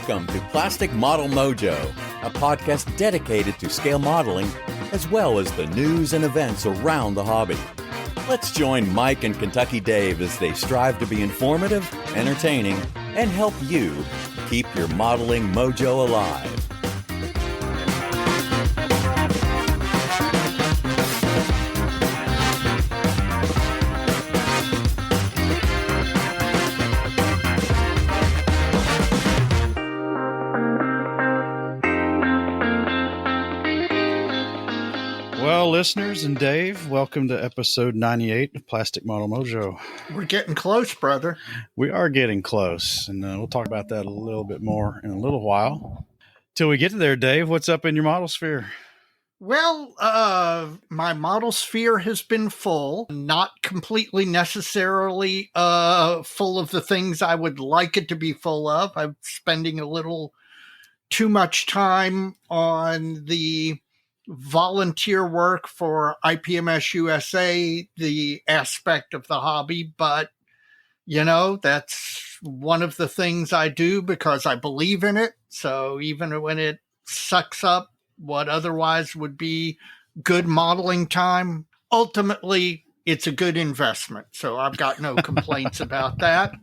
Welcome to Plastic Model Mojo, a podcast dedicated to scale modeling, as well as the news and events around the hobby. Let's join Mike and Kentucky Dave as they strive to be informative, entertaining, and help you keep your modeling mojo alive. Well, listeners and Dave, welcome to episode 98 of Plastic Model Mojo. We're getting close, brother. We are getting close, and we'll talk about that a little bit more in a little while. Till we get to there, Dave, what's up in your model sphere? Well, my model sphere has been full, not completely necessarily full of the things I would like it to be full of. I'm spending a little too much time on the volunteer work for IPMS USA, the aspect of the hobby, but that's one of the things I do because I believe in it. So even when it sucks up what otherwise would be good modeling time, ultimately it's a good investment. So I've got no complaints about that.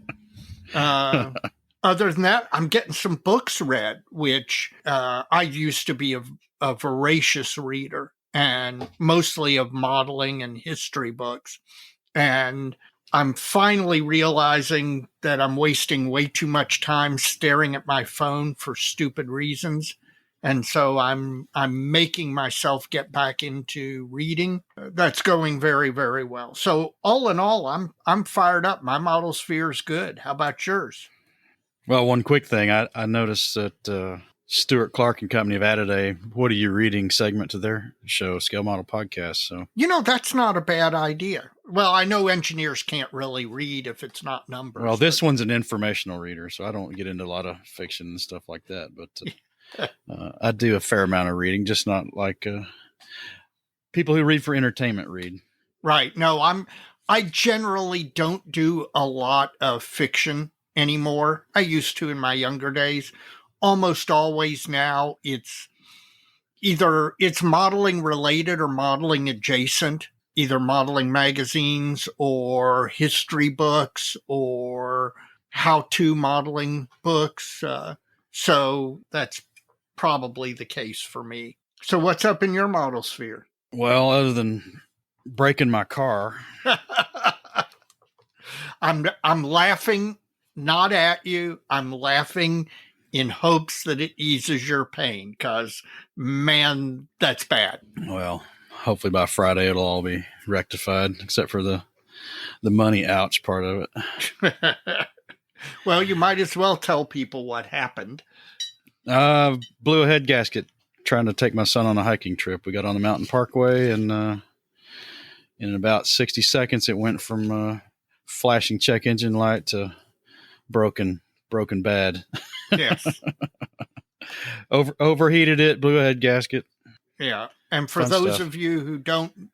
Other than that, I'm getting some books read, which I used to be a voracious reader, and mostly of modeling and history books. And I'm finally realizing that I'm wasting way too much time staring at my phone for stupid reasons. And so I'm making myself get back into reading. That's going very, very well. So all in all, I'm fired up. My model sphere is good. How about yours? Well, one quick thing. I noticed that Stuart Clark and Company have added a "What Are You Reading" segment to their show, Scale Model Podcast. So that's not a bad idea. Well, I know engineers can't really read if it's not numbers. Well, this one's an informational reader, so I don't get into a lot of fiction and stuff like that. But I do a fair amount of reading, just not like people who read for entertainment read. Right. No, I generally don't do a lot of fiction anymore. I used to in my younger days. Almost always now it's either modeling related or modeling adjacent, either modeling magazines or history books or how-to modeling books. So that's probably the case for me. So what's up in your model sphere? Well, other than breaking my car, I'm laughing not at you. I'm laughing in hopes that it eases your pain, because, man, that's bad. Well, hopefully by Friday it'll all be rectified, except for the money ouch part of it. Well, you might as well tell people what happened. Blew a head gasket trying to take my son on a hiking trip. We got on the mountain parkway, and in about 60 seconds, it went from flashing check engine light to broken bad. Yes. Overheated it, blew a head gasket. Yeah. And for Fun those stuff. of you who don't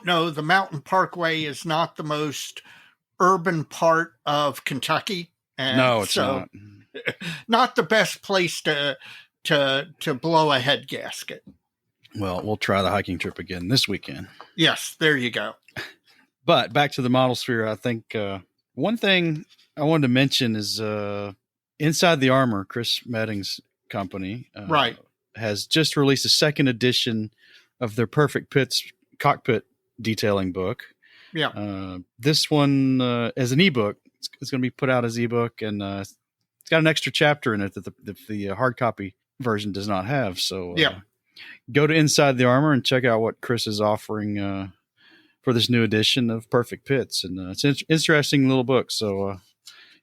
know, the Mountain Parkway is not the most urban part of Kentucky. And No, it's not. Not the best place to blow a head gasket. Well, we'll try the hiking trip again this weekend. Yes, there you go. But back to the model sphere, I think one thing I wanted to mention is Inside the Armor, Chris Medding's company, Right, has just released a second edition of their Perfect Pits cockpit detailing book. Yeah. This one as an ebook. It's going to be put out as ebook, and it's got an extra chapter in it that the hard copy version does not have. So go to Inside the Armor and check out what Chris is offering for this new edition of Perfect Pits. And it's an interesting little book. So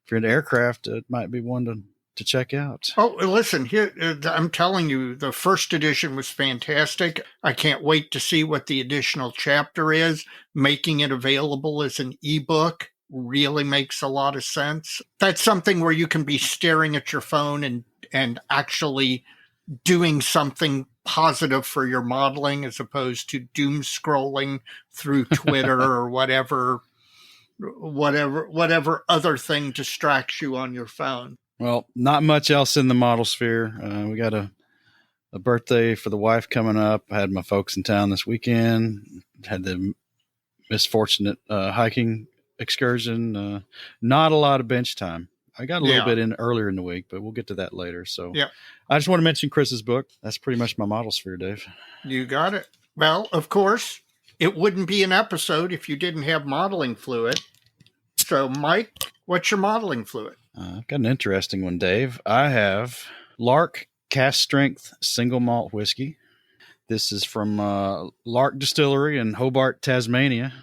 if you're into aircraft, it might be one to check out. Oh, listen, here, I'm telling you, the first edition was fantastic. I can't wait to see what the additional chapter is. Making it available as an ebook really makes a lot of sense. That's something where you can be staring at your phone and actually doing something positive for your modeling, as opposed to doom scrolling through Twitter or whatever other thing distracts you on your phone. Well, not much else in the model sphere. We got a birthday for the wife coming up. I had my folks in town this weekend. Had the misfortunate hiking excursion. Not a lot of bench time. I got a little bit in earlier in the week, but we'll get to that later. So I just want to mention Chris's book. That's pretty much my model sphere, Dave. You got it. Well, of course, it wouldn't be an episode if you didn't have modeling fluid. So, Mike, what's your modeling fluid? I've got an interesting one, Dave. I have Lark Cast Strength Single Malt Whiskey. This is from Lark Distillery in Hobart, Tasmania.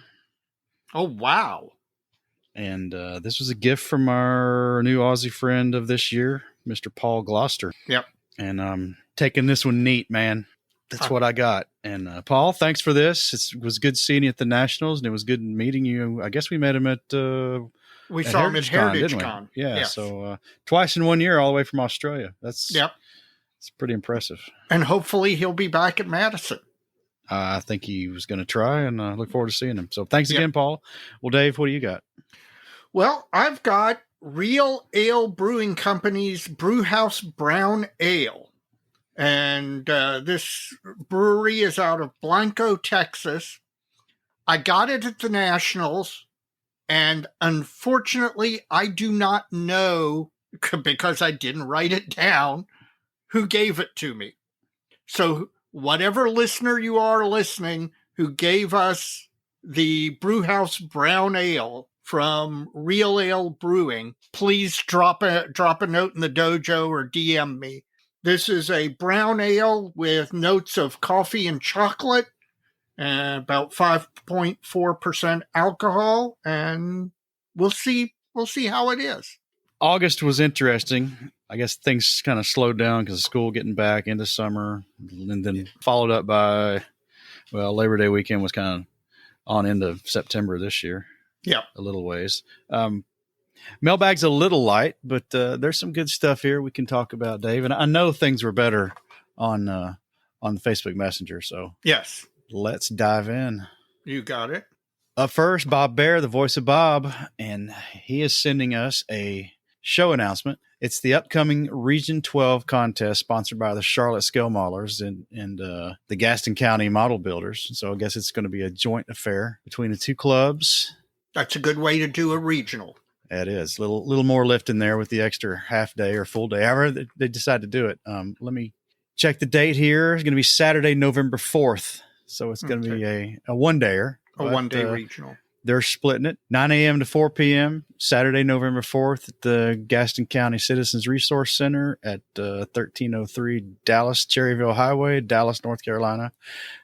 Oh, wow. And this was a gift from our new Aussie friend of this year, Mr. Paul Gloucester. Yep. And I'm taking this one neat, man. That's what I got. And Paul, thanks for this. It was good seeing you at the Nationals, and it was good meeting you. I guess we met him at we saw him at Heritage Con. Yeah, yes. So twice in 1 year, all the way from Australia. It's pretty impressive. And hopefully he'll be back at Madison. I think he was going to try, and I look forward to seeing him. So thanks again, Paul. Well, Dave, what do you got? Well, I've got Real Ale Brewing Company's Brewhouse Brown Ale. And this brewery is out of Blanco, Texas. I got it at the Nationals. And unfortunately, I do not know, because I didn't write it down, who gave it to me. So whatever listener you are listening who gave us the Brewhouse Brown Ale from Real Ale Brewing, please drop a note in the dojo or DM me. This is a brown ale with notes of coffee and chocolate, about 5.4% alcohol, and we'll see how it is. August was interesting. I guess things kind of slowed down because of school getting back into summer, and then followed up by, Labor Day weekend was kind of on into September this year. Yeah, a little ways. Mailbag's a little light, but there's some good stuff here we can talk about, Dave. And I know things were better on the Facebook Messenger. So yes, let's dive in. You got it. Up first, Bob Bear, the voice of Bob, and he is sending us a show announcement. It's the upcoming Region 12 contest sponsored by the Charlotte Scale Modelers and the Gaston County Model Builders. So I guess it's going to be a joint affair between the two clubs. That's a good way to do a regional. It is a little more lift in there with the extra half day or full day, however they decide to do it. Let me check the date here. It's going to be Saturday, November 4th. So it's going to be a one-dayer. A one-day regional. They're splitting it 9 a.m. to 4 p.m. Saturday, November 4th at the Gaston County Citizens Resource Center at 1303 Dallas Cherryville Highway, Dallas, North Carolina.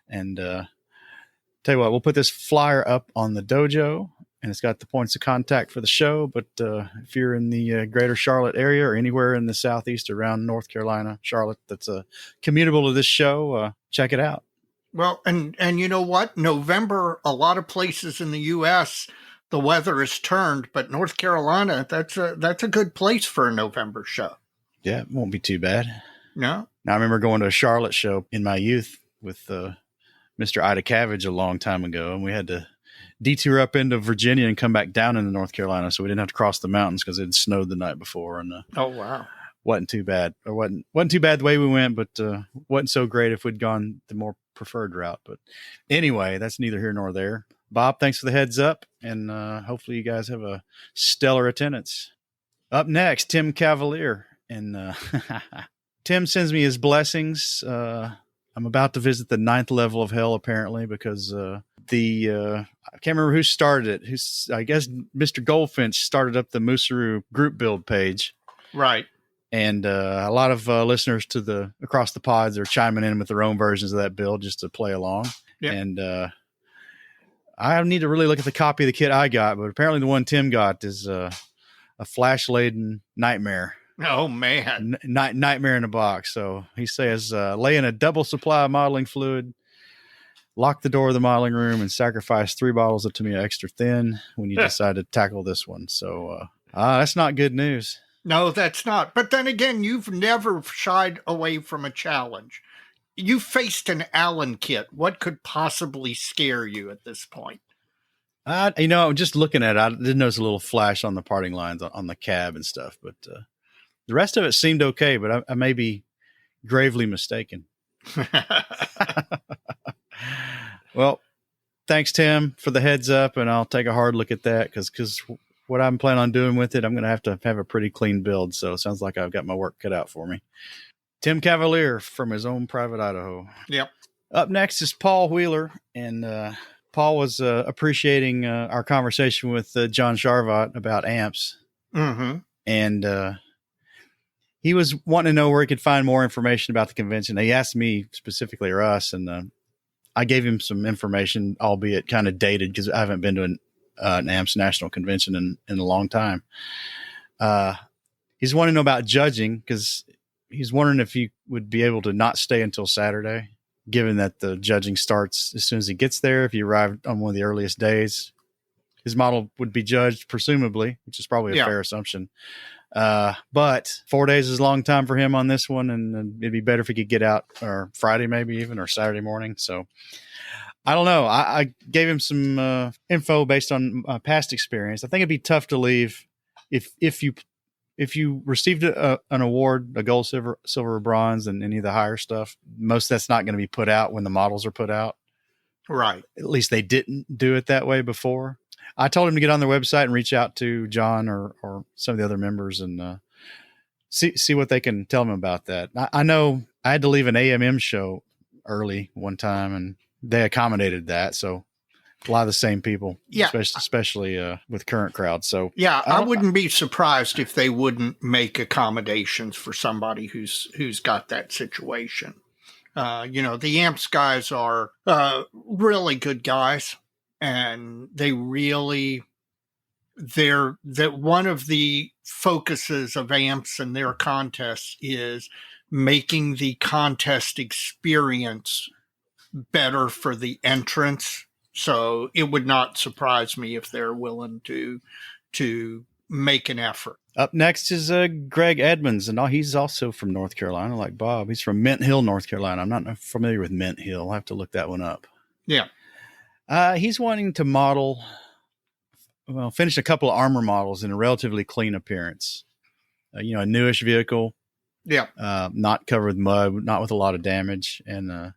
And tell you what, we'll put this flyer up on the dojo. And it's got the points of contact for the show. But if you're in the greater Charlotte area or anywhere in the southeast around North Carolina, Charlotte, that's commutable to this show, check it out. Well, and you know what? November, a lot of places in the U.S., the weather has turned. But North Carolina, that's a good place for a November show. Yeah, it won't be too bad. No? Now, I remember going to a Charlotte show in my youth with Mr. Ida Cabbage a long time ago, and we had to detour up into Virginia and come back down into North Carolina, so we didn't have to cross the mountains because it had snowed the night before. And oh wow, wasn't too bad. Or wasn't too bad the way we went, but wasn't so great if we'd gone the more preferred route. But anyway, that's neither here nor there. Bob, thanks for the heads up, and hopefully you guys have a stellar attendance. Up next, Tim Cavalier, and Tim sends me his blessings. I'm about to visit the 9th level of hell, apparently, because I can't remember who started it. I guess Mr. Goldfinch started up the Musaru group build page. Right. And a lot of listeners to across the pods are chiming in with their own versions of that build just to play along. Yep. And I need to really look at the copy of the kit I got, but apparently the one Tim got is a flash-laden nightmare. Oh, man. Nightmare in a box. So he says, lay in a double supply of modeling fluid, lock the door of the modeling room, and sacrifice 3 bottles of Tamiya Extra Thin when you decide to tackle this one. So that's not good news. No, that's not. But then again, you've never shied away from a challenge. You faced an Allen kit. What could possibly scare you at this point? Just looking at it, I did notice a little flash on the parting lines on the cab and stuff, but The rest of it seemed okay, but I may be gravely mistaken. Well, thanks, Tim, for the heads up, and I'll take a hard look at that because what I'm planning on doing with it, I'm going to have a pretty clean build. So it sounds like I've got my work cut out for me. Tim Cavalier from his own private Idaho. Yep. Up next is Paul Wheeler, and Paul was appreciating our conversation with John Charvat about amps. Mm-hmm. And he was wanting to know where he could find more information about the convention. He asked me specifically, or us, and I gave him some information, albeit kind of dated because I haven't been to an AMPS national convention in a long time. He's wanting to know about judging because he's wondering if he would be able to not stay until Saturday, given that the judging starts as soon as he gets there. If he arrived on one of the earliest days, his model would be judged, presumably, which is probably a fair assumption. But 4 days is a long time for him on this one, and it'd be better if he could get out or Friday, maybe even, or Saturday morning. So I don't know. I gave him some info based on past experience. I think it'd be tough to leave if you received an award, a gold, silver, or bronze, and any of the higher stuff. Most that's not going to be put out when the models are put out. Right. At least they didn't do it that way before. I told him to get on their website and reach out to John or some of the other members and see what they can tell him about that. I know I had to leave an AMM show early one time, and they accommodated that. So a lot of the same people, especially with current crowds. So yeah, I wouldn't be surprised if they wouldn't make accommodations for somebody who's got that situation. The AMPS guys are really good guys. And they're that one of the focuses of AMPS and their contests is making the contest experience better for the entrants. So it would not surprise me if they're willing to make an effort. Up next is Greg Edmonds, and he's also from North Carolina, like Bob. He's from Mint Hill, North Carolina. I'm not familiar with Mint Hill. I'll have to look that one up. Yeah. He's wanting to finish a couple of armor models in a relatively clean appearance. A newish vehicle. Yeah. Not covered with mud, not with a lot of damage. And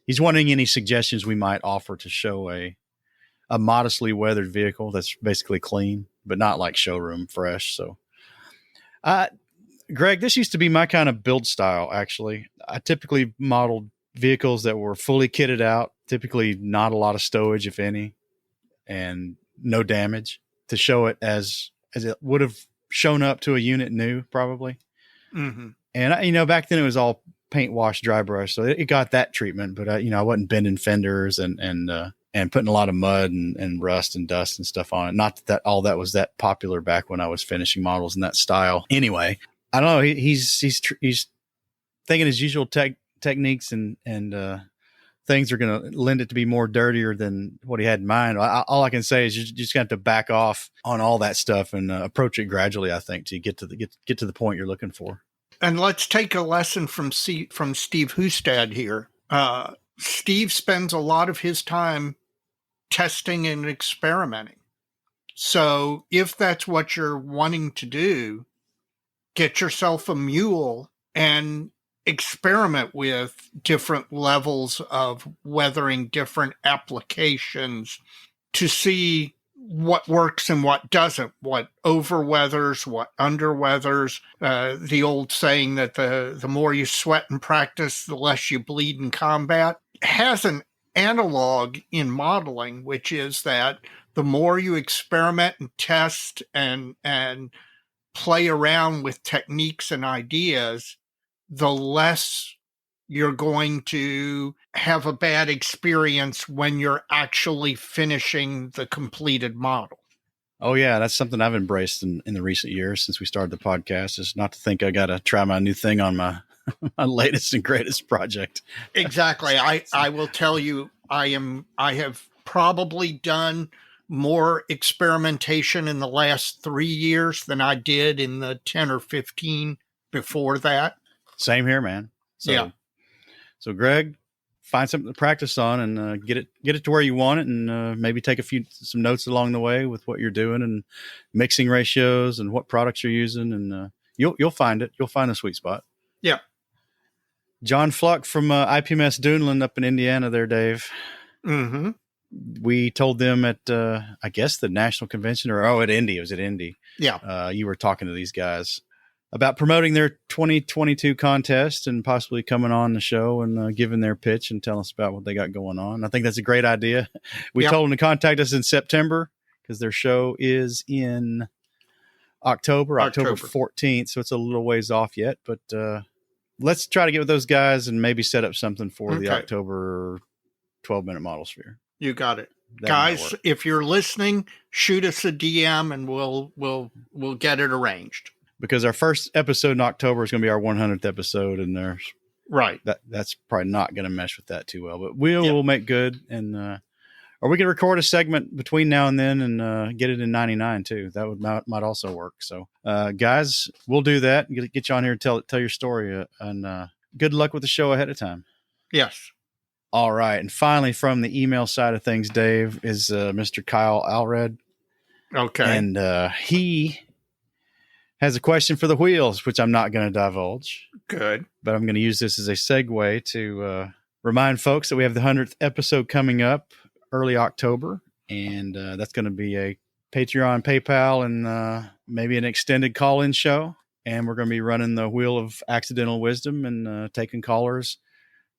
he's wanting any suggestions we might offer to show a modestly weathered vehicle that's basically clean, but not like showroom fresh. So, Greg, this used to be my kind of build style, actually. I typically modeled vehicles that were fully kitted out, typically not a lot of stowage, if any, and no damage, to show it as it would have shown up to a unit new, probably. Mm-hmm. And, back then it was all paint, wash, dry brush. So it got that treatment, but I wasn't bending fenders and putting a lot of mud and rust and dust and stuff on it. Not that all that was that popular back when I was finishing models in that style. Anyway, I don't know. He's thinking his usual techniques and things are going to lend it to be more dirtier than what he had in mind. All I can say is you just got to back off on all that stuff and approach it gradually, I think, to get to the point you're looking for. And let's take a lesson from Steve Hustad here. Steve spends a lot of his time testing and experimenting. So if that's what you're wanting to do, get yourself a mule and experiment with different levels of weathering, different applications to see what works and what doesn't, what overweathers, what underweathers. The old saying that the more you sweat in practice, the less you bleed in combat has an analog in modeling, which is that the more you experiment and test and play around with techniques and ideas, the less you're going to have a bad experience when you're actually finishing the completed model. Oh, yeah. That's something I've embraced in the recent years since we started the podcast, is not to think I got to try my new thing on my latest and greatest project. Exactly. I will tell you, I have probably done more experimentation in the last 3 years than I did in the 10 or 15 before that. Same here, man. So Greg, find something to practice on and get it to where you want it, and maybe take some notes along the way with what you're doing and mixing ratios and what products you're using, and you'll find it. You'll find a sweet spot. Yeah. John Fluck from IPMS Duneland up in Indiana there, Dave. Mm-hmm. We told them at, I guess, the national convention at Indy. It was at Indy. Yeah. You were talking to these guys about promoting their 2022 contest and possibly coming on the show and giving their pitch and telling us about what they got going on. I think that's a great idea. We told them to contact us in September because their show is in October 14th. So it's a little ways off yet, but let's try to get with those guys and maybe set up something for the October 12-minute model sphere. You got it. Guys, if you're listening, shoot us a DM and we'll get it arranged. Because our first episode in October is going to be our 100th episode, and there's that's probably not going to mesh with that too well. But we'll make good, and or we can record a segment between now and then and get it in 99 too. That might also work. So, guys, we'll do that. Get you on here and tell your story, and good luck with the show ahead of time. Yes. All right, and finally, from the email side of things, Dave, is Mr. Kyle Alred. Okay, and he has a question for the wheels, which I'm not going to divulge. Good. But I'm going to use this as a segue to remind folks that we have the 100th episode coming up early October. And that's going to be a Patreon, PayPal, and maybe an extended call-in show. And we're going to be running the Wheel of Accidental Wisdom and taking callers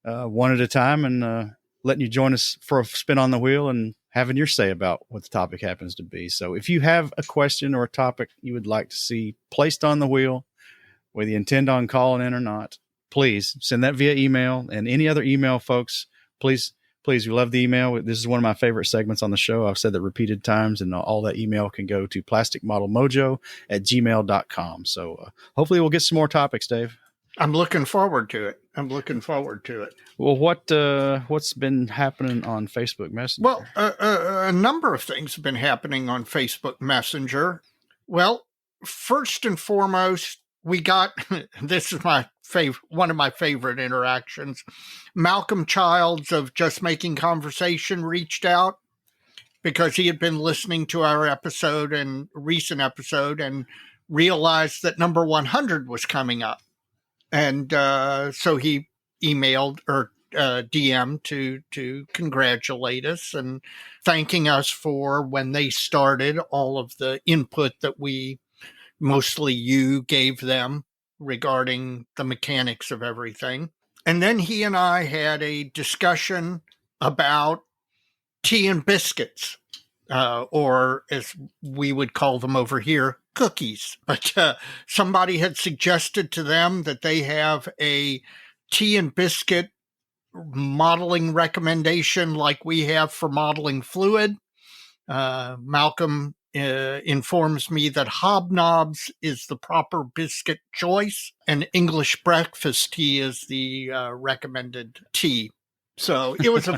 one at a time and letting you join us for a spin on the wheel and having your say about what the topic happens to be. So if you have a question or a topic you would like to see placed on the wheel, whether you intend on calling in or not, please send that via email. And any other email, folks, please, we love the email. This is one of my favorite segments on the show. I've said that repeated times, and all that email can go to plasticmodelmojo@gmail.com. So hopefully we'll get some more topics, Dave. I'm looking forward to it. Well, what's been happening on Facebook Messenger? Well, a number of things have been happening on Facebook Messenger. Well, first and foremost, we got, this is one of my favorite interactions. Malcolm Childs of Just Making Conversation reached out because he had been listening to our recent episode and realized that number 100 was coming up. And so he emailed or DM to congratulate us and thanking us for when they started all of the input that mostly you gave them regarding the mechanics of everything. And then he and I had a discussion about tea and biscuits, or as we would call them over here, cookies. But somebody had suggested to them that they have a tea and biscuit modeling recommendation like we have for modeling fluid. Malcolm informs me that Hobnobs is the proper biscuit choice and English breakfast tea is the recommended tea. So it was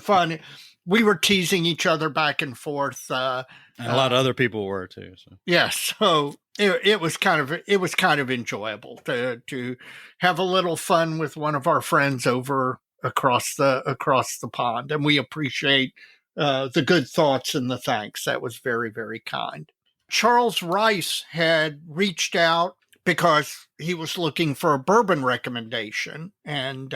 we were teasing each other back and forth. And a lot of other people were too. So. Yes. Yeah, so it was kind of enjoyable to have a little fun with one of our friends over across the pond, and we appreciate the good thoughts and the thanks. That was very, very kind. Charles Rice had reached out because he was looking for a bourbon recommendation and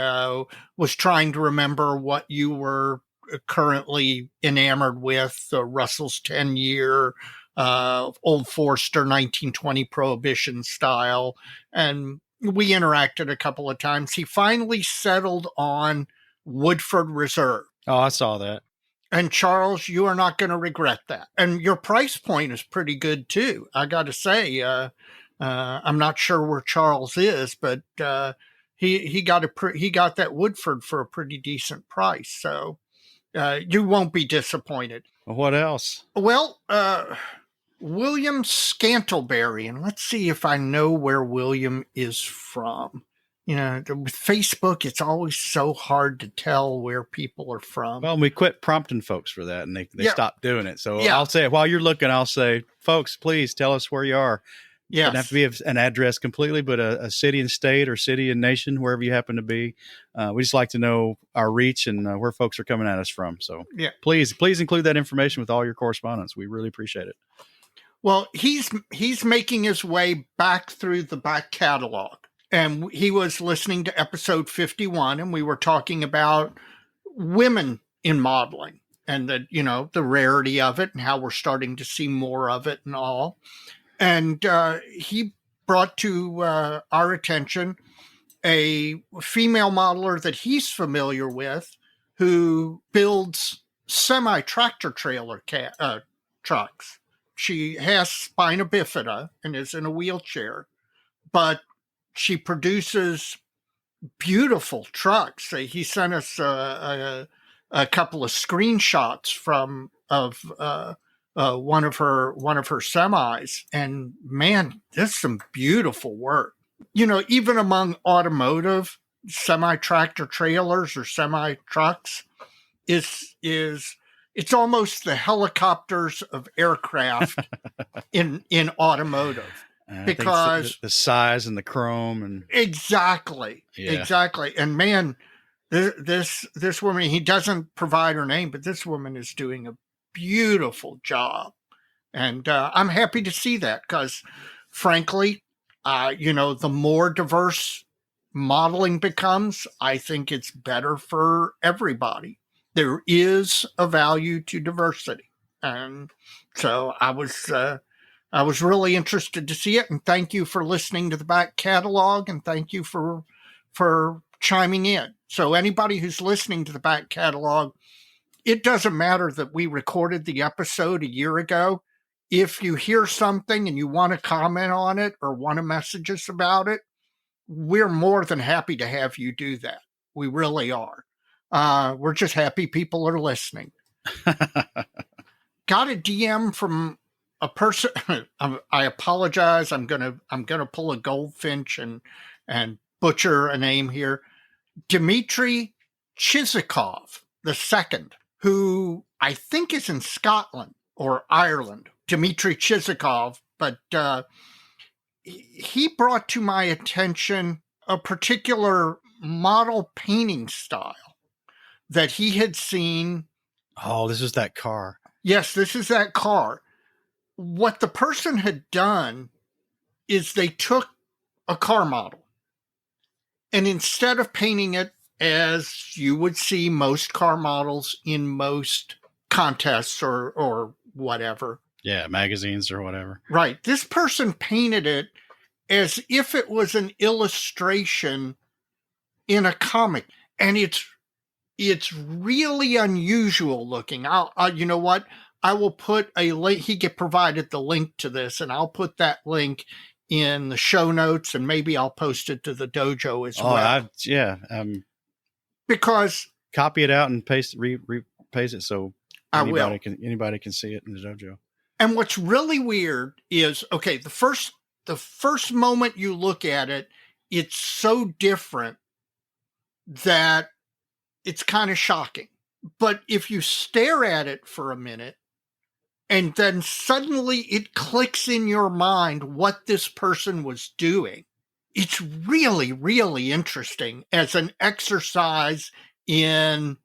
was trying to remember what you were currently enamored with, Russell's 10-year, Old Forester 1920 Prohibition style. And we interacted a couple of times. He finally settled on Woodford Reserve. Oh, I saw that. And Charles, you are not going to regret that. And your price point is pretty good too. I got to say, I'm not sure where Charles is, but he got that Woodford for a pretty decent price. So you won't be disappointed. What else? Well, William Scantleberry, and let's see if I know where William is from. You know, with Facebook, it's always so hard to tell where people are from. Well, we quit prompting folks for that, and they stopped doing it. So I'll say, while you're looking, I'll say, folks, please tell us where you are. Yes. It doesn't have to be an address completely, but a city and state or city and nation, wherever you happen to be. We just like to know our reach and where folks are coming at us from. So please include that information with all your correspondence. We really appreciate it. Well, he's making his way back through the back catalog. And he was listening to episode 51, and we were talking about women in modeling and the rarity of it and how we're starting to see more of it and all. And he brought to our attention a female modeler that he's familiar with who builds semi-tractor trailer trucks. She has spina bifida and is in a wheelchair, but she produces beautiful trucks. He sent us a couple of screenshots of one of her semis, and man, there's some beautiful work. Even among automotive semi-tractor trailers or semi-trucks, it's almost the helicopters of aircraft in automotive. Because the size and the chrome and exactly. And man, this woman, he doesn't provide her name, but this woman is doing a beautiful job. And I'm happy to see that because frankly, the more diverse modeling becomes, I think it's better for everybody. There is a value to diversity. And so I was really interested to see it, and thank you for listening to the back catalog, and thank you for chiming in. So anybody who's listening to the back catalog, it doesn't matter that we recorded the episode a year ago. If you hear something and you want to comment on it or want to message us about it, we're more than happy to have you do that. We really are. We're just happy people are listening. Got a DM from a person. I apologize. I'm gonna pull a goldfinch and butcher a name here. Dmitry Chizikov II, who I think is in Scotland or Ireland. Dmitry Chizikov, but he brought to my attention a particular model painting style that he had seen. Oh, this is that car. Yes, this is that car. What the person had done is they took a car model, and instead of painting it as you would see most car models in most contests or whatever. Yeah, magazines or whatever. Right. This person painted it as if it was an illustration in a comic. And it's really unusual looking. You know what? I will put a link. He provided the link to this, and I'll put that link in the show notes, and maybe I'll post it to the dojo as well. Because copy it out and paste it so anybody can see it in the dojo. And what's really weird is, okay, the first moment you look at it, it's so different that it's kind of shocking. But if you stare at it for a minute, and then suddenly it clicks in your mind what this person was doing, it's really, really interesting as an exercise in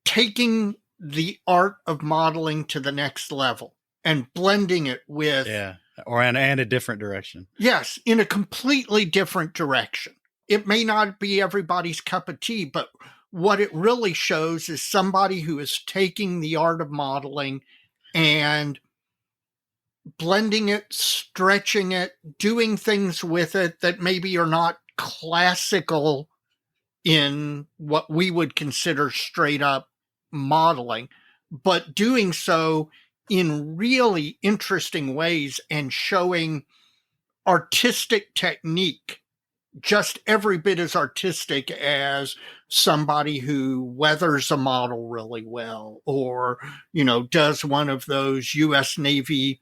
taking the art of modeling to the next level and blending it with... Yeah, and a different direction. Yes, in a completely different direction. It may not be everybody's cup of tea, but what it really shows is somebody who is taking the art of modeling and blending it, stretching it, doing things with it that maybe are not classical in what we would consider straight up modeling, but doing so in really interesting ways and showing artistic technique, just every bit as artistic as somebody who weathers a model really well, or, does one of those U.S. Navy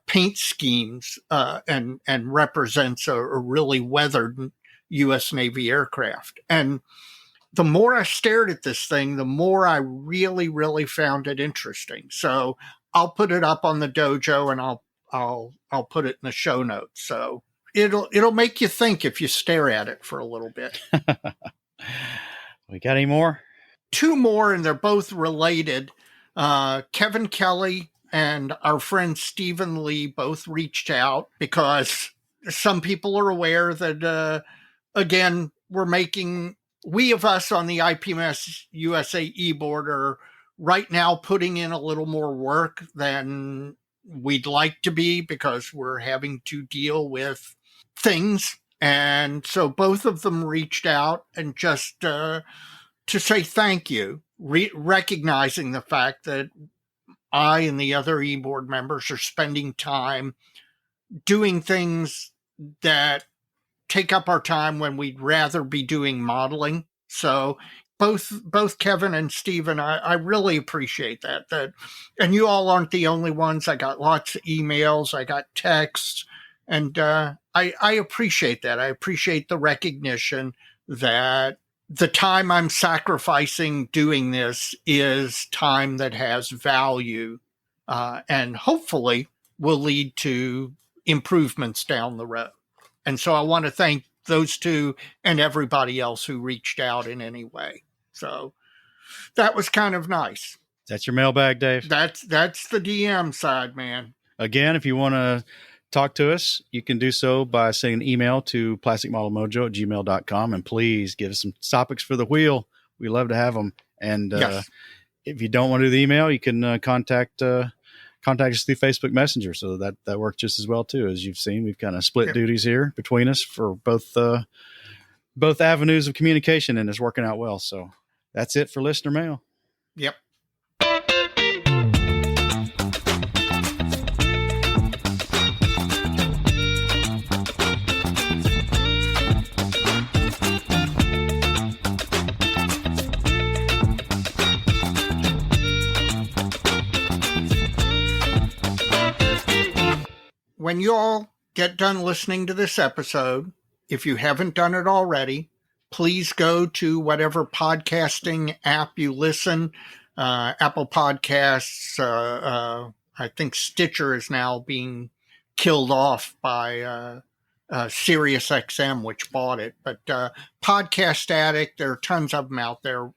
paint schemes and represents a really weathered U.S. Navy aircraft. And the more I stared at this thing, the more I really, really found it interesting. So I'll put it up on the dojo, and I'll put it in the show notes. So it'll make you think if you stare at it for a little bit. We got any more? 2 more, and they're both related. Kevin Kelly and our friend Stephen Lee both reached out because some people are aware that, again, we of us on the IPMS USA e-board are right now putting in a little more work than we'd like to be because we're having to deal with things. And so both of them reached out and just to say thank you, recognizing the fact that I and the other e-board members are spending time doing things that take up our time when we'd rather be doing modeling. So both Kevin and Stephen, I really appreciate that. And you all aren't the only ones. I got lots of emails, I got texts, and I appreciate that. I appreciate the recognition that the time I'm sacrificing doing this is time that has value, and hopefully will lead to improvements down the road. And so I want to thank those two and everybody else who reached out in any way. So that was kind of nice. That's your mailbag, Dave? That's the DM side, man. Again, if you want to talk to us, you can do so by sending an email to plasticmodelmojo@gmail.com. And please give us some topics for the wheel. We love to have them. And Yes. If you don't want to do the email, you can contact us through Facebook Messenger. So that works just as well too. As you've seen, we've kind of split duties here between us for both avenues of communication, and it's working out well. So that's it for listener mail. Yep. When you all get done listening to this episode, if you haven't done it already, please go to whatever podcasting app you listen. Apple Podcasts, I think Stitcher is now being killed off by SiriusXM, which bought it. But Podcast Addict, there are tons of them out there.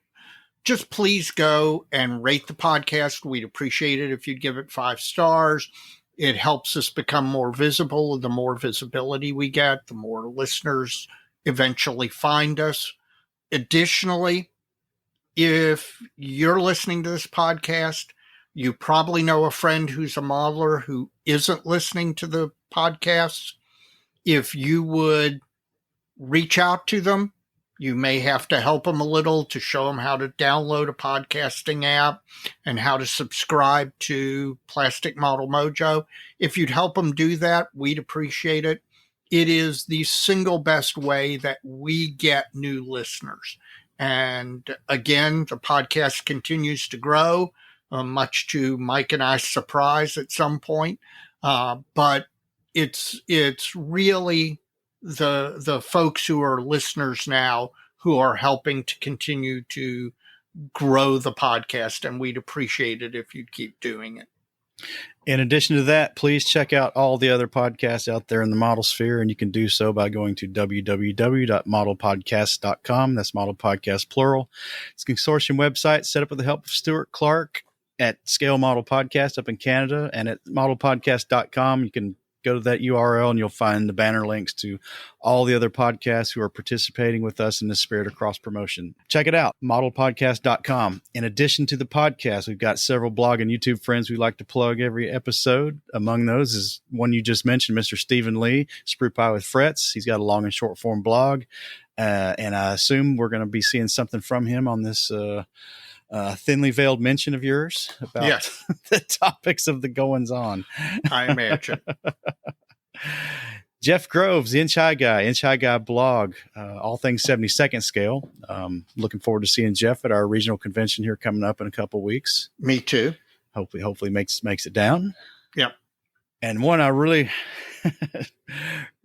Just please go and rate the podcast. We'd appreciate it if you'd give it 5 stars. It helps us become more visible. The more visibility we get, the more listeners eventually find us. Additionally, if you're listening to this podcast, you probably know a friend who's a modeler who isn't listening to the podcasts. If you would reach out to them, you may have to help them a little to show them how to download a podcasting app and how to subscribe to Plastic Model Mojo. If you'd help them do that, we'd appreciate it. It is the single best way that we get new listeners. And again, the podcast continues to grow, much to Mike and I's surprise at some point. But it's really the folks who are listeners now who are helping to continue to grow the podcast, and we'd appreciate it if you'd keep doing it. In addition to that, please check out all the other podcasts out there in the model sphere, and you can do so by going to www.modelpodcast.com. That's Model Podcast plural. It's a consortium website set up with the help of Stuart Clark at Scale Model Podcast up in Canada, and at modelpodcast.com. You can go to that URL and you'll find the banner links to all the other podcasts who are participating with us in the spirit of cross promotion. Check it out, modelpodcast.com. In addition to the podcast, we've got several blog and YouTube friends we like to plug every episode. Among those is one you just mentioned, Mr. Stephen Lee, Sprue Pie with Frets. He's got a long and short form blog. And I assume we're going to be seeing something from him on this thinly veiled mention of yours about the topics of the goings on. I imagine. Jeff Groves, the Inch High Guy blog, all things 72nd scale. Looking forward to seeing Jeff at our regional convention here coming up in a couple weeks. Me too. Hopefully makes it down. Yep. And one I really,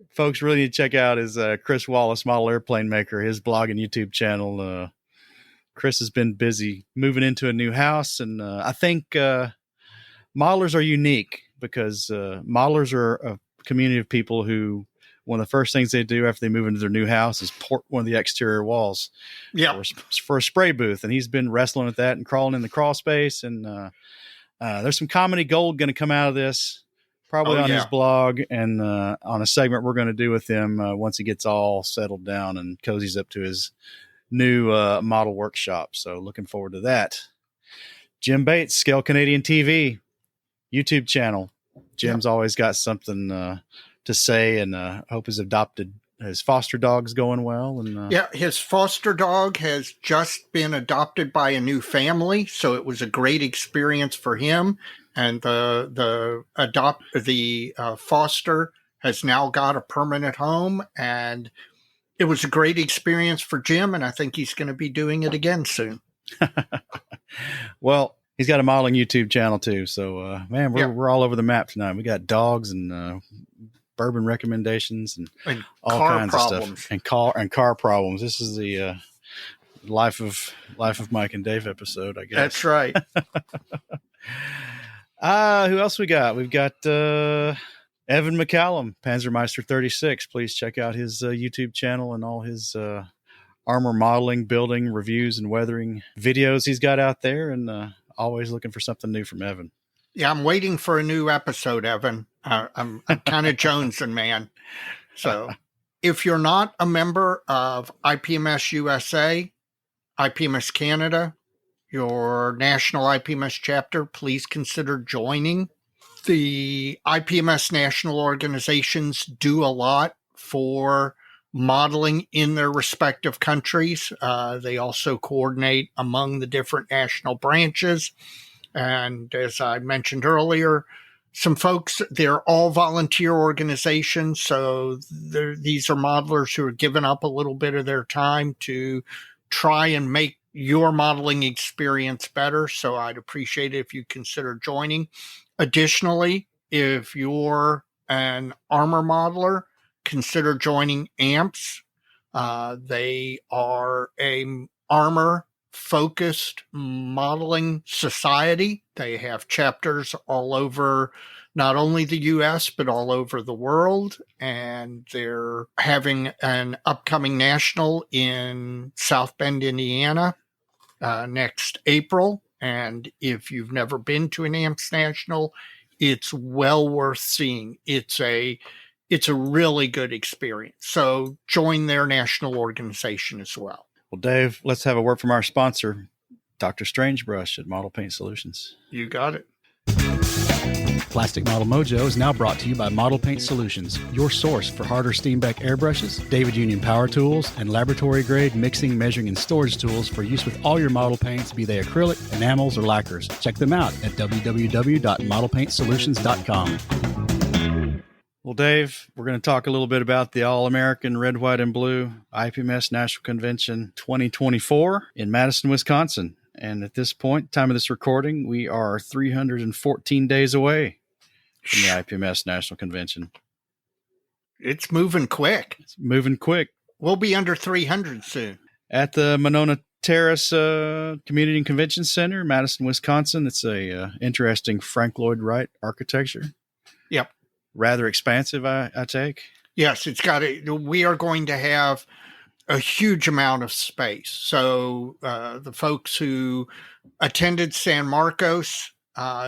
folks really need to check out is Chris Wallace, Model Airplane Maker, his blog and YouTube channel. Chris has been busy moving into a new house, and I think modelers are unique because modelers are a community of people who one of the first things they do after they move into their new house is port one of the exterior walls for a spray booth. And he's been wrestling with that and crawling in the crawl space. And There's some comedy gold going to come out of this, probably on his blog and on a segment we're going to do with him once he gets all settled down and cozies up to his new model workshop. So looking forward to that. Jim Bates, Scale Canadian TV, YouTube channel. Jim's always got something to say, and hope his foster dog's going well. And his foster dog has just been adopted by a new family, so it was a great experience for him. And the foster has now got a permanent home, and it was a great experience for Jim, and I think he's going to be doing it again soon. Well, he's got a modeling YouTube channel too. So, man, we're all over the map tonight. We got dogs and bourbon recommendations and all kinds problems. Of stuff. And car problems. This is the life of Mike and Dave episode, I guess. That's right. Who else we got? We've got Evan McCallum, Panzermeister 36. Please check out his YouTube channel and all his armor modeling, building, reviews, and weathering videos he's got out there. And always looking for something new from Evan. Yeah, I'm waiting for a new episode, Evan. I'm kind of jonesing, man. So if you're not a member of IPMS USA, IPMS Canada, your national IPMS chapter, please consider joining. The IPMS national organizations do a lot for modeling in their respective countries. They also coordinate among the different national branches. And as I mentioned earlier, some folks, they're all volunteer organizations. So these are modelers who are giving up a little bit of their time to try and make your modeling experience better. So I'd appreciate it if you consider joining. Additionally, if you're an armor modeler, consider joining AMPS. They are a armor-focused modeling society. They have chapters all over not only the U.S., but all over the world. And they're having an upcoming national in South Bend, Indiana, next April. And if you've never been to an AMPS National, it's well worth seeing. It's a really good experience. So join their national organization as well. Well, Dave, let's have a word from our sponsor, Dr. Strangebrush at Model Paint Solutions. You got it. Plastic Model Mojo is now brought to you by Model Paint Solutions, your source for Harder Steenbeck airbrushes, David Union power tools, and laboratory-grade mixing, measuring, and storage tools for use with all your model paints, be they acrylic, enamels, or lacquers. Check them out at www.modelpaintsolutions.com. Well, Dave, we're going to talk a little bit about the All-American Red, White, and Blue IPMS National Convention 2024 in Madison, Wisconsin. And at this point, time of this recording, we are 314 days away from the IPMS National Convention. It's moving quick. We'll be under 300 soon. At the Monona Terrace Community and Convention Center, Madison, Wisconsin. It's a interesting Frank Lloyd Wright architecture. Yep. Rather expansive, I take. Yes, we are going to have a huge amount of space. So the folks who attended San Marcos,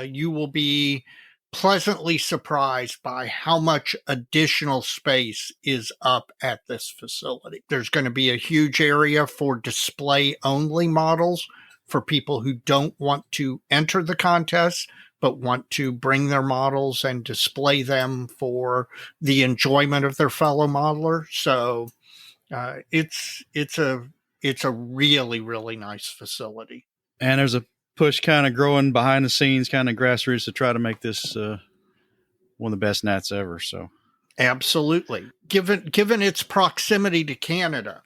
you will be pleasantly surprised by how much additional space is up at this facility. There's going to be a huge area for display-only models for people who don't want to enter the contest, but want to bring their models and display them for the enjoyment of their fellow modeler. So it's a really, really nice facility. And there's a push kind of growing behind the scenes, kind of grassroots, to try to make this one of the best nats ever. So absolutely. Given its proximity to Canada,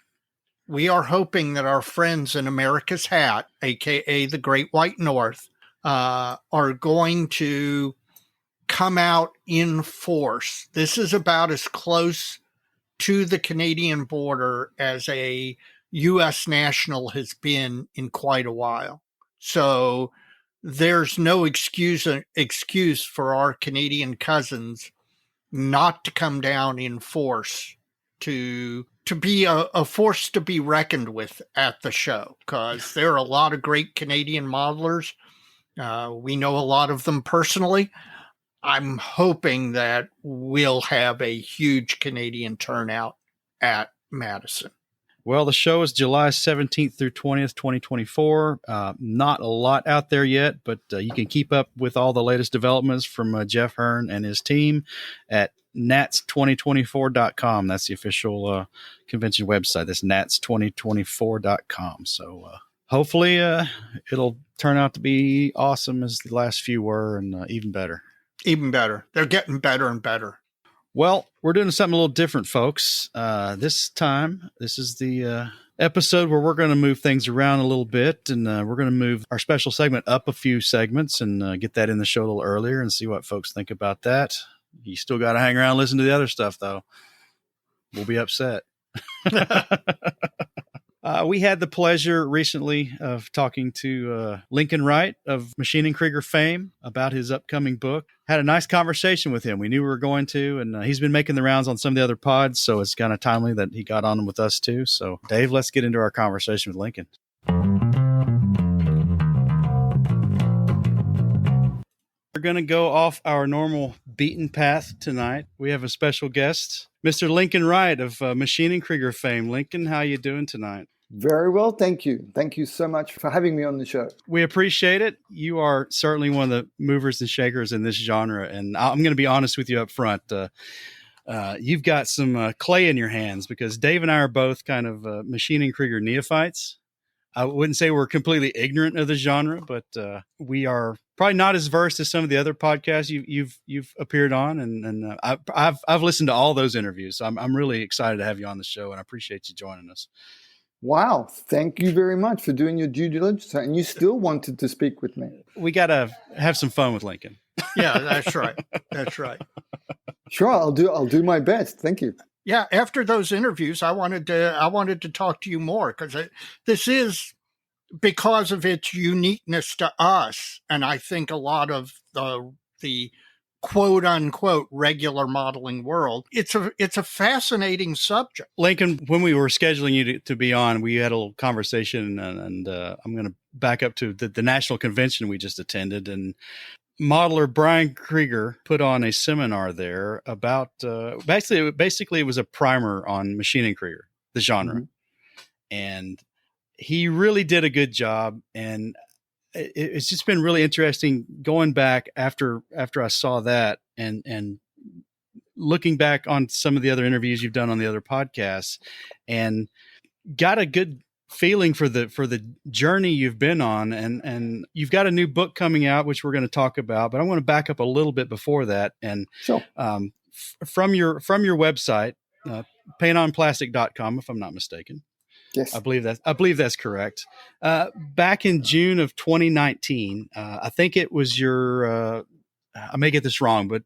we are hoping that our friends in America's Hat, aka the Great White North, are going to come out in force. This is about as close to the Canadian border as a U.S. national has been in quite a while. So there's no excuse for our Canadian cousins not to come down in force to be a force to be reckoned with at the show, because there are a lot of great Canadian modelers We know a lot of them personally. I'm hoping that we'll have a huge Canadian turnout at Madison. Well, the show is July 17th through 20th, 2024. Not a lot out there yet, but you can keep up with all the latest developments from Jeff Hearn and his team at nats2024.com. That's the official convention website. That's nats2024.com. So hopefully it'll turn out to be awesome as the last few were, and even better. Even better. They're getting better and better. Well, we're doing something a little different, folks. This time, this is the episode where we're going to move things around a little bit, and we're going to move our special segment up a few segments and get that in the show a little earlier and see what folks think about that. You still got to hang around and listen to the other stuff, though. We'll be upset. We had the pleasure recently of talking to Lincoln Wright of Machine & Krieger fame about his upcoming book. Had a nice conversation with him. We knew we were going to, and he's been making the rounds on some of the other pods, so it's kind of timely that he got on with us too. So, Dave, let's get into our conversation with Lincoln. We're going to go off our normal beaten path tonight. We have a special guest, Mr. Lincoln Wright of Machine & Krieger fame. Lincoln, how you doing tonight? Very well, thank you. Thank you so much for having me on the show. We appreciate it. You are certainly one of the movers and shakers in this genre, and I'm going to be honest with you up front. You've got some clay in your hands because Dave and I are both kind of Machine & Krieger neophytes. I wouldn't say we're completely ignorant of the genre, but we are probably not as versed as some of the other podcasts you've appeared on, and I've listened to all those interviews. So I'm really excited to have you on the show, and I appreciate you joining us. Wow. Thank you very much for doing your due diligence. And you still wanted to speak with me. We got to have some fun with Lincoln. Yeah, that's right. That's right. Sure. I'll do my best. Thank you. Yeah. After those interviews, I wanted to talk to you more because this is because of its uniqueness to us. And I think a lot of the quote unquote regular modeling world. It's a fascinating subject. Lincoln, when we were scheduling you to be on, we had a little conversation, and I'm going to back up to the national convention we just attended, and modeler Brian Krieger put on a seminar there about basically it was a primer on Machine & Krieger, the genre, mm-hmm. And he really did a good job, and it's just been really interesting going back after I saw that and looking back on some of the other interviews you've done on the other podcasts, and got a good feeling for the journey you've been on, and you've got a new book coming out, which we're going to talk about, but I want to back up a little bit before that. And sure. From your website, paintonplastic.com, if I'm not mistaken. Yes, I believe that's correct. Back in June of 2019, I think it was your. I may get this wrong, but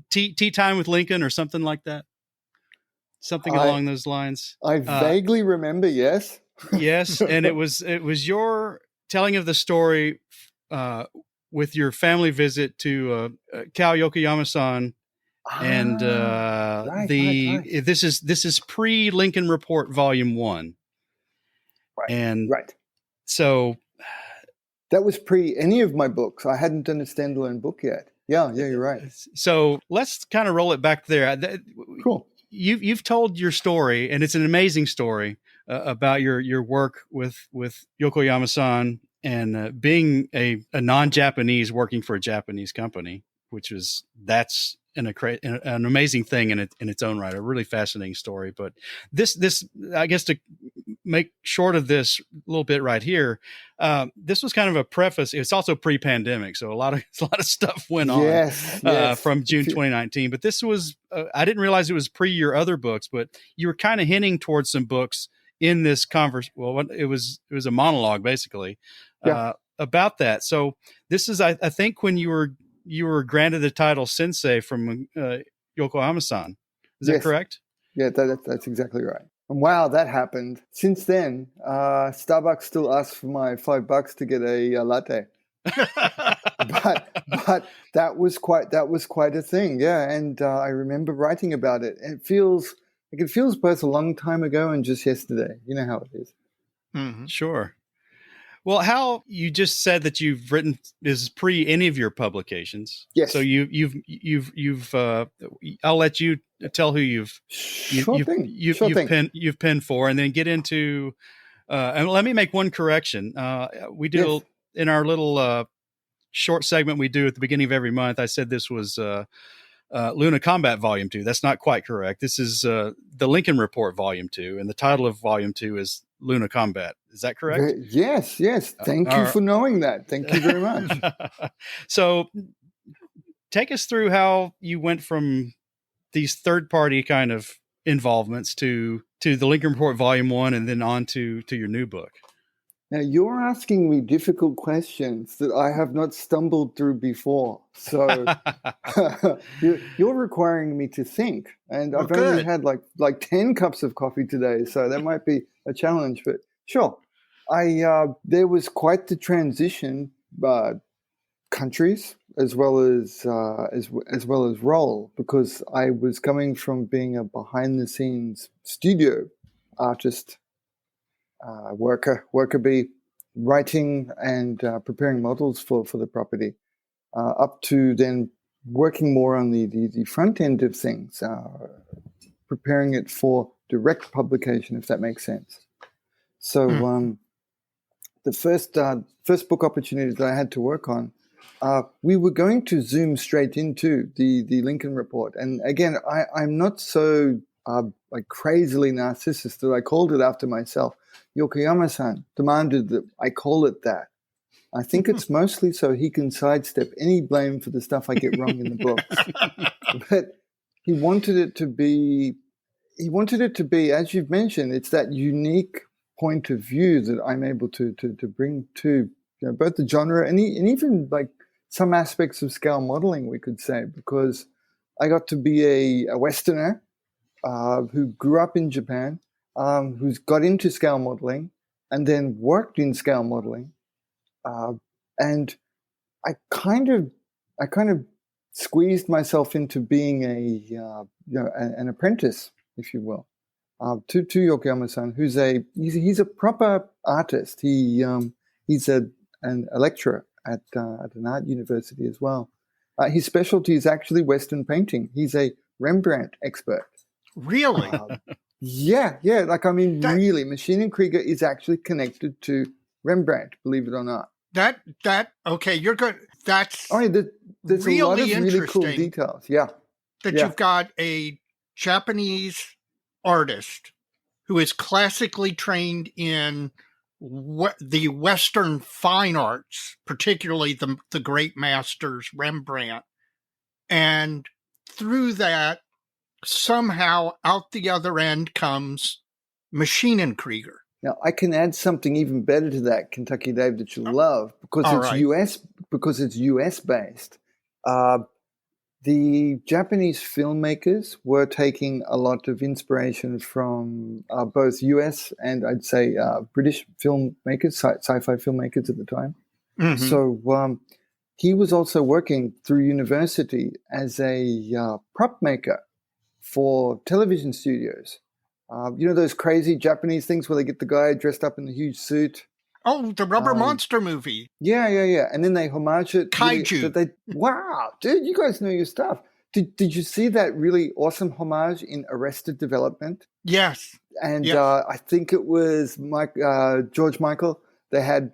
tea time with Lincoln or something like that. Something along those lines. I vaguely remember. Yes. Yes, and it was your telling of the story with your family visit to Kao Yokoyama-san. And right. This is pre-Lincoln Report Volume 1. Right. And right. So that was pre any of my books. I hadn't done a standalone book yet. Yeah, you're right. So let's kind of roll it back there. Cool. You've told your story, and it's an amazing story about your work with Yokoyama-san and being a non-Japanese working for a Japanese company, which is that's an amazing thing in its own right, a really fascinating story. But this, I guess, to make short of this a little bit right here, this was kind of a preface. It's also pre-pandemic, so a lot of stuff went on yes. From June 2019. But this was I didn't realize it was pre your other books, but you were kind of hinting towards some books in this conversation. Well, it was a monologue basically about that. So this is, I think, when you were granted the title sensei from Yokoyama-san. Is that correct? Yeah, that's exactly right. And wow, that happened. Since then, Starbucks still asks for my $5 to get a latte. but that was quite a thing. Yeah, and I remember writing about it. And it feels both a long time ago and just yesterday. You know how it is. Mm-hmm. Sure. Well, how you just said that you've written is pre any of your publications. Yes. So you've I'll let you tell who you've penned for, and then get into. And let me make one correction. We do in our little short segment we do at the beginning of every month. I said this was Luna Combat Volume 2. That's not quite correct. This is the Lincoln Report Volume 2, and the title of Volume 2 is Luna Combat. Is that correct? Yes. Thank you for knowing that. Thank you very much. So take us through how you went from these third-party kind of involvements to the Lincoln Report Volume 1 and then on to your new book. Now, you're asking me difficult questions that I have not stumbled through before. So you're requiring me to think. And I've only had like 10 cups of coffee today, so that might be a challenge. But sure, there was quite the transition, countries as well as role, because I was coming from being a behind-the-scenes studio artist, worker bee, writing and preparing models for the property, up to then working more on the front end of things, preparing it for direct publication, if that makes sense. So the first book opportunity that I had to work on, we were going to zoom straight into the Lincoln Report. And again, I'm not so like crazily narcissist that I called it after myself. Yokoyama-san demanded that I call it that. I think it's mostly so he can sidestep any blame for the stuff I get wrong in the books. But he wanted it to be, as you've mentioned, it's that unique point of view that I'm able to bring to both the genre and even like some aspects of scale modeling, we could say, because I got to be a Westerner who grew up in Japan, who's got into scale modeling and then worked in scale modeling. And I kind of squeezed myself into being an apprentice, if you will, to Yokoyama-san, who's he's a proper artist. He's a lecturer at an art university as well. His specialty is actually Western painting. He's a Rembrandt expert. Really? Yeah. Like, I mean, really, Machine and Krieger is actually connected to Rembrandt, believe it or not. Okay, you're good. That's there's really a lot of really cool interesting details. Yeah. You've got a Japanese artist who is classically trained in the Western fine arts, particularly the great masters, Rembrandt. And through that, somehow out the other end comes Machine and Krieger. Now, I can add something even better to that, Kentucky Dave, that you'll love, because it's US based. The Japanese filmmakers were taking a lot of inspiration from both US and I'd say British filmmakers, sci-fi filmmakers at the time. Mm-hmm. So he was also working through university as a prop maker for television studios. Those crazy Japanese things where they get the guy dressed up in the huge suit? Oh, the Rubber Monster movie. Yeah. And then they homage it. Kaiju. Really, wow, dude, you guys know your stuff. Did you see that really awesome homage in Arrested Development? Yes. And I think it was George Michael. They had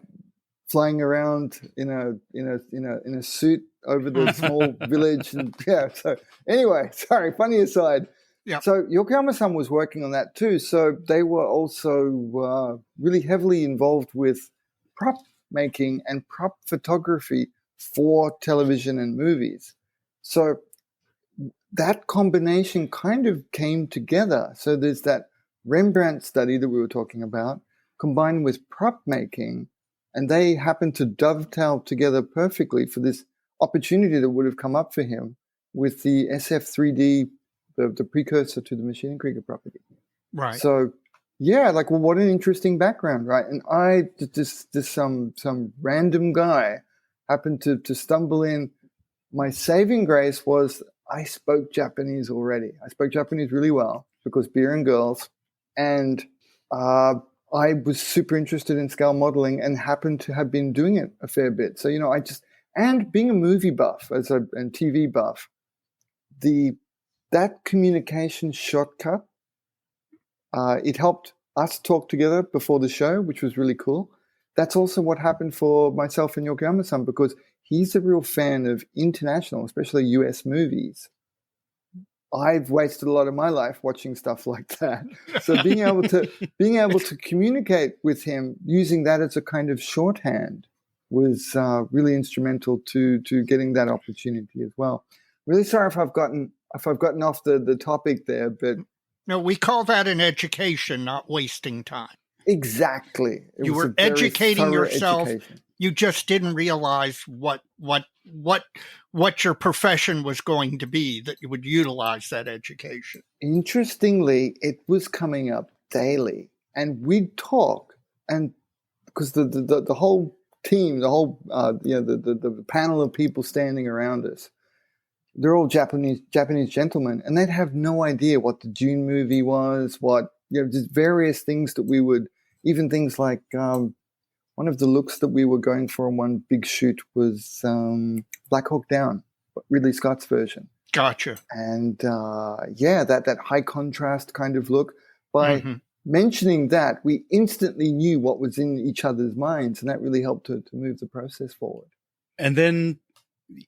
flying around in a suit over the small village. And so anyway, sorry, funny aside. Yeah. So Yokoyama-san was working on that too. So they were also really heavily involved with prop making and prop photography for television and movies. So that combination kind of came together. So there's that Rembrandt study that we were talking about combined with prop making, and they happened to dovetail together perfectly for this opportunity that would have come up for him with the SF3D, the precursor to the Machine and Krieger property. Right. So, what an interesting background, right? And I just some random guy happened to stumble in. My saving grace was I spoke Japanese already. I spoke Japanese really well because beer and girls. And I was super interested in scale modeling and happened to have been doing it a fair bit. So, and being a movie buff and TV buff, that communication shortcut, it helped us talk together before the show, which was really cool. That's also what happened for myself and Yokoyama-san, because he's a real fan of international, especially US movies. I've wasted a lot of my life watching stuff like that. So being able to communicate with him using that as a kind of shorthand was really instrumental to getting that opportunity as well. Really sorry if I've gotten off the topic there, but no, we call that an education, not wasting time. Exactly. You were educating yourself. Education. You just didn't realize what your profession was going to be, that you would utilize that education. Interestingly, it was coming up daily, and we'd talk, and because the whole team, the panel of people standing around us, they're all Japanese gentlemen, and they'd have no idea what the Dune movie was, just various things that we would, even things like one of the looks that we were going for in one big shoot was Black Hawk Down, Ridley Scott's version. Gotcha. And that high contrast kind of look. By mentioning that, we instantly knew what was in each other's minds, and that really helped to move the process forward. And then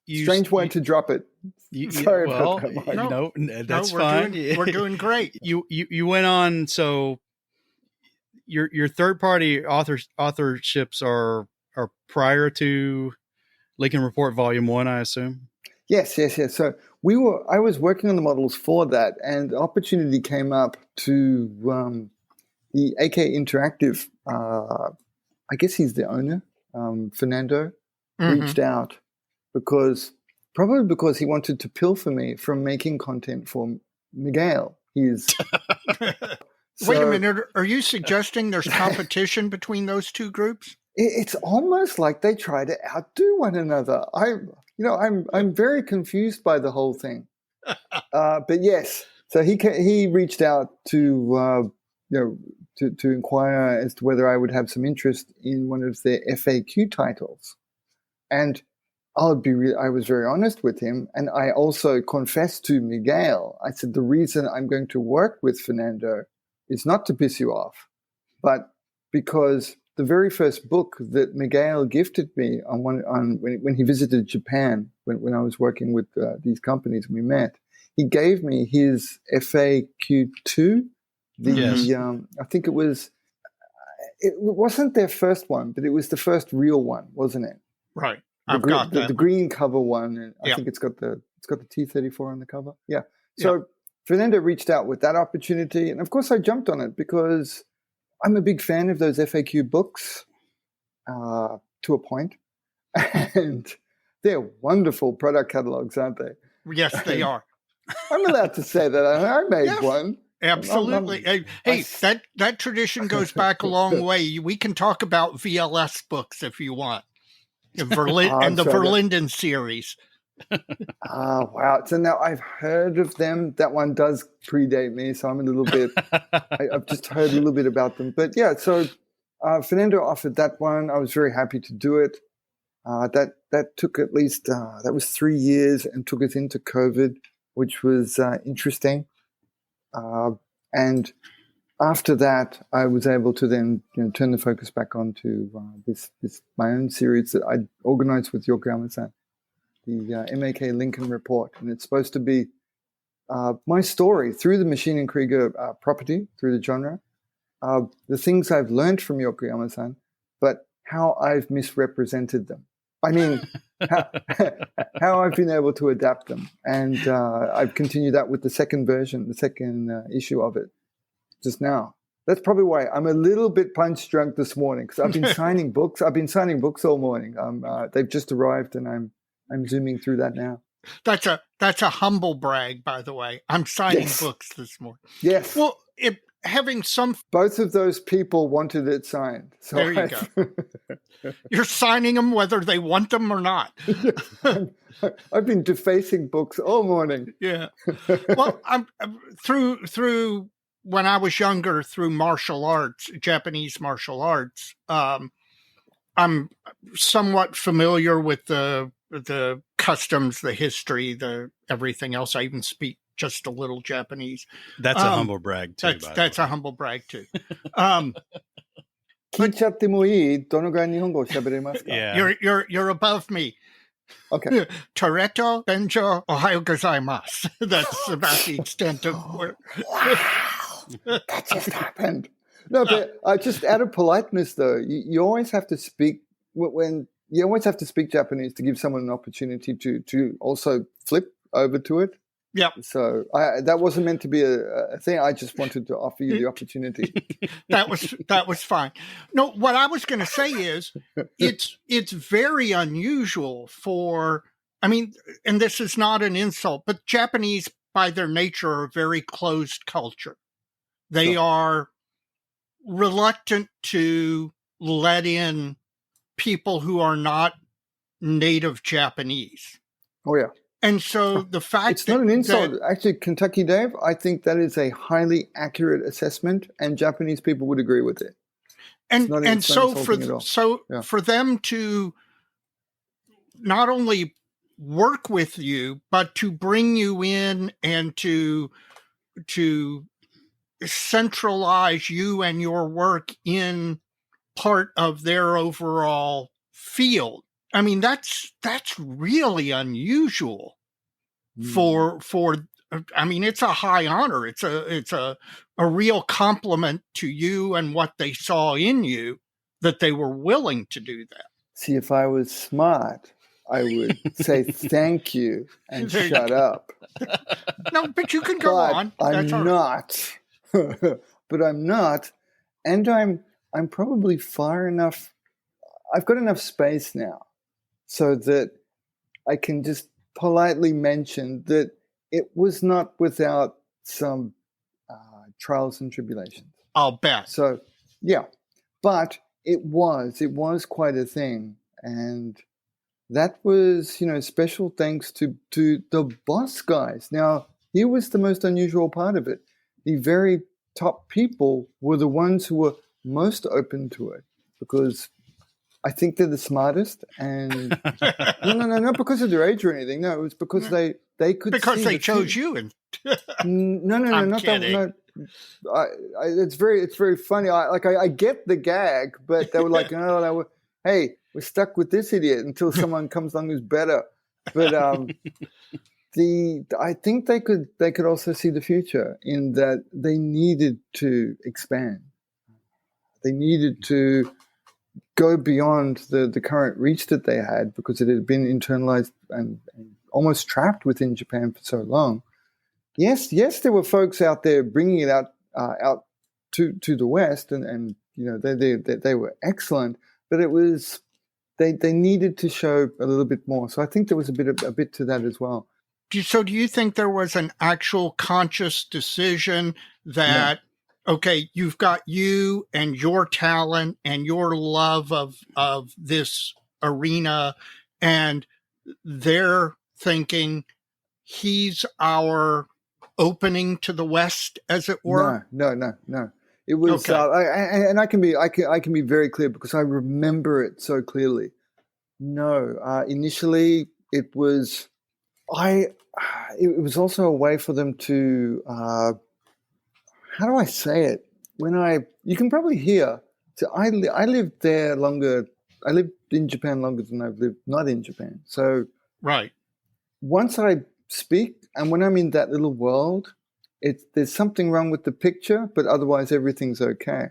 strange way to drop it. Sorry about that, Mike. That's fine. We're doing great. You went on, so your third party authorships are prior to Lincoln Report Volume 1, I assume. Yes. So I was working on the models for that, and the opportunity came up to the AK Interactive. I guess he's the owner, Fernando, reached out because he wanted to pilfer me from making content for Miguel. He's Wait a minute. Are you suggesting there's competition between those two groups? It's almost like they try to outdo one another. I'm very confused by the whole thing. But yes, so he reached out to inquire as to whether I would have some interest in one of their FAQ titles, and I was very honest with him, and I also confessed to Miguel. I said the reason I'm going to work with Fernando is not to piss you off, but because the very first book that Miguel gifted me when he visited Japan, when I was working with these companies and we met, he gave me his FAQ2. I think it wasn't their first one, but it was the first real one, wasn't it? Right. The green cover one, and I think it's got the T-34 on the cover. Yeah. So Fernando reached out with that opportunity, and of course I jumped on it because I'm a big fan of those FAQ books to a point, and they're wonderful product catalogs, aren't they? Yes, they are. I'm allowed to say that I made one. Absolutely. Hey, that tradition goes back a long way. We can talk about VLS books if you want. And the Verlinden series. Wow. So now I've heard of them. That one does predate me, so I'm a little bit, I've just heard a little bit about them. But yeah, so Fernando offered that one. I was very happy to do it. That took at least, that was 3 years and took us into COVID, which was interesting. And after that, I was able to then turn the focus back onto this my own series that I organized with Yokoyama-san, the Ma.K. Lincoln Report. And it's supposed to be my story through the Machine and Krieger property, through the genre, the things I've learned from Yokoyama-san, but how I've misrepresented them. I mean, how I've been able to adapt them. And I've continued that with the second issue of it just now. That's probably why I'm a little bit punch drunk this morning, because I've been signing books. I've been signing books all morning. They've just arrived, and I'm zooming through that now. That's a humble brag, by the way. I'm signing books this morning. Yes. Well, having some... Both of those people wanted it signed. So there you go. You're signing them whether they want them or not. I've been defacing books all morning. Yeah. Well, I'm through when I was younger through martial arts, Japanese martial arts, I'm somewhat familiar with the customs, the history, the everything else. I even speak just a little Japanese. That's a humble brag too. That's a humble brag too. 聞いちゃってもいい？どのぐらい日本語を喋れますか？ Yeah. You're above me. Okay. Toretto, Benjo, Ohayo gozaimasu. That's about the extent of where. Wow. That just happened. No, but just out of politeness, though, you always have to speak when you always have to speak Japanese to give someone an opportunity to also flip over to it. Yep. So that wasn't meant to be a thing. I just wanted to offer you the opportunity. That was fine. No, what I was going to say is it's very unusual for, I mean, and this is not an insult, but Japanese by their nature are a very closed culture. They are reluctant to let in people who are not native Japanese. Oh, yeah. And so the fact it's not an insult. Actually, Kentucky Dave, I think that is a highly accurate assessment, and Japanese people would agree with it. And so for them to not only work with you, but to bring you in and to centralize you and your work in part of their overall field. I mean, that's really unusual for I mean, it's a high honor. It's a real compliment to you and what they saw in you that they were willing to do that. See, if I was smart, I would say thank you and shut up. No, but you can go on. That's I'm not. But I'm not. And I'm probably far enough. I've got enough space now so that I can just politely mention that it was not without some trials and tribulations. I'll bet. So, yeah. But it was quite a thing. And that was, special thanks to the boss guys. Now, here was the most unusual part of it. The very top people were the ones who were most open to it because I think they're the smartest. And no, not because of their age or anything. No, it was because they could because see they chose you. And no, not kidding. that. No, it's very funny. I get the gag, but they were like, no, hey, we're stuck with this idiot until someone comes along who's better. But I think they could also see the future in that they needed to expand. They needed to go beyond the current reach that they had because it had been internalized and almost trapped within Japan for so long. Yes, there were folks out there bringing it out to the West, and they were excellent, but it was they needed to show a little bit more. So I think there was a bit to that as well. So do you think there was an actual conscious decision that, okay, you've got you and your talent and your love of this arena, and they're thinking he's our opening to the West, as it were? No. It was, okay. And I can be very clear because I remember it so clearly. No, initially it was also a way for them to how do I say it? You can probably hear. So I lived there longer. I lived in Japan longer than I've lived not in Japan. So right. Once I speak, and when I'm in that little world, there's something wrong with the picture, but otherwise everything's okay.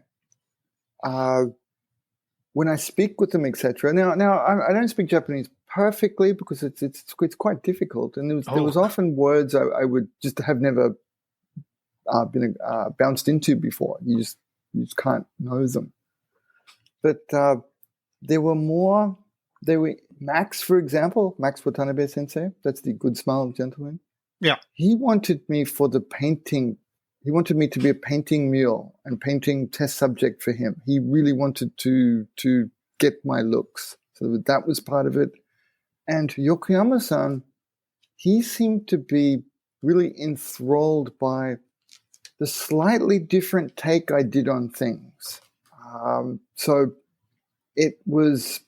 When I speak with them, etc. Now I don't speak Japanese perfectly because it's quite difficult, and there was often words I would just have never been bounced into before. You just can't know them. But there were more. There were Max, for example, Max Watanabe Sensei. That's the good smile gentleman. Yeah, he wanted me for the painting. He wanted me to be a painting mule and painting test subject for him. He really wanted to get my looks, so that was part of it. And Yokoyama-san, he seemed to be really enthralled by the slightly different take I did on things. So it was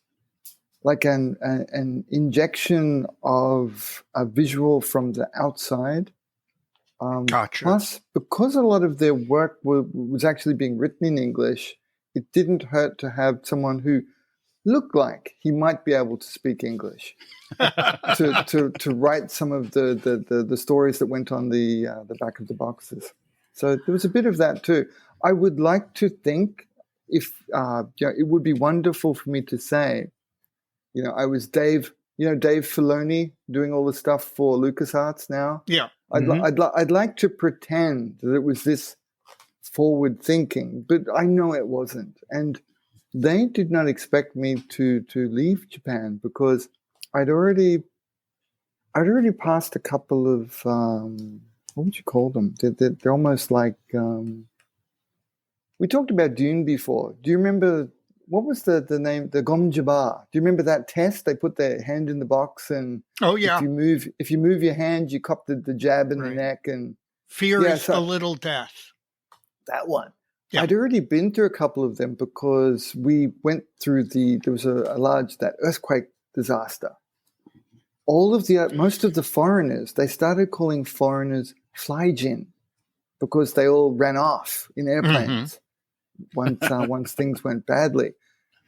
like an injection of a visual from the outside. Gotcha. Plus, because a lot of their work was actually being written in English, it didn't hurt to have someone who looked like he might be able to speak English to write some of the stories that went on the back of the boxes. So there was a bit of that too. I would like to think if it would be wonderful for me to say, I was Dave Filoni doing all the stuff for LucasArts now. Yeah. I'd like to pretend that it was this forward thinking, but I know it wasn't. And they did not expect me to leave Japan because I'd already passed a couple of what would you call them? They're almost like we talked about Dune before. Do you remember what was the name? The Gomjaba. Do you remember that test? They put their hand in the box and if you move your hand, you cop the jab in the neck and fear is a little death. That one. Yeah. I'd already been through a couple of them because we went through there was a large earthquake disaster. Most of the foreigners, they started calling foreigners flyjin because they all ran off in airplanes once things went badly.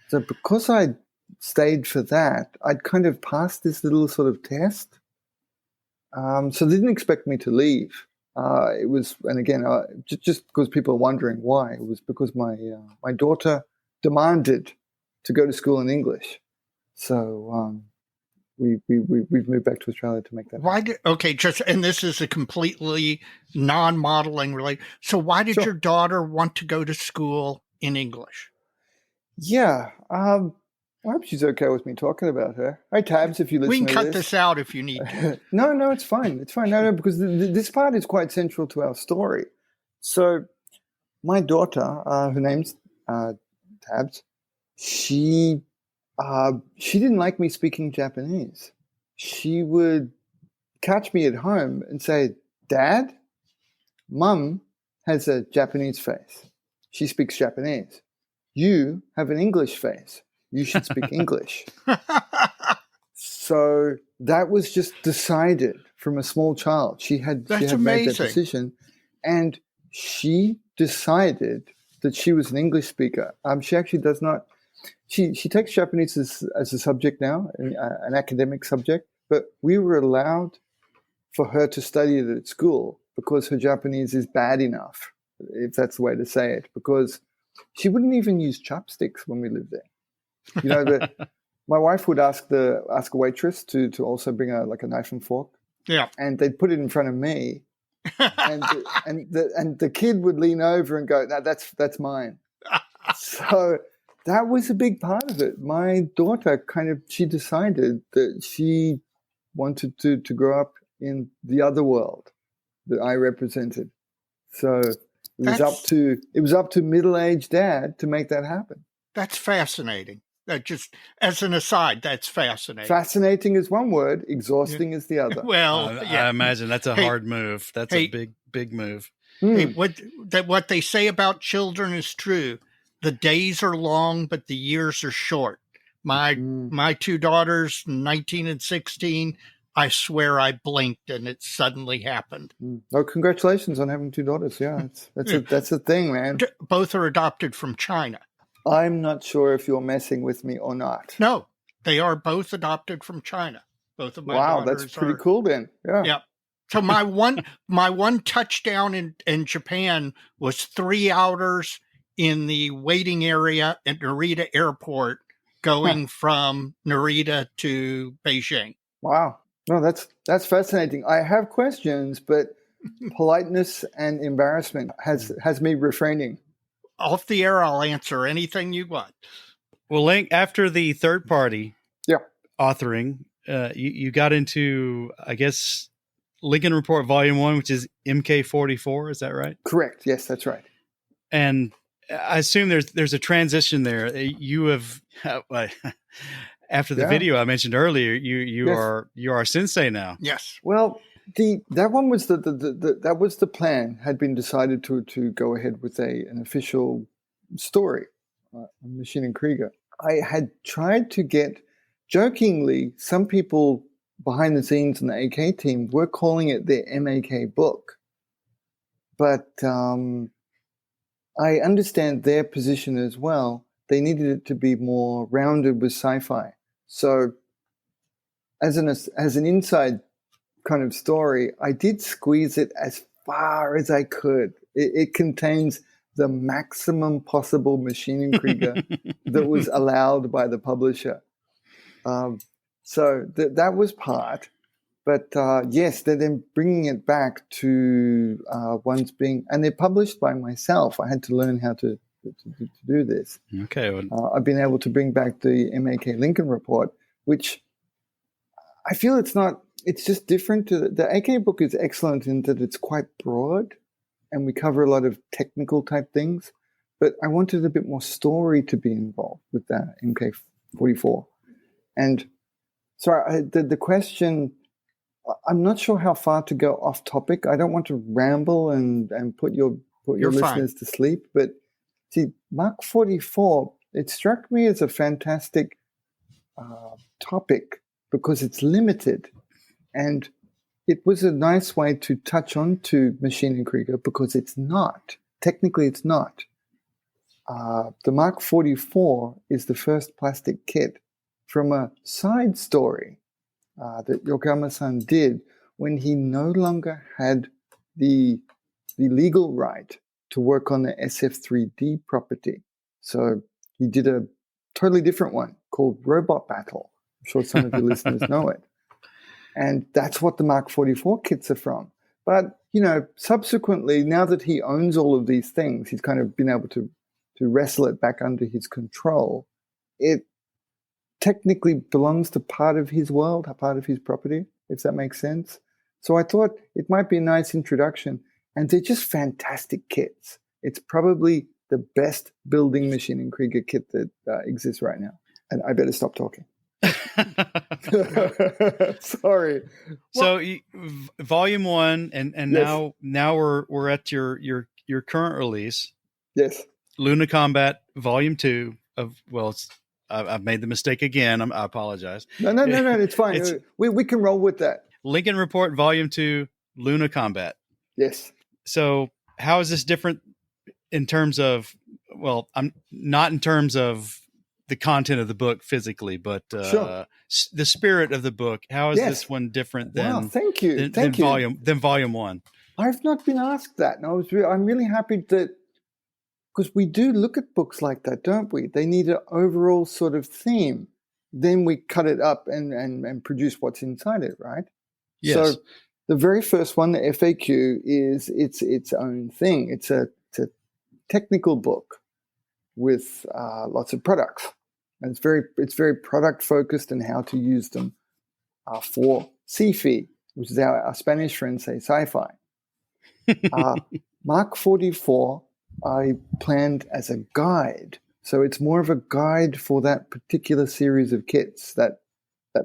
So because I stayed for that, I'd kind of passed this little sort of test. So they didn't expect me to leave. It was, and again, just because people are wondering why, it was because my daughter demanded to go to school in English. So we've moved back to Australia to make that happen. And this is a completely non-modeling related. So why did your daughter want to go to school in English? Yeah. I hope she's okay with me talking about her. Hi, Tabs, if you listen to this. We can cut this out if you need to. No, it's fine. It's fine. No, because this part is quite central to our story. So my daughter, her name's Tabs, she didn't like me speaking Japanese. She would catch me at home and say, Dad, Mum has a Japanese face. She speaks Japanese. You have an English face. You should speak English. So that was just decided from a small child. She had made that decision, and she decided that she was an English speaker. She actually does not. She takes Japanese as a subject now, an academic subject. But we were allowed for her to study it at school because her Japanese is bad enough, if that's the way to say it. Because she wouldn't even use chopsticks when we lived there. My wife would ask a waitress to also bring a knife and fork. Yeah. And they'd put it in front of me. and the kid would lean over and go, "No, that's mine." So that was a big part of it. My daughter she decided that she wanted to grow up in the other world that I represented. So it was up to middle-aged Dad to make that happen. That's fascinating. Just as an aside, that's fascinating. Fascinating is one word. Exhausting is the other. Well, I imagine that's a hard move. That's a big move. Hey, what they say about children is true. The days are long, but the years are short. My two daughters, 19 and 16, I swear I blinked and it suddenly happened. Oh, congratulations on having two daughters. Yeah, that's a thing, man. Both are adopted from China. I'm not sure if you're messing with me or not. No, they are both adopted from China. Both of my daughters. Wow, that's pretty cool then. Yeah. Yeah. So my one touchdown in Japan was 3 hours in the waiting area at Narita Airport, going from Narita to Beijing. Wow. No, that's fascinating. I have questions, but politeness and embarrassment has me refraining. Off the air, I'll answer anything you want. Well, Link, after the third party authoring, you got into, I guess, Lincoln Report Volume 1, which is MK44. Is that right? Correct. Yes, that's right. And I assume there's a transition there. You have, after the video I mentioned earlier, you are sensei now. Yes. Well, That one was that was the plan. Had been decided to go ahead with an official story on Machine and Krieger. I had tried to get, jokingly, some people behind the scenes in the AK team were calling it their Ma.K book, but I understand their position as well. They needed it to be more rounded with sci-fi. So, as an inside kind of story, I did squeeze it as far as I could. It contains the maximum possible Machine and Krieger that was allowed by the publisher. So that was part. But yes, they're then bringing it back to ones being, and they're published by myself. I had to learn how to do this. Okay. Well, I've been able to bring back the Ma.K Lincoln Report, which I feel it's just different. The AK book is excellent in that it's quite broad and we cover a lot of technical type things, but I wanted a bit more story to be involved with that MK44. And sorry, the question, I'm not sure how far to go off topic. I don't want to ramble and put your listeners to sleep, but see, Mark 44, it struck me as a fantastic topic because it's limited. And it was a nice way to touch on to Machine and Krieger because it's not. Technically, it's not. The Mark 44 is the first plastic kit from a side story that Yokoyama-san did when he no longer had the legal right to work on the SF3D property. So he did a totally different one called Robot Battle. I'm sure some of your listeners know it. And that's what the Mark 44 kits are from. But, subsequently, now that he owns all of these things, he's kind of been able to wrestle it back under his control. It technically belongs to part of his world, a part of his property, if that makes sense. So I thought it might be a nice introduction. And they're just fantastic kits. It's probably the best building Machine and Krieger kit that exists right now. And I better stop talking. Sorry. So volume 1 and yes. now we're at your current release. Yes. Luna Combat Volume 2 I've made the mistake again. I apologize. No, it's fine. We can roll with that. Lincoln Report Volume 2 Luna Combat. Yes. So how is this different in terms of, well, I'm not in terms of the content of the book physically, but sure. The spirit of the book. How is this one different than? Thank you. Than Volume 1? I've not been asked that, and I'm really happy that, because we do look at books like that, don't we? They need an overall sort of theme. Then we cut it up and produce what's inside it, right? Yes. So the very first one, the FAQ, is its own thing. It's a technical book with lots of products. And it's very product focused and how to use them for sci-fi, which is our Spanish friends say sci-fi. Mark 44 I planned as a guide, so it's more of a guide for that particular series of kits. That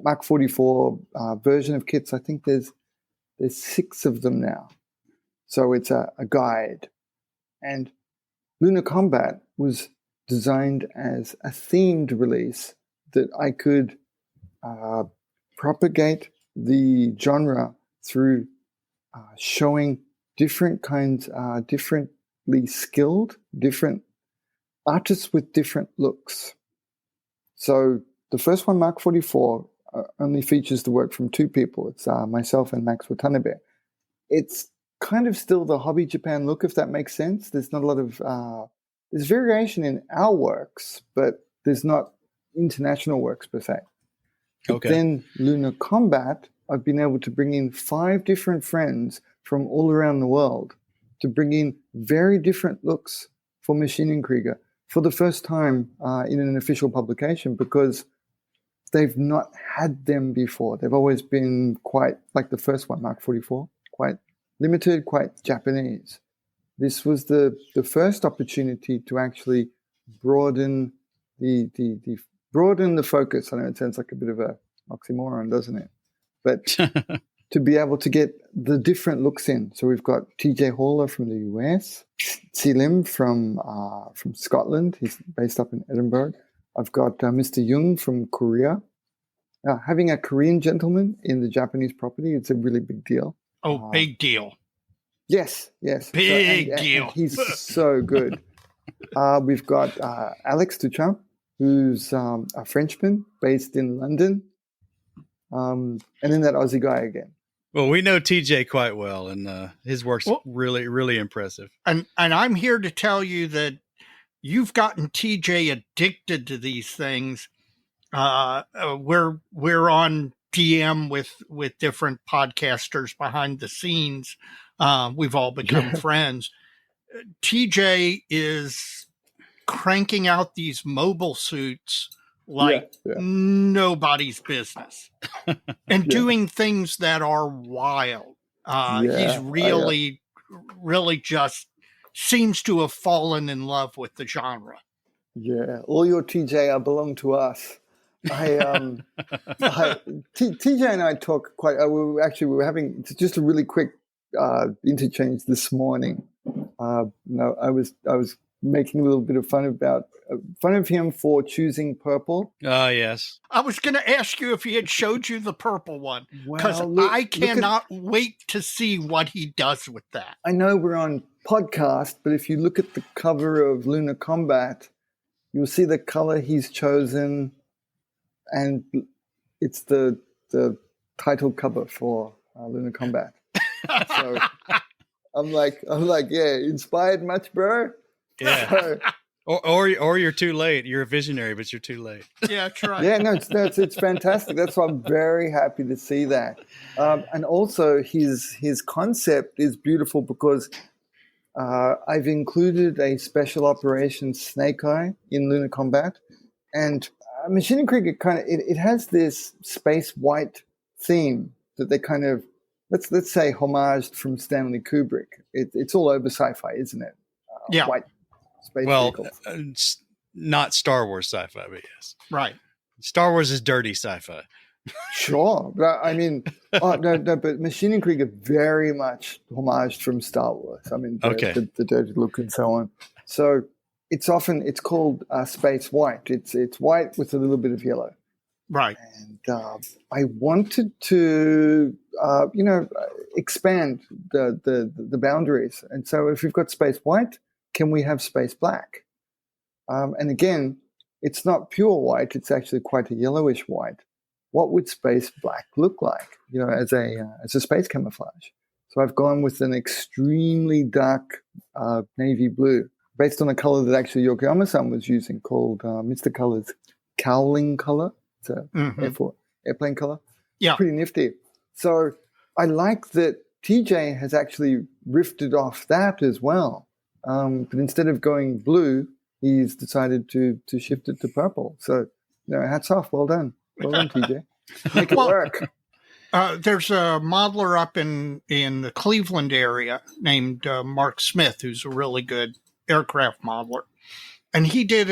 Mark 44 version of kits, I think there's 6 of them now, so it's a guide. And Luna Combat was designed as a themed release that I could propagate the genre through showing different kinds, differently skilled, different artists with different looks. So the first one, Mark 44, only features the work from 2 people. It's myself and Max Watanabe. It's kind of still the Hobby Japan look, if that makes sense. There's not a lot of... there's variation in our works, but there's not international works per se. Okay. But then Luna Combat, I've been able to bring in 5 different friends from all around the world to bring in very different looks for Machine and Krieger for the first time in an official publication, because they've not had them before. They've always been quite, like the first one, Mark 44, quite limited, quite Japanese. This was the first opportunity to actually broaden the focus. I know it sounds like a bit of a oxymoron, doesn't it? But to be able to get the different looks in. So we've got TJ Haller from the US, Lim from Scotland. He's based up in Edinburgh. I've got Mr. Jung from Korea. Having a Korean gentleman in the Japanese property, it's a really big deal. Oh, big deal. Yes. Big deal. And he's so good. We've got Alex Duchamp, who's a Frenchman based in London. And then that Aussie guy again. Well, we know TJ quite well, and his work's really, really impressive. And I'm here to tell you that you've gotten TJ addicted to these things. We're on DM with different podcasters behind the scenes. We've all become friends. TJ is cranking out these mobile suits like nobody's business and doing things that are wild. He's really just seems to have fallen in love with the genre. Yeah, all your TJ belong to us. TJ and I talk quite. We were having just a really quick interchange this morning. I was making a little bit of fun of him for choosing purple. Yes. I was going to ask you if he had showed you the purple one, because I cannot wait to see what he does with that. I know we're on podcast, but if you look at the cover of Lunar Combat, you'll see the color he's chosen, and it's the title cover for Lunar Combat. So I'm like, yeah, inspired much, bro? Yeah. So, or you're too late. You're a visionary, but you're too late. Yeah, try. Yeah, no, it's fantastic. That's why I'm very happy to see that. And also his concept is beautiful because I've included a special operations Snake Eye in Lunar Combat, and Machine and Krieger it has this space white theme that they kind of let's say homaged from Stanley Kubrick. It's all over sci-fi, isn't it? White space vehicles. Not Star Wars sci-fi, but yes, right. Star Wars is dirty sci-fi. Sure, but I mean, but Machine and Krieger very much homaged from Star Wars. I mean, the dirty look and so on. So it's called space white. It's white with a little bit of yellow. Right. And I wanted to, expand the boundaries. And so if we've got space white, can we have space black? And again, it's not pure white. It's actually quite a yellowish white. What would space black look like, as a space camouflage? So I've gone with an extremely dark navy blue, based on a color that actually Yokoyama-san was using, called Mr. Color's cowling color. It's a airplane color. Yeah. Pretty nifty. So I like that TJ has actually riffed off that as well. But instead of going blue, he's decided to shift it to purple. So, hats off. Well done. Well done, TJ. Make it work. There's a modeler up in the Cleveland area named Mark Smith, who's a really good aircraft modeler. And he did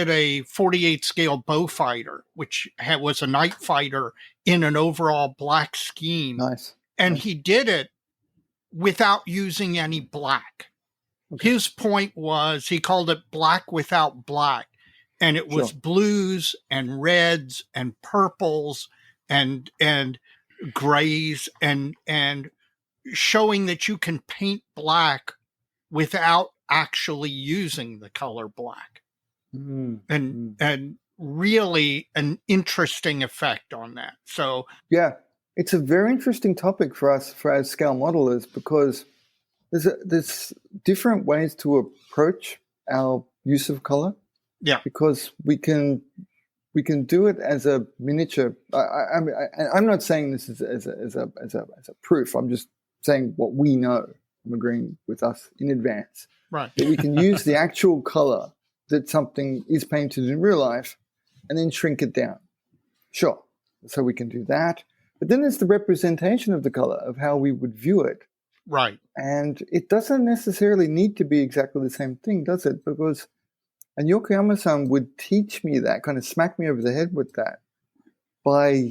a 48 scale bow fighter, which was a night fighter in an overall black scheme. Nice. And he did it without using any black. Okay. His point was, he called it black without black. And it was blues and reds and purples and grays and showing that you can paint black without actually using the color black. And really an interesting effect on that. So yeah, it's a very interesting topic for us as scale modelers, because there's different ways to approach our use of color. Yeah, because we can do it as a miniature. I'm not saying this as a proof. I'm just saying what we know. I'm agreeing with us in advance. Right. That we can use the actual color that something is painted in real life, and then shrink it down. Sure. So we can do that. But then there's the representation of the color, of how we would view it. Right. And it doesn't necessarily need to be exactly the same thing, does it? And Yokoyama-san would teach me that, kind of smack me over the head with that, by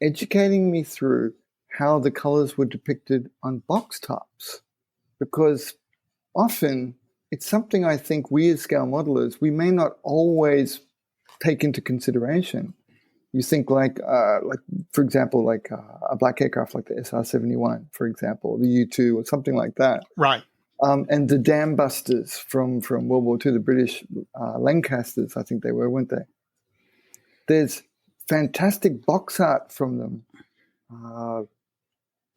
educating me through how the colors were depicted on box tops, because often it's something I think we as scale modelers, we may not always take into consideration. You think like for example, like a black aircraft like the SR-71, for example, the U-2 or something like that. Right. And the dam busters from World War II, the British Lancasters, I think they were, weren't they? There's fantastic box art from them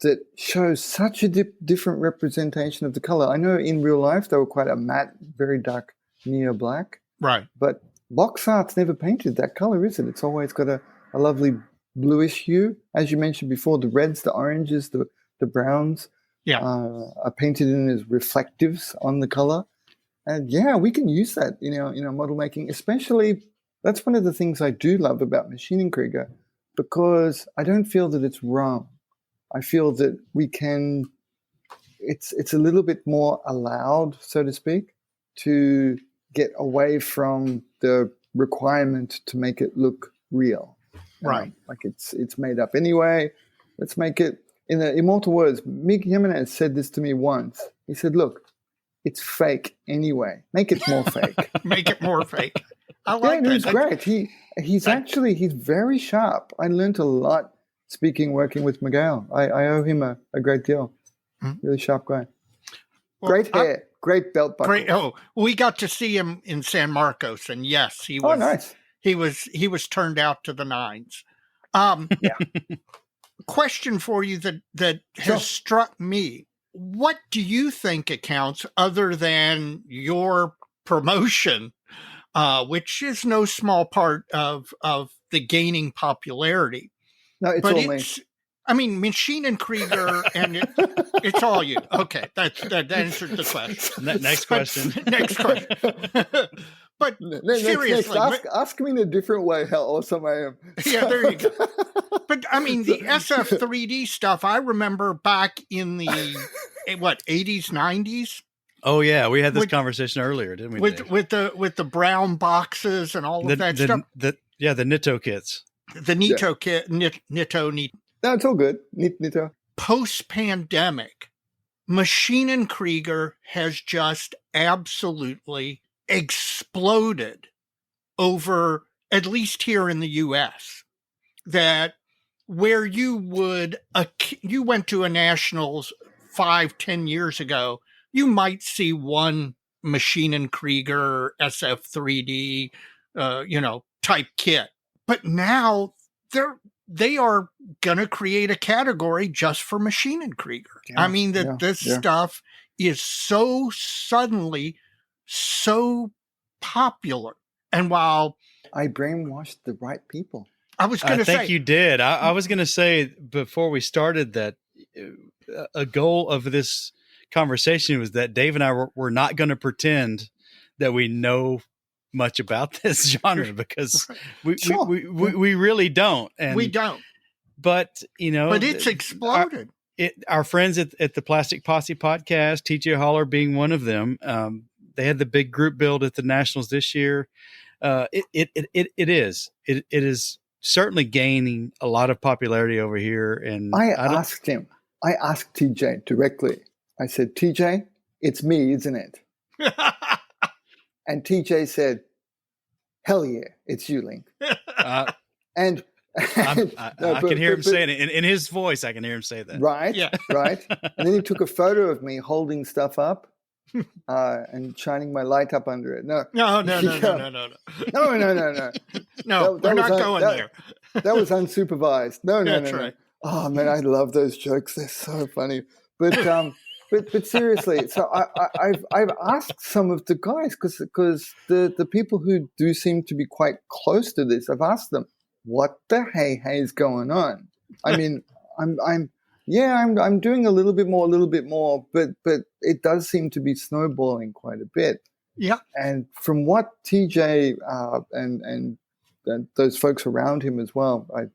that shows such a different representation of the color. I know in real life they were quite a matte, very dark neo-black. Right. But box art's never painted that color, is it? It's always got a lovely bluish hue. As you mentioned before, the reds, the oranges, the browns are painted in as reflectives on the color. And yeah, we can use that in our model making, especially. That's one of the things I do love about Maschinenkrieger, because I don't feel that it's wrong. I feel that we can, it's a little bit more allowed, so to speak, to get away from the requirement to make it look real. Right. Like it's made up anyway. Let's make it, in the immortal words, Mick Jimenez said this to me once. He said, look, it's fake anyway. Make it more fake. Make it more fake. I like that. He's great. He's very sharp. I learned a lot working with Miguel. I owe him a great deal. Mm-hmm. Really sharp guy. Well, great hair, great belt buckle. We got to see him in San Marcos, and yes, he was. Oh, nice. He was turned out to the nines. Question for you that has struck me. What do you think accounts, other than your promotion, which is no small part of the gaining popularity? No, it's all me. I mean, Maschinenkrieger, and it's all you. Okay, that answers the question. Next question. Next question. But seriously, ask me in a different way how awesome I am. Yeah, there you go. But I mean, the SF3D stuff, I remember back in the 80s, 90s. Oh yeah, we had this conversation earlier, didn't we? With the brown boxes and all of that stuff. The Nitto kits. The Nitto kit, Nitto. No, it's all good. Nitto. Post-pandemic, Maschinenkrieger has just absolutely exploded over, at least here in the U.S., that where you went to a Nationals 5-10 years ago, you might see one Maschinenkrieger SF3D, type kit. But now they are going to create a category just for Maschinenkrieger. Yeah, I mean, this stuff is so suddenly so popular. And while I brainwashed the right people, I was going to say, I think you did. I was going to say before we started that a goal of this conversation was that Dave and I were not going to pretend that we know much about this genre, because we really don't. And we don't. But it's exploded. Our friends at the Plastic Posse podcast, TJ Holler being one of them, they had the big group build at the Nationals this year. It is certainly gaining a lot of popularity over here. And I asked TJ directly. I said, TJ, it's me, isn't it? And TJ said, hell yeah, it's you, Link. I can hear him saying it. In his voice, I can hear him say that. Right, yeah. Right. And then he took a photo of me holding stuff up and shining my light up under it. No, we're not going there. That was unsupervised. No. Right. Oh, man, I love those jokes. They're so funny. But seriously, so I've asked some of the guys, because the people who do seem to be quite close to this, I've asked them, what the hey is going on? I mean, I'm doing a little bit more, but it does seem to be snowballing quite a bit. Yeah. And from what TJ and those folks around him as well, I'm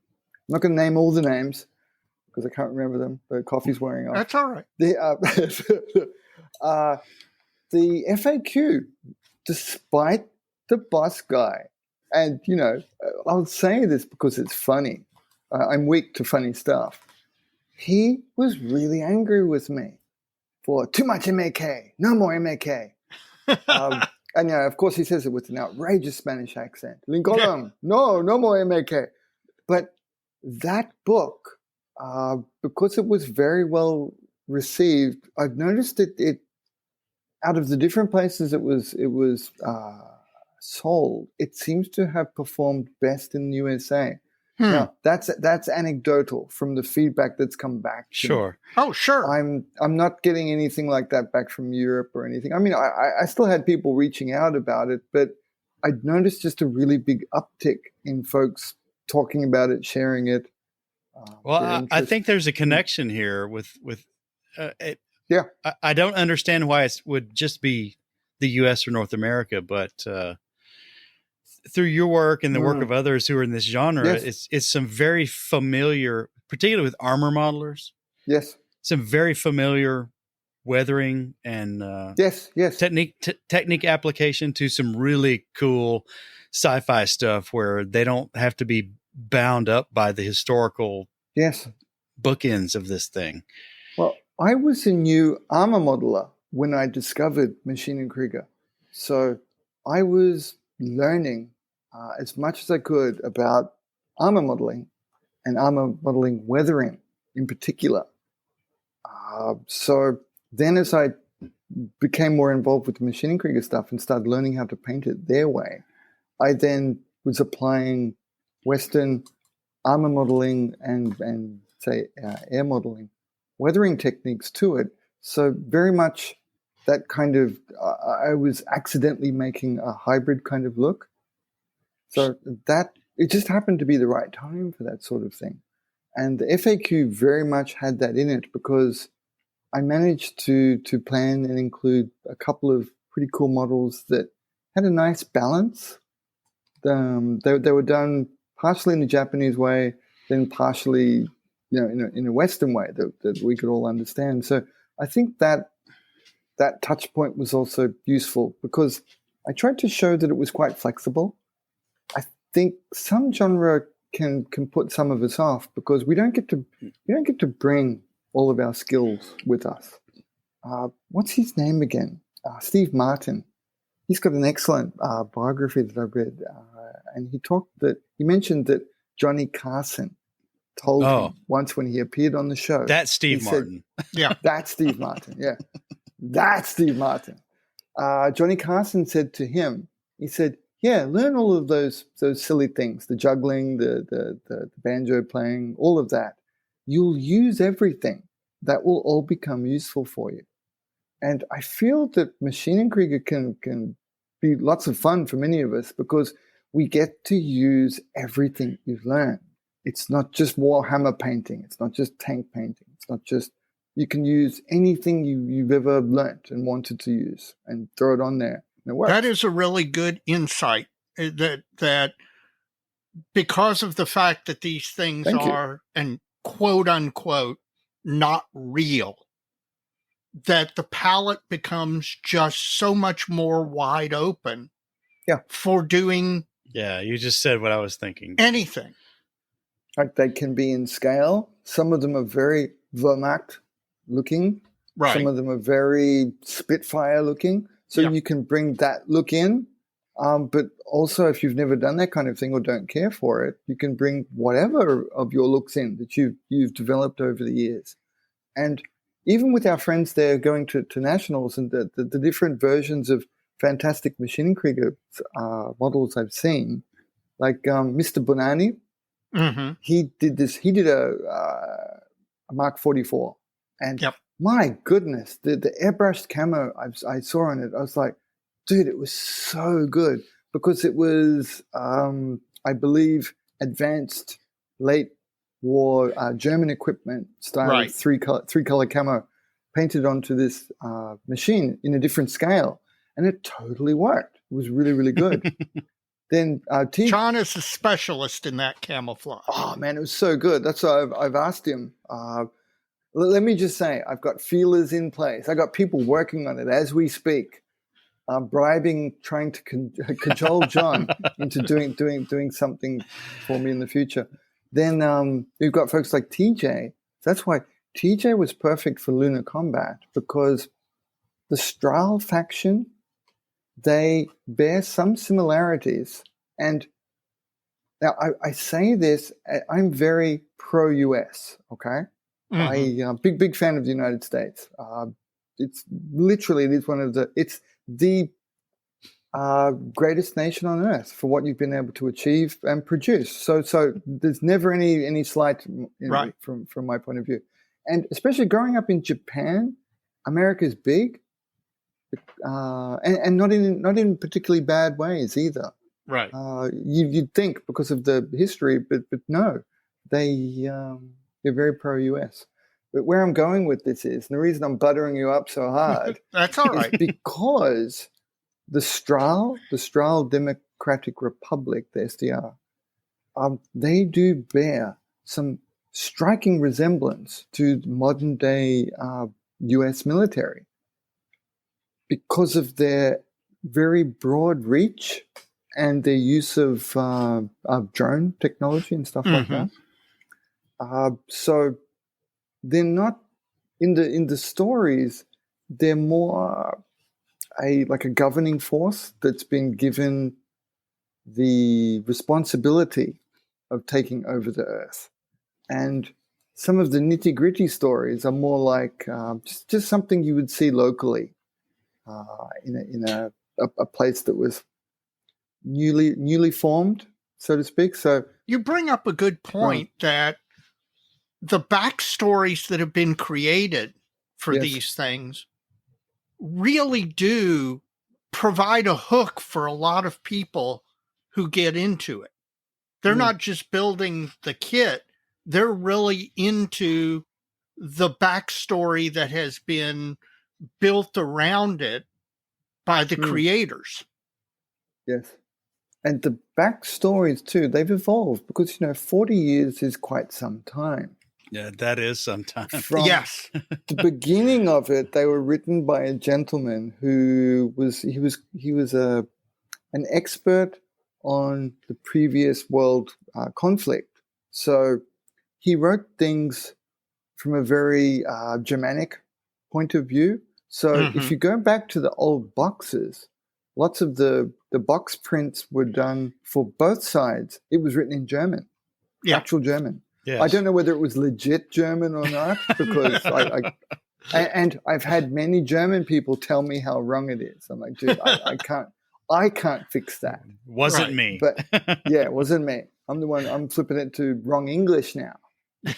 not going to name all the names, because I can't remember them. The coffee's wearing off. That's all right. The FAQ, despite the boss guy, and I'll say this because it's funny. I'm weak to funny stuff. he was really angry with me for too much Ma.K, no more Ma.K. And yeah, of course, he says it with an outrageous Spanish accent. Lincoln, no more Ma.K. But that book, because it was very well received, I've noticed that it out of the different places it was sold, it seems to have performed best in the USA. Now, that's anecdotal from the feedback that's come back to me. Oh, sure. I'm not getting anything like that back from Europe or anything. I mean, I still had people reaching out about it, but I'd noticed just a really big uptick in folks talking about it, sharing it. Well, I think there's a connection here with yeah. I don't understand why it would just be the U.S. or North America, but through your work and the work of others who are in this genre, it's some very familiar, particularly with armor modelers. Yes. Some very familiar weathering and technique application to some really cool sci-fi stuff where they don't have to be bound up by the historical bookends of this thing. Well, I was a new armor modeler when I discovered Machine & Krieger. So I was learning as much as I could about armor modeling and armor modeling weathering in particular. So then as I became more involved with the Machine & Krieger stuff and started learning how to paint it their way, I then was applying Western armor modeling and say air modeling weathering techniques to it. So very much that kind of, I was accidentally making a hybrid kind of look. So that, it just happened to be the right time for that sort of thing. And the FAQ very much had that in it because I managed to plan and include a couple of pretty cool models that had a nice balance. They were done partially in the Japanese way, then partially, in a Western way that we could all understand. So I think that touch point was also useful because I tried to show that it was quite flexible. I think some genre can put some of us off because we don't get to bring all of our skills with us. What's his name again? Steve Martin. He's got an excellent biography that I read, and he mentioned that Johnny Carson told him once when he appeared on the show. That's Steve Martin. That's Steve Martin. Yeah, that's Steve Martin. Johnny Carson said to him, he said, "Yeah, learn all of those silly things, the juggling, the banjo playing, all of that. You'll use everything. That will all become useful for you." And I feel that Machine & Krieger can be lots of fun for many of us because we get to use everything we've learned. It's not just Warhammer painting. It's not just tank painting. It's not just, you can use anything you've ever learnt and wanted to use and throw it on there. And it works. That is a really good insight that because of the fact that these things are, and quote unquote, not real, that the palette becomes just so much more wide open for doing you just said what I was thinking. Anything. Like they can be in scale. Some of them are very Wehrmacht looking. Right. Some of them are very Spitfire looking. So you can bring that look in. But also if you've never done that kind of thing or don't care for it, you can bring whatever of your looks in that you've developed over the years. And even with our friends there going to nationals and the different versions of fantastic Machine & Krieger models I've seen, like Mr. Bonanni, he did a Mark 44. And my goodness, the airbrushed camo I saw on it, I was like, dude, it was so good because it was, I believe, advanced late war German equipment style three color camo painted onto this machine in a different scale, and it totally worked. It was really, really good. Then John is a specialist in that camouflage. Oh man, it was so good. That's why I've asked him. Let me just say, I've got feelers in place. I got people working on it as we speak, bribing, trying to cajole John into doing something for me in the future. Then we've got folks like TJ That's why TJ was perfect for Lunar Combat, because the Strahl faction, they bear some similarities. And now I say this, I'm very pro-US, okay? Mm-hmm. Big fan of the United States. It's the greatest nation on earth for what you've been able to achieve and produce. So there's never any slight Right. from my point of view. And especially growing up in Japan, America is big, and not in particularly bad ways either. Right. You'd think because of the history, but no, they're very pro-US. But where I'm going with this is, and the reason I'm buttering you up so hard, That's all right. is because the Strahl Democratic Republic, the SDR, they do bear some striking resemblance to modern day US military because of their very broad reach and their use of drone technology and stuff like that. So they're not in the stories. They're more a governing force that's been given the responsibility of taking over the Earth, and some of the nitty-gritty stories are more like just something you would see locally in a place that was newly formed, so to speak. So you bring up a good point that the backstories that have been created for these things really do provide a hook for a lot of people who get into it. They're not just building the kit, they're really into the backstory that has been built around it by the creators. Yes. And the backstories too, they've evolved because, 40 years is quite some time. Yeah, that is some time. From the beginning of it, they were written by a gentleman who was an expert on the previous world conflict. So he wrote things from a very Germanic point of view. So if you go back to the old boxes, lots of the box prints were done for both sides. It was written in German, actual German. Yes. I don't know whether it was legit German or not, because and I've had many German people tell me how wrong it is. I'm like, dude, I can't fix that. Wasn't me. But yeah, it wasn't me. I'm the one. I'm flipping it to wrong English now.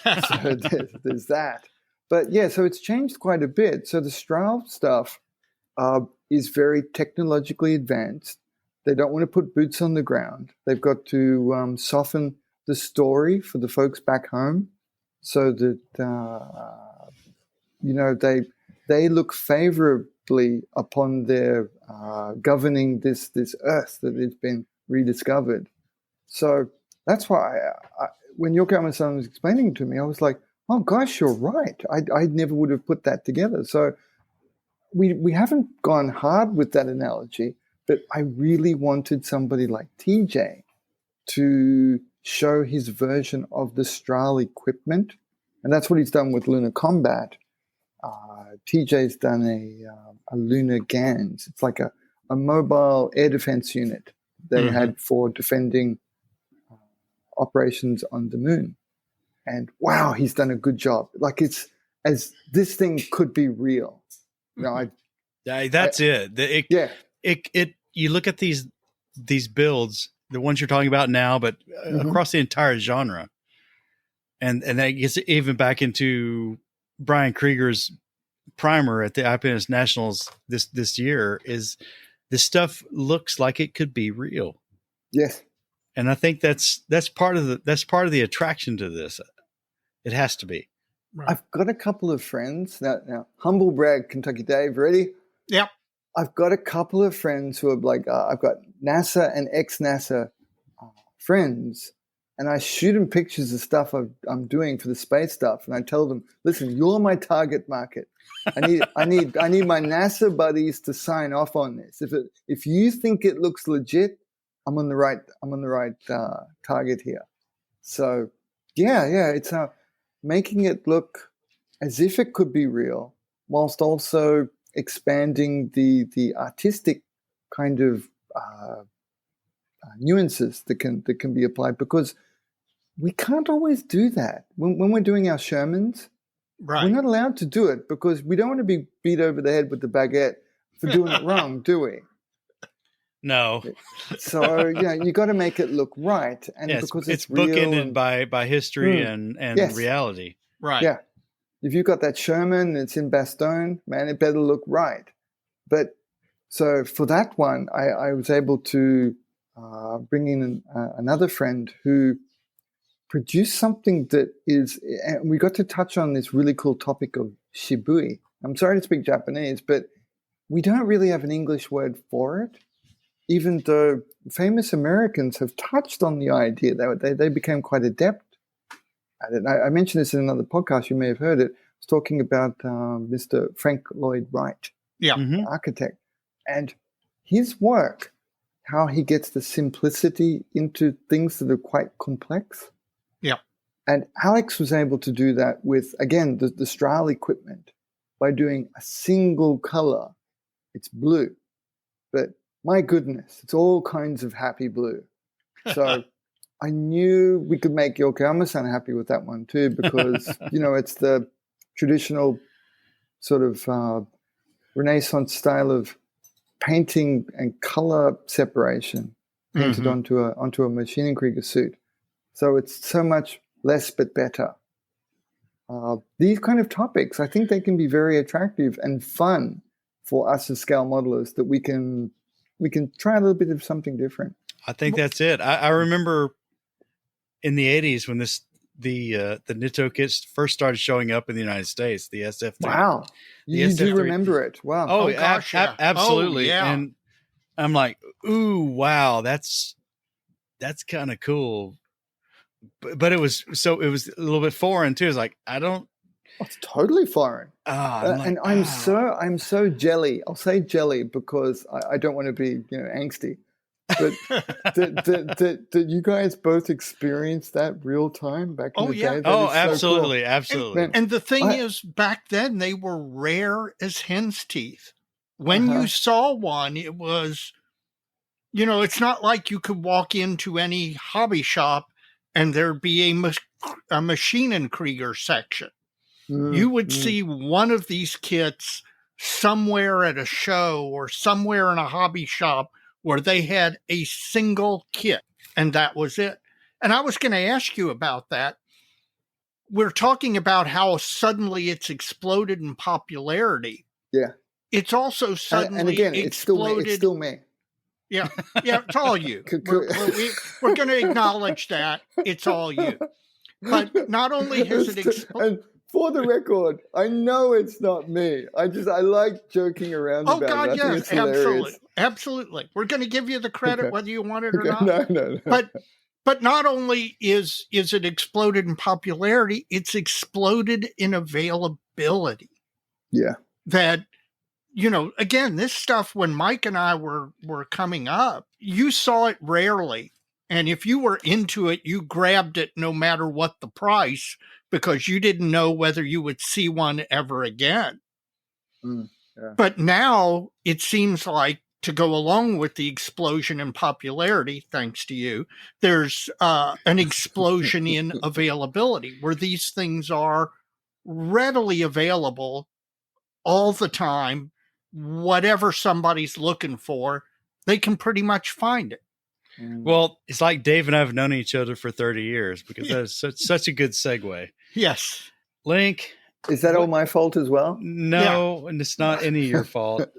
So there's that. But yeah, so it's changed quite a bit. So the Strahl stuff is very technologically advanced. They don't want to put boots on the ground. They've got to soften the story for the folks back home, so that they look favorably upon their governing this Earth that has been rediscovered. So that's why when your son was explaining to me, I was like, oh gosh, you're right. I never would have put that together. So we haven't gone hard with that analogy, but I really wanted somebody like TJ to show his version of the Strahl equipment. And that's what he's done with Lunar Combat. TJ's done a Lunar Gans. It's like a mobile air defense unit they had for defending operations on the moon. And wow, he's done a good job. Like, it's as this thing could be real. That's it. You look at these builds, the ones you're talking about now, but across the entire genre, and that gets even back into Brian Krieger's primer at the IPNS Nationals this year. Is this stuff looks like it could be real? Yes, and I think that's part of the attraction to this. It has to be. Right. I've got a couple of friends now. Humble brag, Kentucky Dave, ready? Yep. I've got a couple of friends who are like, I've got NASA and ex-NASA friends, and I shoot them pictures of stuff I'm doing for the space stuff, and I tell them, listen, you're my target market. I need my NASA buddies to sign off on this. If you think it looks legit, I'm on the right target here. So yeah, it's making it look as if it could be real, whilst also expanding the artistic kind of nuances that can be applied, because we can't always do that when we're doing our Shermans. Right. We're not allowed to do it because we don't want to be beat over the head with the baguette for doing it wrong, do we? No. So you got to make it look right, and because it's real bookended by history and yes. reality. Right. Yeah. If you've got that Sherman, it's in Bastogne, man, it better look right. But so for that one, I was able to bring in another friend who produced something that is, and we got to touch on this really cool topic of shibui. I'm sorry to speak Japanese, but we don't really have an English word for it, even though famous Americans have touched on the idea. They became quite adept at it. I mentioned this in another podcast. You may have heard it. I was talking about Mr. Frank Lloyd Wright, the architect, and his work, how he gets the simplicity into things that are quite complex. Yeah. And Alex was able to do that with, again, the Strahl equipment by doing a single color. It's blue, but my goodness, it's all kinds of happy blue. So I knew we could make Yokoyama-san happy with that one too, because, it's the traditional sort of Renaissance style of painting and color separation painted onto a Maschinenkrieger suit. So it's so much less but better. These kind of topics, I think they can be very attractive and fun for us as scale modelers, that we can try a little bit of something different. I think that's it. I remember in the 80s when the Nitto kits first started showing up in the United States, the SF3. Wow. You do remember it. Wow. Oh, gosh, yeah. Absolutely. Oh, yeah. And I'm like, ooh, wow, that's kind of cool. But it was a little bit foreign too. It's like, It's totally foreign. I'm I'm so jelly. I'll say jelly because I don't want to be, angsty. But did you guys both experience that real time back in the day? That absolutely, so cool. absolutely. And the thing is, back then they were rare as hen's teeth. When you saw one, it was, it's not like you could walk into any hobby shop and there'd be a Maschinenkrieger section. You would see one of these kits somewhere at a show or somewhere in a hobby shop where they had a single kit, and that was it. And I was going to ask you about that. We're talking about how suddenly it's exploded in popularity. Yeah. It's also suddenly and again, exploded. It's still me. Yeah, it's all you. We're going to acknowledge that it's all you. But not only has it exploded. And for the record, I know it's not me. I like joking around about it. Oh, God, yes, absolutely. Absolutely. We're going to give you the credit whether you want it or not. No. But not only is it exploded in popularity, it's exploded in availability. Yeah. That, again, this stuff, when Mike and I were coming up, you saw it rarely. And if you were into it, you grabbed it no matter what the price, because you didn't know whether you would see one ever again. Yeah. But now it seems like, to go along with the explosion in popularity, thanks to you, there's an explosion in availability where these things are readily available all the time. Whatever somebody's looking for, they can pretty much find it. Well, it's like Dave and I have known each other for 30 years, because that is such a good segue. Yes. Link. Is that all my fault as well? No, and it's not any of your fault.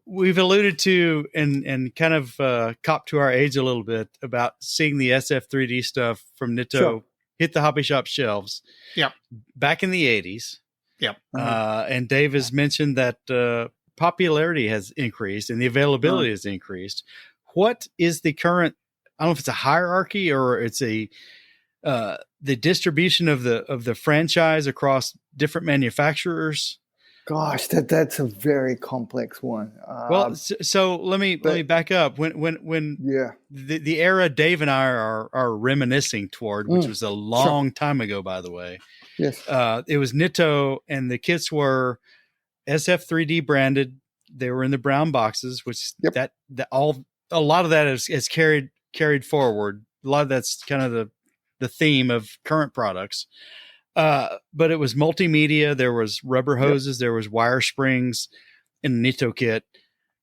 We've alluded to and kind of copped to our age a little bit about seeing the SF3D stuff from Nitto hit the hobby shop shelves. Yeah. Back in the 80s. Yeah. And Dave has mentioned that popularity has increased and the availability has increased. What is the current, I don't know if it's a hierarchy or it's the distribution of the franchise across different manufacturers? Gosh, that's a very complex one. Well, so let me back up. When Yeah. the era Dave and I are reminiscing toward, which was a long time ago, by the way. Yes. It was Nitto, and the kits were SF3D branded. They were in the brown boxes, which a lot of that is carried forward. A lot of that's kind of the theme of current products. But it was multimedia. There was rubber hoses. There was wire springs in the Nitto kit.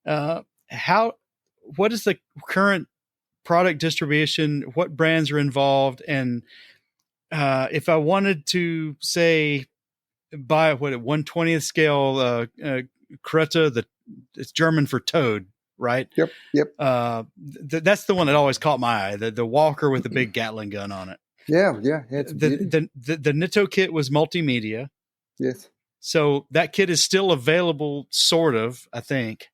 What is the current product distribution? What brands are involved? And if I wanted to say buy what at 1/20th scale Kreta, it's German for toad, right? Yep. That's the one that always caught my eye. The Walker with the big Gatling gun on it. Yeah. It's the Nitto kit was multimedia. Yes. So that kit is still available, sort of, I think,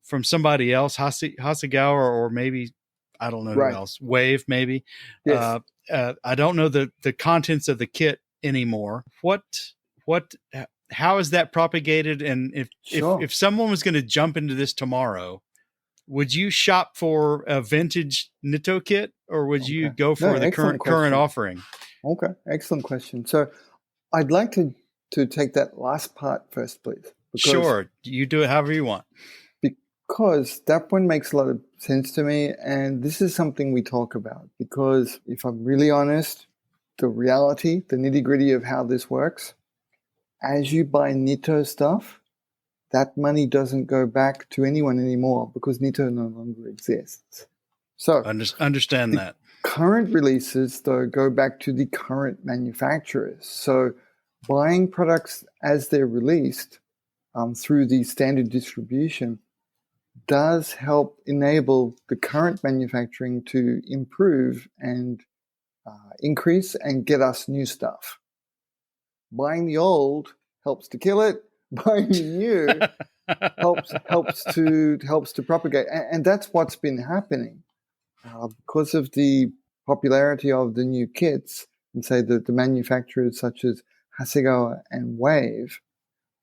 from somebody else, Hasegawa, or maybe, I don't know who else, Wave, maybe. Yes. I don't know the contents of the kit anymore. How is that propagated? And if someone was going to jump into this tomorrow, would you shop for a vintage Nitto kit, or would you go for the current offering? Okay, excellent question. So I'd like to take that last part first, please. Sure, you do it however you want. Because that one makes a lot of sense to me, and this is something we talk about. Because if I'm really honest, the reality, the nitty-gritty of how this works, as you buy Nitto stuff, that money doesn't go back to anyone anymore because Nitto no longer exists. So understand that. Current releases, though, go back to the current manufacturers. So buying products as they're released through the standard distribution does help enable the current manufacturing to improve and increase and get us new stuff. Buying the old helps to kill it. Buying the new helps to propagate, and that's what's been happening because of the popularity of the new kits. And say that the manufacturers such as Hasegawa and Wave,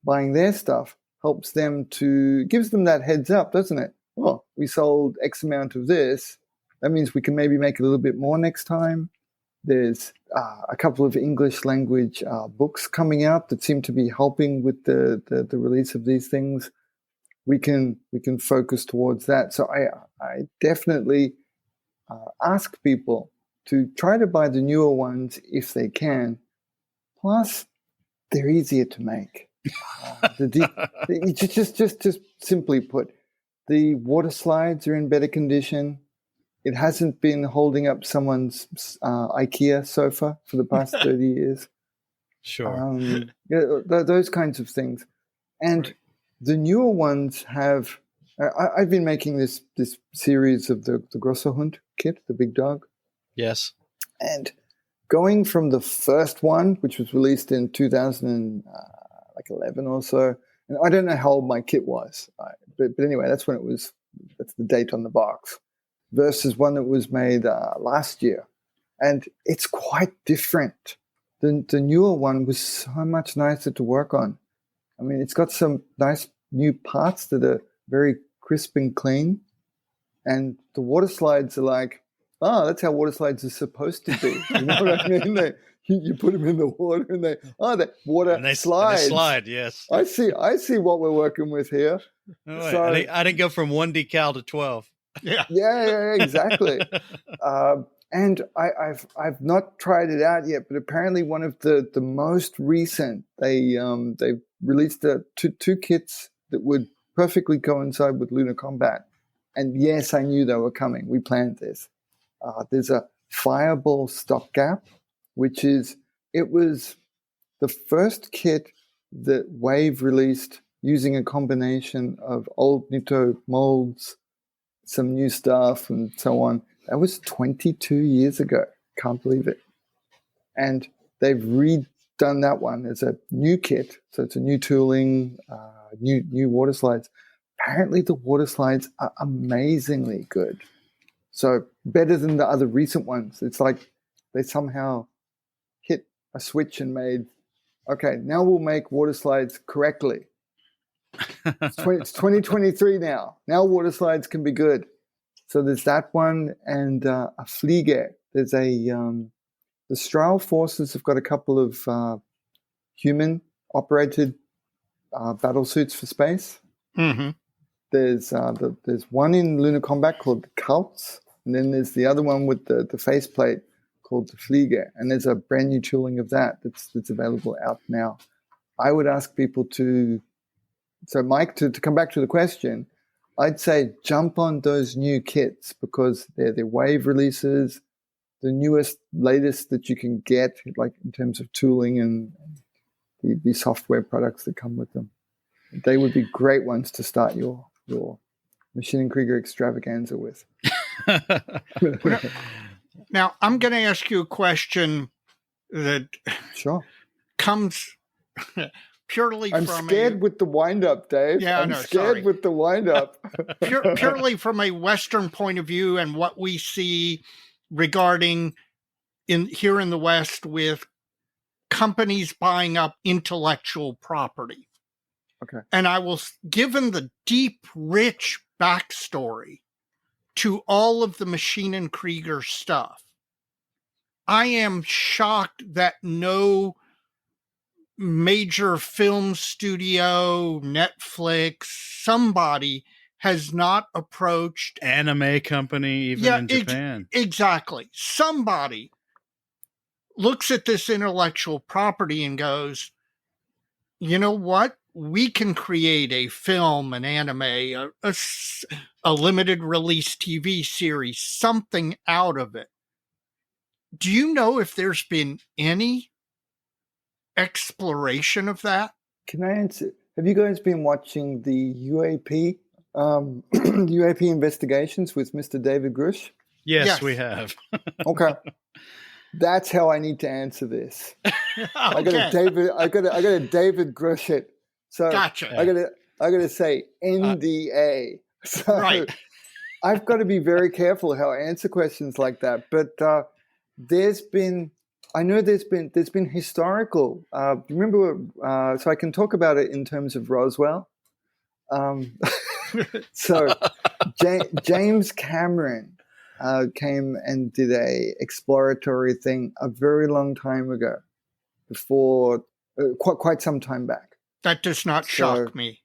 buying their stuff helps them gives them that heads up, doesn't it? Oh, we sold X amount of this. That means we can maybe make a little bit more next time. There's a couple of English language books coming out that seem to be helping with the release of these things. We can focus towards that. So I definitely ask people to try to buy the newer ones if they can. Plus, they're easier to make. Just simply put, the water slides are in better condition. It hasn't been holding up someone's IKEA sofa for the past 30 years. Sure. Those kinds of things. And the newer ones have... I've been making this series of the Grosserhund kit, the big dog. Yes. And going from the first one, which was released in 2011 or so, and I don't know how old my kit was, but anyway, that's when it was. That's the date on the box. Versus one that was made last year. And it's quite different. The newer one was so much nicer to work on. I mean, it's got some nice new parts that are very crisp and clean. And the water slides are like, that's how water slides are supposed to be. You know what I mean? You put them in the water and they water slides. And they slide, yes. I see what we're working with here. Oh, so, I didn't go from 1 decal to 12. Yeah, exactly. And I've not tried it out yet, but apparently one of the most recent, they released two kits that would perfectly coincide with Lunar Combat. And yes, I knew they were coming. We planned this. There's a Fireball stopgap, it was the first kit that Wave released using a combination of old Nitto molds, some new stuff, and so on. That was 22 years ago. Can't believe it. And they've redone that one as a new kit. So it's a new tooling, new water slides. Apparently the water slides are amazingly good. So better than the other recent ones. It's like they somehow hit a switch and made Okay, now we'll make water slides correctly. It's 2023 now. Now water slides can be good. So there's that one, and a Flieger. There's the Strahl forces have got a couple of human-operated battle suits for space. Mm-hmm. There's one in Lunar Combat called the Kults, and then there's the other one with the faceplate called the Flieger, and there's a brand new tooling of that's available out now. I would ask people so Mike, to come back to the question, I'd say jump on those new kits because they're wave releases, the newest, latest that you can get, like in terms of tooling and the software products that come with them. They would be great ones to start your Machine & Krieger extravaganza with. Now, I'm going to ask you a question that comes purely I'm from scared with the wind-up, Dave. Yeah, I'm scared with the wind-up. Purely from a Western point of view and what we see regarding here in the West with companies buying up intellectual property. Okay. And given the deep, rich backstory to all of the Machine & Krieger stuff, I am shocked that no major film studio, Netflix, somebody has not approached anime company, even in Japan. Exactly. Somebody looks at this intellectual property and goes, you know what? We can create a film, an anime, a limited release TV series, something out of it. Do you know if there's been any exploration of that? Can I answer? Have you guys been watching the UAP UAP investigations with Mr. David Grush? Yes, we have. Okay. That's how I need to answer this. Okay. I got a David Grush it. So gotcha. I gotta say NDA. So right. I've got to be very careful how I answer questions like that. But there's been historical. Remember, so I can talk about it in terms of Roswell. So James Cameron came and did a exploratory thing a very long time ago, before quite some time back. That does not shock me.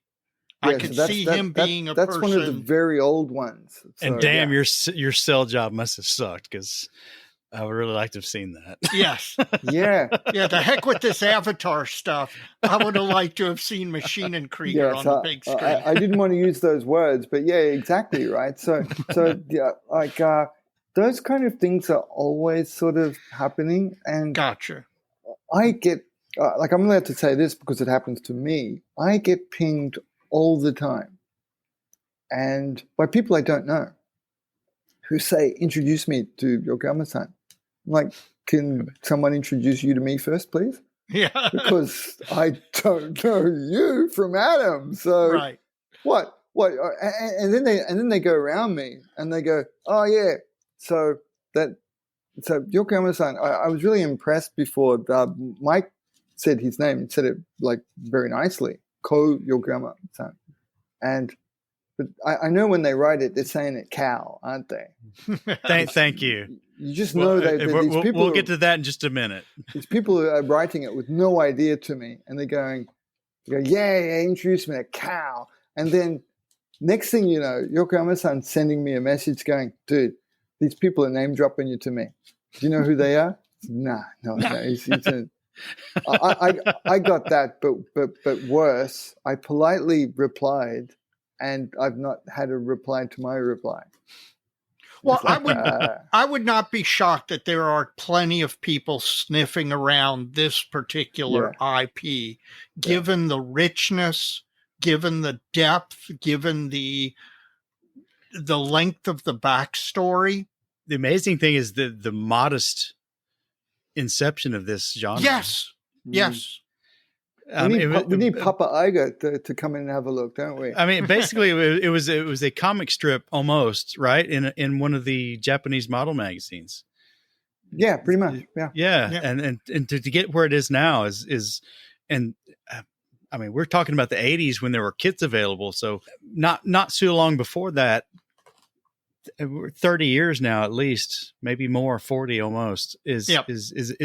Yeah, I could see him being a person. That's one of the very old ones. So, and damn, your cell job must have sucked, because I would really like to have seen that. Yes. Yeah. Yeah, the heck with this Avatar stuff. I would have liked to have seen Machine & Krieger on the big screen. I didn't want to use those words, but yeah, exactly, right? So yeah, like those kind of things are always sort of happening. And gotcha. I get, like, I'm allowed to say this because it happens to me. I get pinged all the time, and by people I don't know, who say, introduce me to Yokoyama-san. I'm like, can someone introduce you to me first, please? Yeah. Because I don't know you from Adam. So right. What? And then they go around me and they go, oh yeah. So Yokoyama-san, I was really impressed before Mike said his name. He said it like very nicely, Ko Yokoyama-san. But I know when they write it, they're saying it cow, aren't they? Thank you. You just know that these people. We'll get to that in just a minute. These people are writing it with no idea to me, and they go, yeah, introduce me to cow. And then next thing you know, Yokoyama-san sending me a message going, dude, these people are name dropping you to me. Do you know who they are? No. I got that, but worse. I politely replied, and I've not had a reply to my reply. Well, I would not be shocked that there are plenty of people sniffing around this particular IP, given the richness, given the depth, given the length of the backstory. The amazing thing is the modest inception of this genre. Yes. We need Papa Iger to come in and have a look, don't we? I mean, basically, it was a comic strip almost, right? In one of the Japanese model magazines. Yeah, pretty much. Yeah. And to get where it is now is And I mean, we're talking about the 80s when there were kits available. So not so long before that, 30 years now, at least, maybe more, 40 almost, is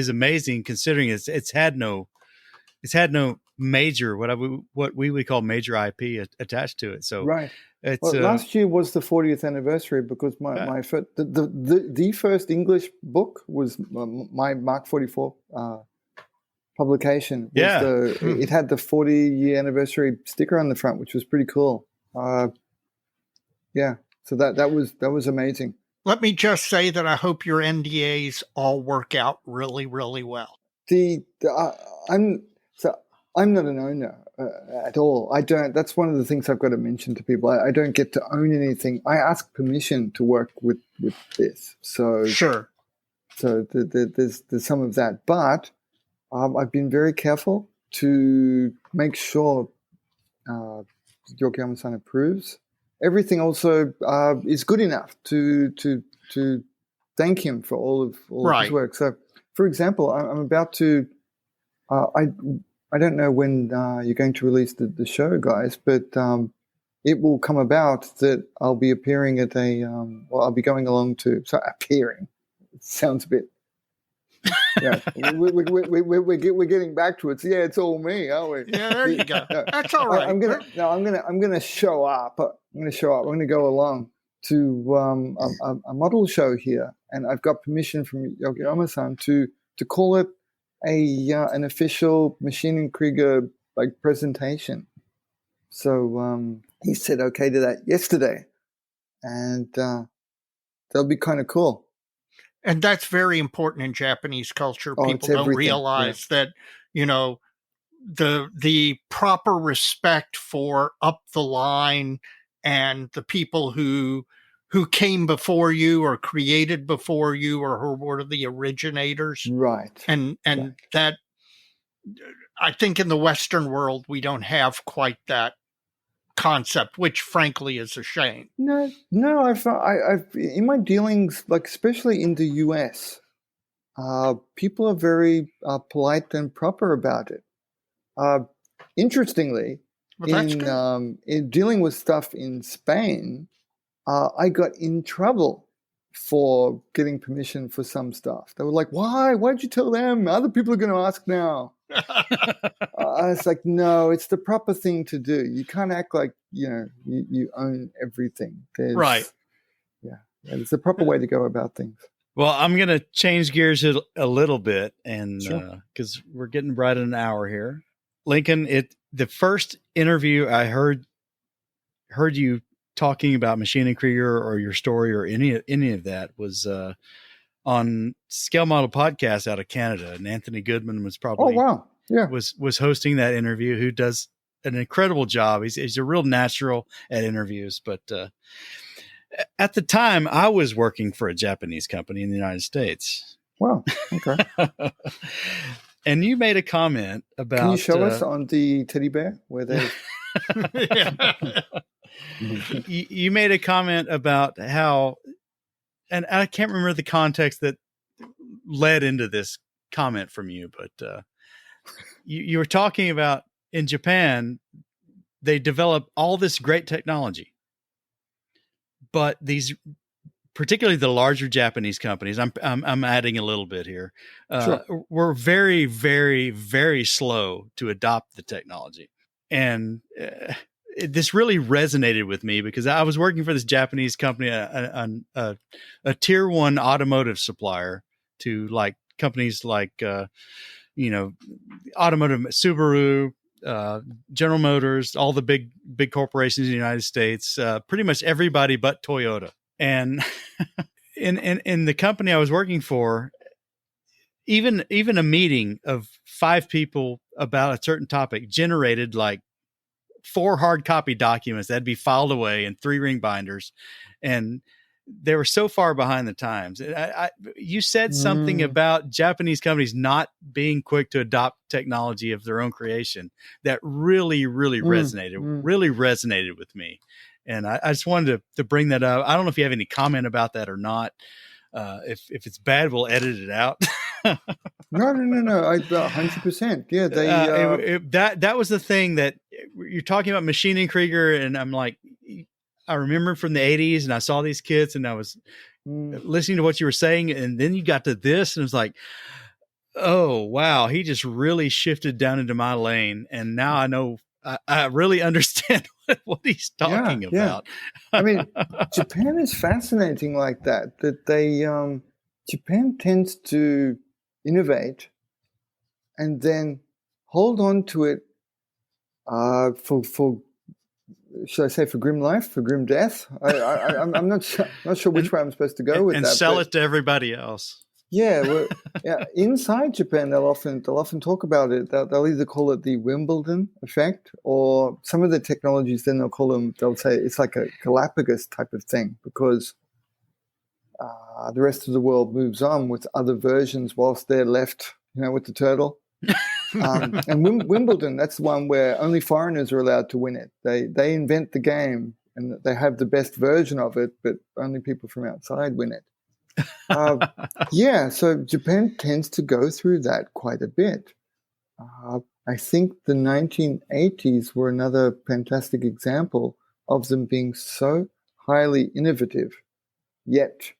amazing, considering it's had no major, what we would call major IP attached to it. So right. it's Well, last year was the 40th anniversary, because my first, the first English book was my Mark 44 publication. It had the 40-year anniversary sticker on the front, which was pretty cool. So that was amazing. Let me just say that I hope your NDAs all work out really, really well. I'm not an owner at all. I don't. That's one of the things I've got to mention to people. I don't get to own anything. I ask permission to work with this. So sure. So there's some of that, but I've been very careful to make sure Yokoyama-san approves. Everything also is good enough to thank him for all of his work. So, for example, I'm about to. I don't know when you're going to release the show, guys, but it will come about that I'll be appearing at I'll be going along to. So appearing, it sounds a bit. Yeah, we're getting back to it. So, yeah, it's all me, aren't we? Yeah, there you go. That's all right. I'm gonna show up. I'm gonna go along to a model show here, and I've got permission from Yokoyama-san to call it an official Maschinen Krieger presentation. So he said okay to that yesterday, and that'll be kind of cool. And that's very important in Japanese culture. People don't realize that, the proper respect for up the line and the people who came before you or created before you or who were the originators. Right. And that, I think in the Western world, we don't have quite that concept, which frankly is a shame. No, I've in my dealings, especially in the US, people are very polite and proper about it. Interestingly, in dealing with stuff in Spain, I got in trouble for getting permission for some stuff. They were like, "Why? Why'd you tell them? Other people are going to ask now." I was like, "No, it's the proper thing to do. You can't act like you own everything." Right. Yeah, there's a proper way to go about things. Well, I'm going to change gears a little bit, and because we're getting right at an hour here, Lincoln. The first interview I heard you talking about Maschinen Krieger or your story or any of that was on Scale Model Podcast out of Canada, and Anthony Goodman was probably was hosting that interview. Who does an incredible job. He's a real natural at interviews. But at the time, I was working for a Japanese company in the United States. Wow. Okay. And you made a comment about. Can you show us on the teddy bear where they? You made a comment about how, and I can't remember the context that led into this comment from you, but you were talking about in Japan, they develop all this great technology, but these, particularly the larger Japanese companies, I'm adding a little bit here, were very, very, very slow to adopt the technology. And this really resonated with me because I was working for this Japanese company, a tier 1 automotive supplier to companies like, automotive Subaru, General Motors, all the big corporations in the United States, pretty much everybody but Toyota. And in the company I was working for, even a meeting of 5 people about a certain topic generated 4 hard copy documents that'd be filed away in 3 ring binders. And they were so far behind the times. You said something about Japanese companies not being quick to adopt technology of their own creation that really, really resonated with me. And I just wanted to bring that up. I don't know if you have any comment about that or not. If it's bad, we'll edit it out. No. 100%. Yeah, they. That was the thing that you're talking about, Maschinen Krieger, and I'm like, I remember from the 80s, and I saw these kids, and I was listening to what you were saying, and then you got to this, and it was like, oh wow, he just really shifted down into my lane, and now I know I really understand what he's talking about. I mean, Japan is fascinating like that. That they Japan tends to innovate and then hold on to it for should I say for grim life, for grim death? I'm not sure which way I'm supposed to go with and that. And sell it to everybody else. Yeah, well, inside Japan, they'll often talk about it. They'll either call it the Wimbledon effect, or some of the technologies. Then they'll say it's like a Galapagos type of thing, because the rest of the world moves on with other versions, whilst they're left, with the turtle. And Wimbledon, that's the one where only foreigners are allowed to win it. They invent the game, and they have the best version of it, but only people from outside win it. So Japan tends to go through that quite a bit. I think the 1980s were another fantastic example of them being so highly innovative, yet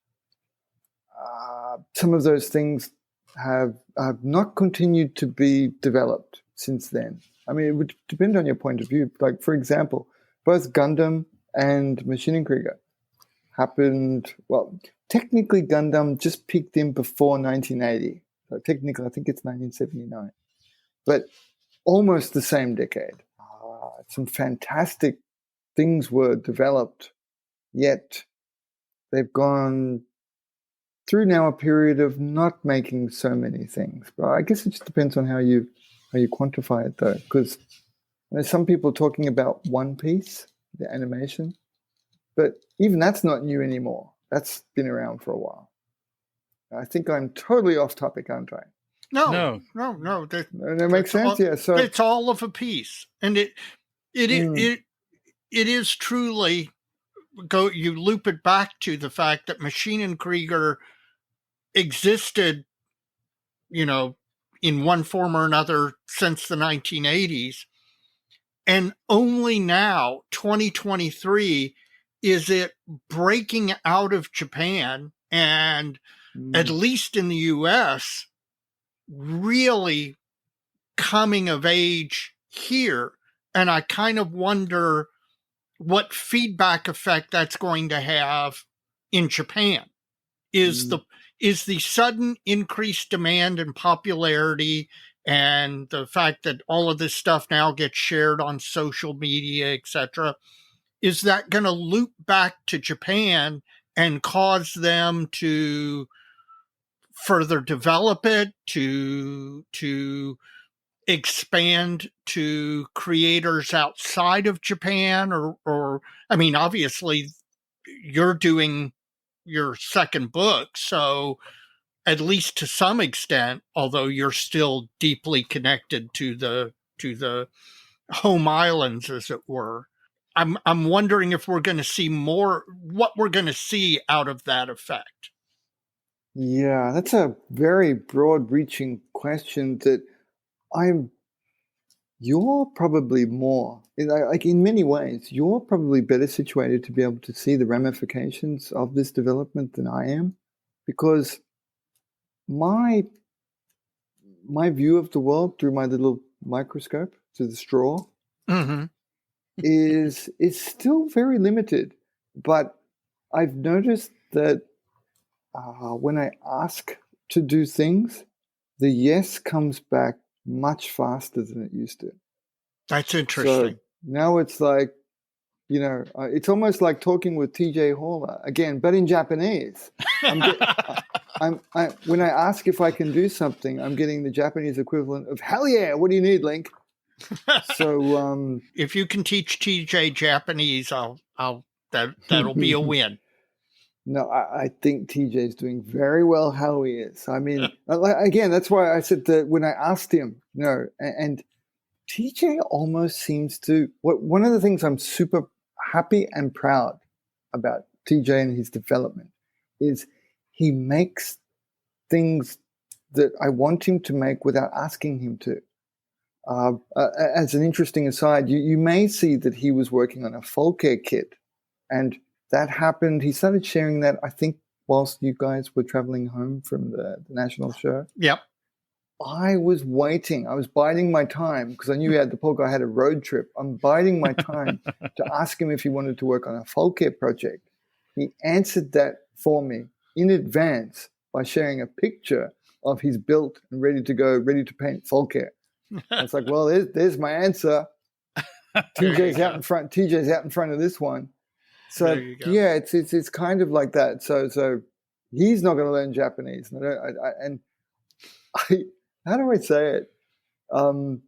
some of those things have not continued to be developed since then. I mean, it would depend on your point of view. Like, for example, both Gundam and Maschinen Krieger happened, technically Gundam just peaked in before 1980. So technically, I think it's 1979. But almost the same decade. Some fantastic things were developed, yet they've gone through now a period of not making so many things. But I guess it just depends on how you quantify it, though, because there's some people talking about One Piece, the animation, but even that's not new anymore. That's been around for a while. I think I'm totally off topic, aren't I? No. That makes sense. Yeah, so it's all of a piece, and it is truly you loop it back to the fact that Maschinen Krieger existed, in one form or another since the 1980s, and only now, 2023, is it breaking out of Japan and at least in the US, really coming of age here. And I kind of wonder what feedback effect that's going to have in Japan. Is the sudden increased demand and popularity, and the fact that all of this stuff now gets shared on social media, etc., is that going to loop back to Japan and cause them to further develop it, to expand to creators outside of Japan? Or I mean, obviously you're doing your second book, so at least to some extent, although you're still deeply connected to the home islands, as it were, I'm wondering if we're going to see more, what we're going to see out of that effect. Yeah, that's a very broad-reaching question that you're probably more, like in many ways, you're probably better situated to be able to see the ramifications of this development than I am, because my view of the world through my little microscope, through the straw, is still very limited. But I've noticed that when I ask to do things, the yes comes back much faster than it used to. That's interesting. So now it's like, it's almost like talking with TJ Haller again, but in Japanese. When I ask if I can do something, I'm getting the Japanese equivalent of "Hell yeah! What do you need, Link?" So if you can teach TJ Japanese, that'll be a win. No, I think TJ's doing very well how he is. I mean, again, that's why I said that when I asked him, and TJ almost seems to. One of the things I'm super happy and proud about TJ and his development is he makes things that I want him to make without asking him to. As an interesting aside, you may see that he was working on a Folker kit, and that happened. He started sharing that, I think, whilst you guys were traveling home from the national show. Yep. I was waiting. I was biding my time because I knew the poor guy had a road trip. I'm biding my time to ask him if he wanted to work on a Folker project. He answered that for me in advance by sharing a picture of his built and ready to go, ready to paint Folker. It's like, well, there's my answer. TJ's out in front. TJ's out in front of this one. So yeah, it's kind of like that. So he's not going to learn Japanese, and how do I say it? I'm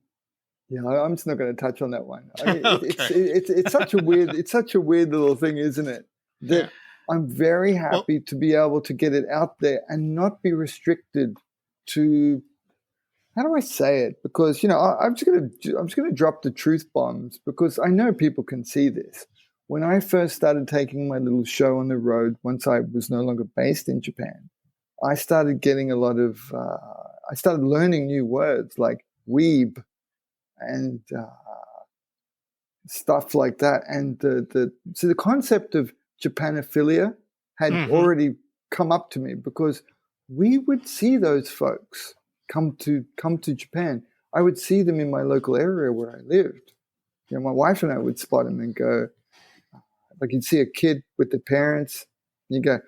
just not going to touch on that one. I mean, it's such a weird little thing, isn't it? That I'm very happy to be able to get it out there and not be restricted to. How do I say it? Because I'm just going to drop the truth bombs because I know people can see this. When I first started taking my little show on the road, once I was no longer based in Japan, I started getting a lot of. I started learning new words like weeb and stuff like that. And so the concept of Japanophilia had already come up to me because we would see those folks come to Japan. I would see them in my local area where I lived. My wife and I would spot them and go, like you'd see a kid with the parents, and you go,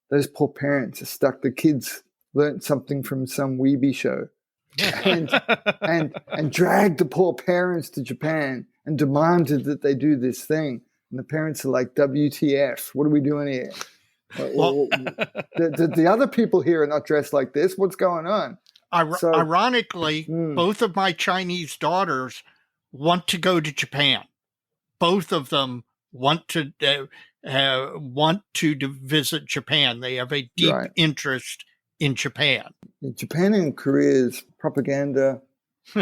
those poor parents are stuck. The kids learned something from some weeby show and dragged the poor parents to Japan and demanded that they do this thing. And the parents are like, WTF, what are we doing here? Well, the other people here are not dressed like this. What's going on? Ironically, both of my Chinese daughters want to go to Japan. Both of them want to visit Japan. They have a deep interest in Japan. Japan and Korea's propaganda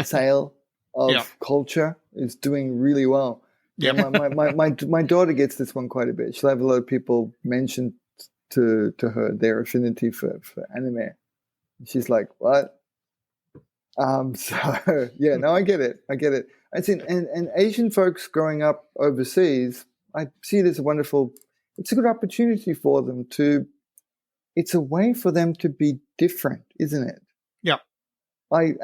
sale of culture is doing really well. Yeah, my daughter gets this one quite a bit. She'll have a lot of people mention to her their affinity for anime. She's like, what? So yeah, no, I get it. I think, and Asian folks growing up overseas, I see it as it's a good opportunity for them it's a way for them to be different, isn't it? Yeah. I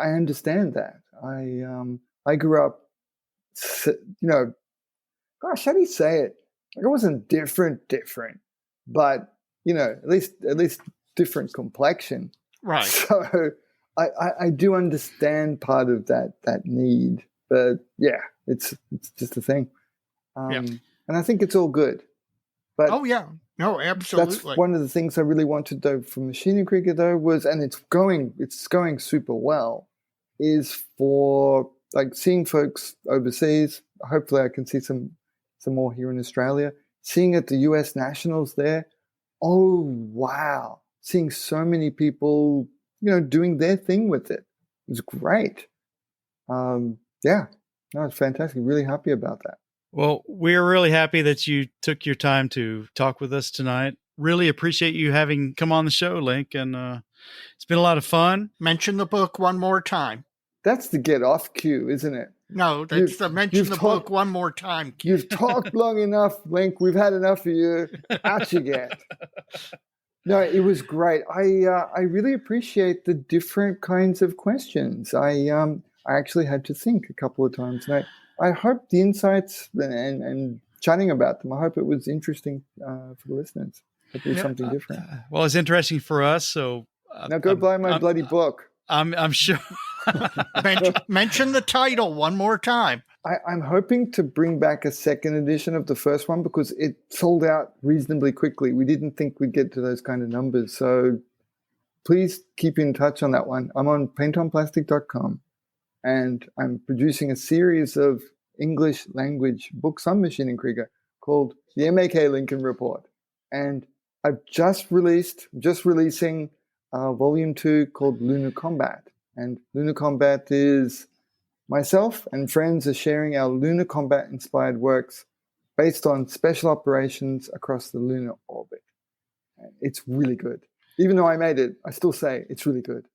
understand that. I grew up, gosh, how do you say it? Like I wasn't different, but at least different complexion. Right. So I do understand part of that need, but yeah, it's just a thing. And I think it's all good. But no, absolutely. That's one of the things I really wanted though from Machining Krieger though was, and it's going super well, is for like seeing folks overseas. Hopefully I can see some more here in Australia. Seeing at the US Nationals there, oh wow! Seeing so many people, doing their thing with it. It was great. It's fantastic. Really happy about that. Well, we're really happy that you took your time to talk with us tonight. Really appreciate you having come on the show, Link, and it's been a lot of fun. Mention the book one more time. That's the get off cue, isn't it? No, that's the mention the book one more time cue. You've talked long enough, Link. We've had enough of you. Out you get. No, it was great. I really appreciate the different kinds of questions. I actually had to think a couple of times, and I hope the insights and chatting about them, I hope it was interesting for the listeners. Hope it was something different. Well, it's interesting for us. So now go buy my bloody book. I'm sure. Mention the title one more time. I'm hoping to bring back a second edition of the first one because it sold out reasonably quickly. We didn't think we'd get to those kind of numbers. So please keep in touch on that one. I'm on paintonplastic.com. And I'm producing a series of English language books on Machining Krieger called the Ma.K. Lincoln Report. And I've just releasing volume 2 called Lunar Combat. And Lunar Combat is myself and friends are sharing our lunar combat inspired works based on special operations across the lunar orbit. It's really good. Even though I made it, I still say it's really good.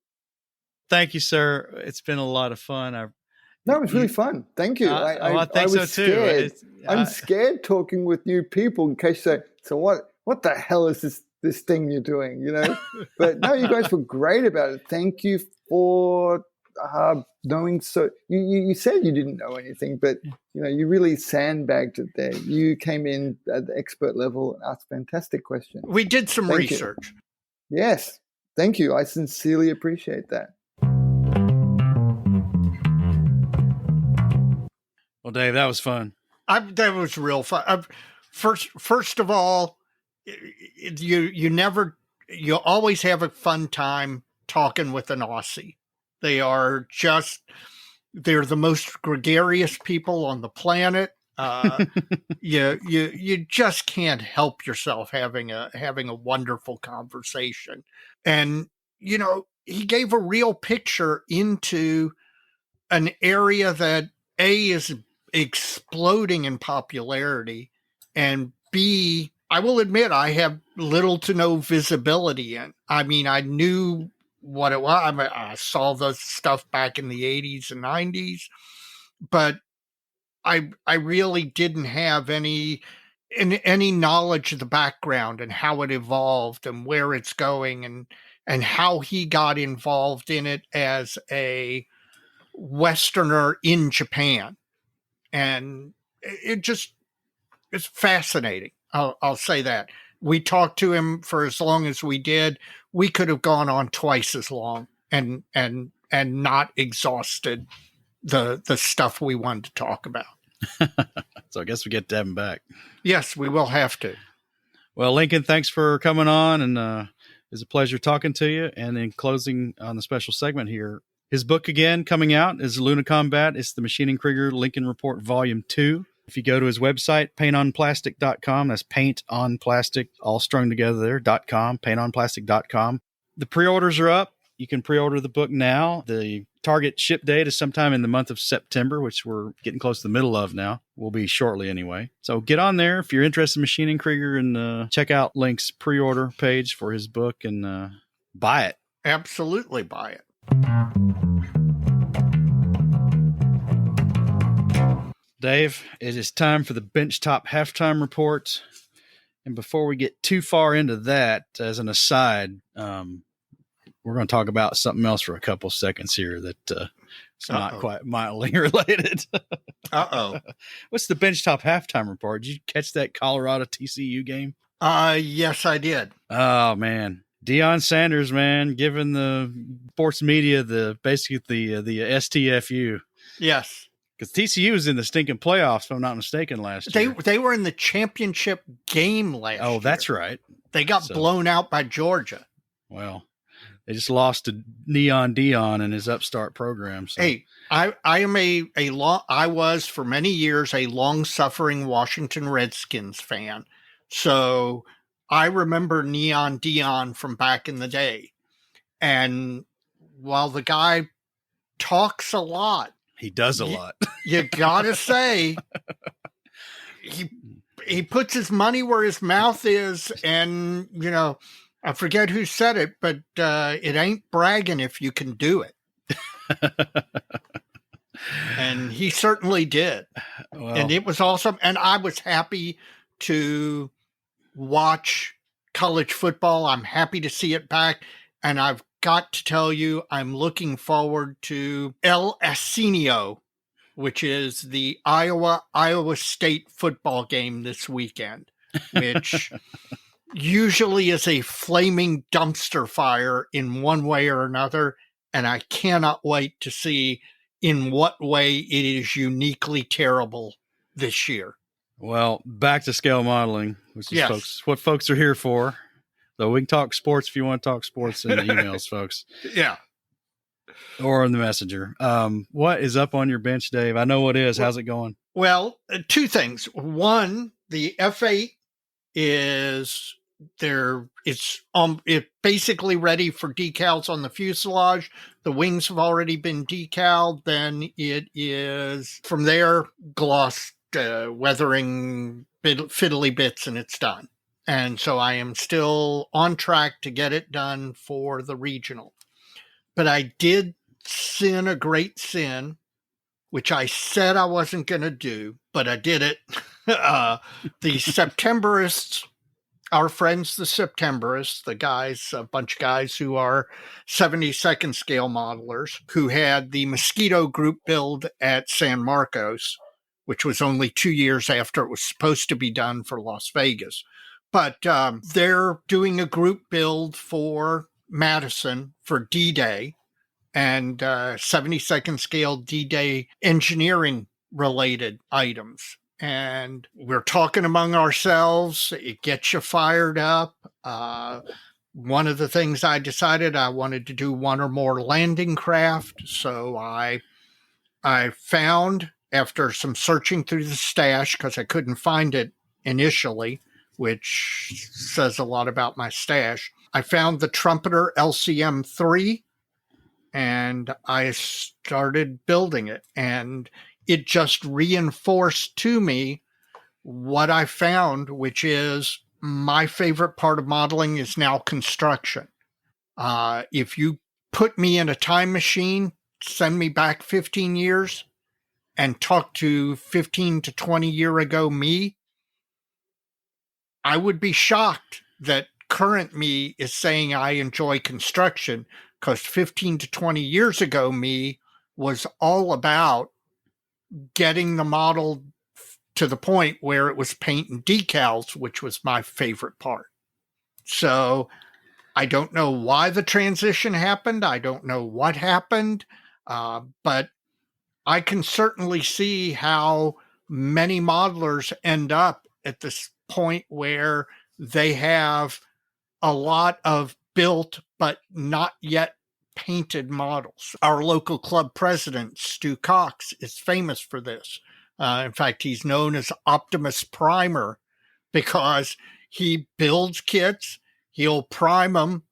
Thank you, sir. It's been a lot of fun. No, it was really fun. Thank you. I think I was so too. scared. I'm scared talking with new people in case they say, so what the hell is this thing you're doing, you know? But no, you guys were great about it. Thank you for knowing. So you said you didn't know anything, but you know, you really sandbagged it there. You came in at the expert level and asked fantastic questions. We did some research. Yes. Thank you. I sincerely appreciate that. Well, Dave, that was fun. That was real fun. First of all, you always have a fun time talking with an Aussie. They're the most gregarious people on the planet. You just can't help yourself having a wonderful conversation. And, you know, he gave a real picture into an area that A, is exploding in popularity, and B, I will admit I have little to no visibility in. I mean, I knew what it was. I saw the stuff back in the 80s and 90s, but I really didn't have any knowledge of the background and how it evolved and where it's going and how he got involved in it as a Westerner in Japan. And it's fascinating. I'll say that. We talked to him for as long as we did. We could have gone on twice as long and not exhausted the stuff we wanted to talk about. So I guess we get to have him back. Yes, we will have to. Well, Lincoln, thanks for coming on, and it's a pleasure talking to you. And in closing on the special segment here, his book again coming out is Luna Combat. It's the Machining Krieger Lincoln Report Volume 2. If you go to his website, paintonplastic.com, that's paint on plastic, all strung together there, .com, paintonplastic.com. The pre-orders are up. You can pre-order the book now. The target ship date is sometime in the month of September, which we're getting close to the middle of now. Will be shortly anyway. So get on there if you're interested in Machining Krieger, and check out Link's pre-order page for his book and buy it. Absolutely buy it. Dave, it is time for the Benchtop Halftime Report. And before we get too far into that, as an aside, we're going to talk about something else for a couple seconds here that it's not quite mildly related. What's the Benchtop Halftime Report? Did you catch that Colorado TCU game? Yes, I did. Oh, man. Deion Sanders, man, giving the sports media the STFU. Yes. Because TCU was in the stinking playoffs, if I'm not mistaken, last year. They were in the championship game last year. Oh, that's right. They got blown out by Georgia. Well, they just lost to Neon Deion and his upstart program. So. Hey, I was for many years a long-suffering Washington Redskins fan. So I remember Neon Deion from back in the day. And while the guy talks a lot, he does a lot. You gotta say, he puts his money where his mouth is, and you know, I forget who said it, but it ain't bragging if you can do it. And he certainly did. Well, and it was awesome. And I was happy to watch college football. I'm happy to see it back. And I've got to tell you, I'm looking forward to El Asinio, which is the Iowa State football game this weekend, which usually is a flaming dumpster fire in one way or another. And I cannot wait to see in what way it is uniquely terrible this year. Well, back to scale modeling, which is what folks are here for. So we can talk sports if you want to talk sports in the emails, folks. Yeah. Or in the messenger. What is up on your bench, Dave? I know what is. How's it going? Well, two things. One, the F8 is there. It's basically ready for decals on the fuselage. The wings have already been decaled. Then it is from there glossed, weathering, fiddly bits, and it's done. And so I am still on track to get it done for the regional. But I did sin a great sin, which I said I wasn't going to do, but I did it. The Septemberists, our friends, the Septemberists, the guys, a bunch of guys who are 72nd scale modelers, who had the Mosquito group build at San Marcos, which was only 2 years after it was supposed to be done for Las Vegas. But they're doing a group build for Madison for D-Day and 72nd scale D-Day engineering related items. And we're talking among ourselves. It gets you fired up. One of the things I decided I wanted to do one or more landing craft. So I found, after some searching through the stash, because I couldn't find it initially, which says a lot about my stash, I found the Trumpeter LCM-3, and I started building it. And it just reinforced to me what I found, which is my favorite part of modeling is now construction. If you put me in a time machine, send me back 15 years, and talk to 15 to 20 year ago me, I would be shocked that current me is saying I enjoy construction, because 15 to 20 years ago me was all about getting the model to the point where it was paint and decals, which was my favorite part. So I don't know why the transition happened. I don't know what happened, but I can certainly see how many modelers end up at this point where they have a lot of built but not yet painted models. Our local club president, Stu Cox, is famous for this. In fact, he's known as Optimus Primer because he builds kits, he'll prime them,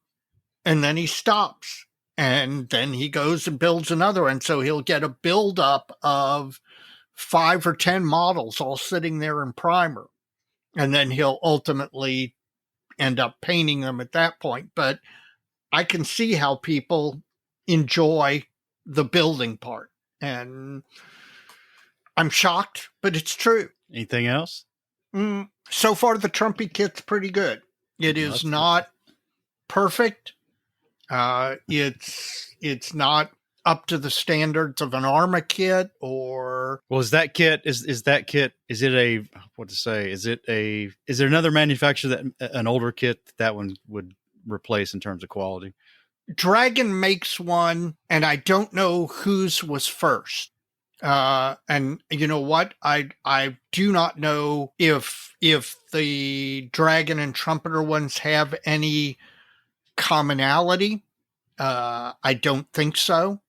and then he stops. And then he goes and builds another one. So he'll get a buildup of 5 or 10 models all sitting there in primer. And then he'll ultimately end up painting them at that point. But I can see how people enjoy the building part. And I'm shocked, but it's true. Anything else? So far, the Trumpy kit's pretty good. It is not perfect. It's not up to the standards of an Arma kit or. Well, is that kit, is it a, what to say? Is there another manufacturer that an older kit that one would replace in terms of quality? Dragon makes one, and I don't know whose was first. And you know what? I do not know if the Dragon and Trumpeter ones have any commonality. I don't think so,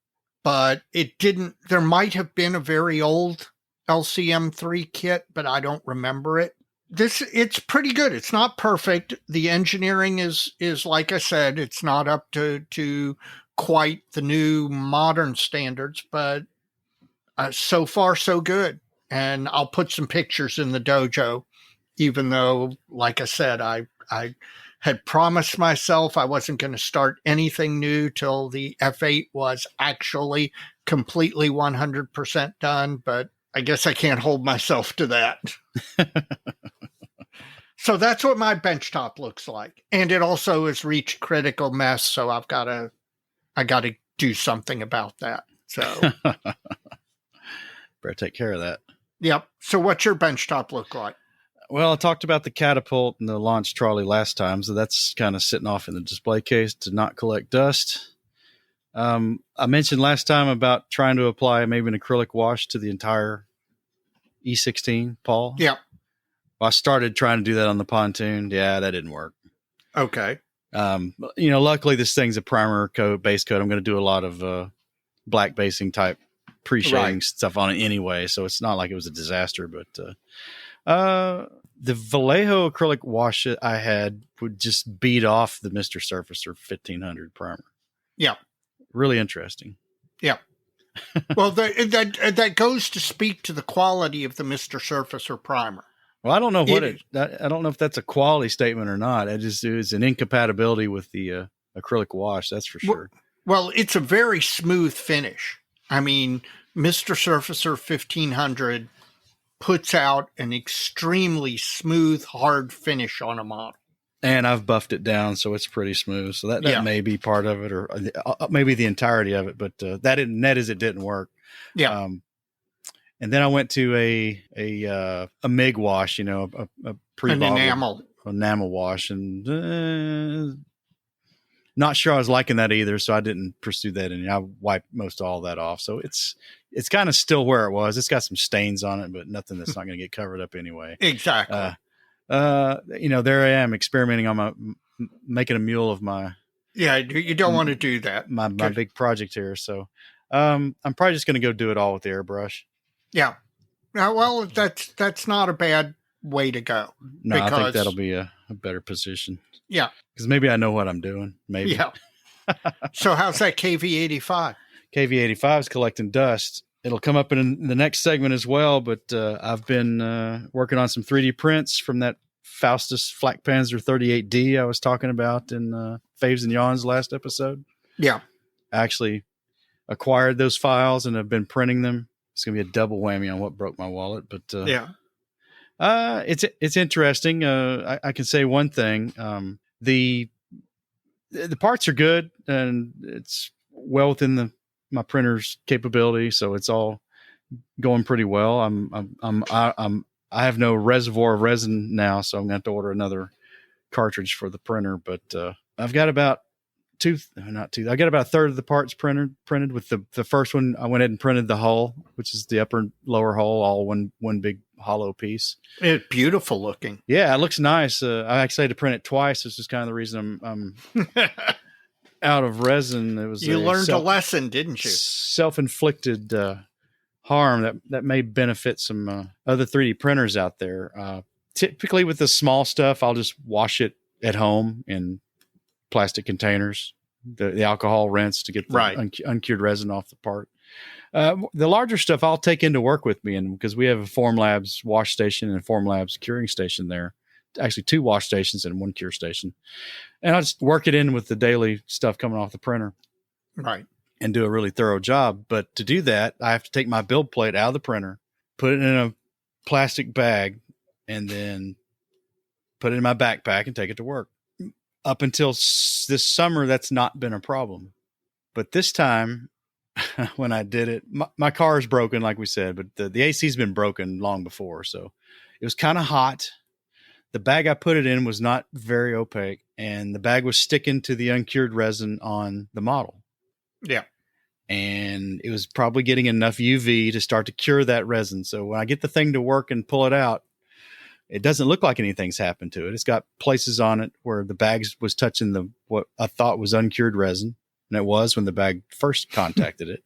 but it didn't. There might have been a very old LCM-3 kit, but I don't remember it. It's pretty good. It's not perfect. The engineering is like I said, it's not up to quite the new modern standards, but so far so good. And I'll put some pictures in the dojo, even though, like I said, I had promised myself I wasn't going to start anything new till the F8 was actually completely 100% done, but I guess I can't hold myself to that. So that's what my benchtop looks like. And it also has reached critical mass, so I got to do something about that. So better take care of that. Yep. So what's your benchtop look like? Well, I talked about the catapult and the launch trolley last time, so that's kind of sitting off in the display case to not collect dust. I mentioned last time about trying to apply maybe an acrylic wash to the entire E16, Paul. Yeah. Well, I started trying to do that on the pontoon. Yeah, that didn't work. Okay. Luckily this thing's a primer coat, base coat. I'm going to do a lot of black basing type pre-shading stuff on it anyway, so it's not like it was a disaster. But the Vallejo acrylic wash that I had would just beat off the Mr. Surfacer 1500 primer. Yeah. Really interesting. Yeah. Well, that goes to speak to the quality of the Mr. Surfacer primer. Well, I don't know I don't know if that's a quality statement or not. It was an incompatibility with the acrylic wash. That's for sure. Well, it's a very smooth finish. I mean, Mr. Surfacer 1500 puts out an extremely smooth, hard finish on a model. And I've buffed it down, so it's pretty smooth. So that may be part of it, or maybe the entirety of it. But that it didn't work. Yeah. And then I went to a MIG wash, a enamel wash, and not sure I was liking that either, so I didn't pursue that. And I wiped most all that off, so it's kind of still where it was. It's got some stains on it, but nothing that's not going to get covered up anyway. Exactly. There I am experimenting on making a mule of my. Yeah, you don't want to do that. My big project here, so I'm probably just going to go do it all with the airbrush. Yeah. Well, that's not a bad way to go. No, I think that'll be a better position. Yeah. Because maybe I know what I'm doing. Maybe. Yeah. So how's that KV-85? KV-85 is collecting dust. It'll come up in the next segment as well, but I've been working on some 3D prints from that Faustus Flak Panzer 38D I was talking about in Faves and Yawns last episode. Yeah. I actually acquired those files and have been printing them. It's going to be a double whammy on what broke my wallet, but it's interesting. I can say one thing. The parts are good and it's well within my printer's capability. So it's all going pretty well. I have no reservoir of resin now, so I'm going to have to order another cartridge for the printer, but I've got about I got about a third of the parts printed with the first one. I went ahead and printed the hull, which is the upper and lower hull, all one big hollow piece. It's beautiful looking. Yeah, it looks nice. I actually had to print it twice. This is kind of the reason I'm out of resin. It was you learned a lesson, didn't you? Self-inflicted harm that may benefit some other 3D printers out there. Typically with the small stuff, I'll just wash it at home in plastic containers, the alcohol rinse to get the uncured resin off the part. The larger stuff I'll take into work with me, and because we have a Formlabs wash station and a Formlabs curing station there, actually 2 wash stations and 1 cure station, and I'll just work it in with the daily stuff coming off the printer, right, and do a really thorough job. But to do that, I have to take my build plate out of the printer, put it in a plastic bag, and then put it in my backpack and take it to work. Up until this summer, that's not been a problem. But this time, when I did it, my car is broken, like we said, but the AC's been broken long before. So it was kind of hot. The bag I put it in was not very opaque, and the bag was sticking to the uncured resin on the model. Yeah. And it was probably getting enough UV to start to cure that resin. So when I get the thing to work and pull it out, it doesn't look like anything's happened to it. It's got places on it where the bag was touching what I thought was uncured resin. And it was when the bag first contacted it.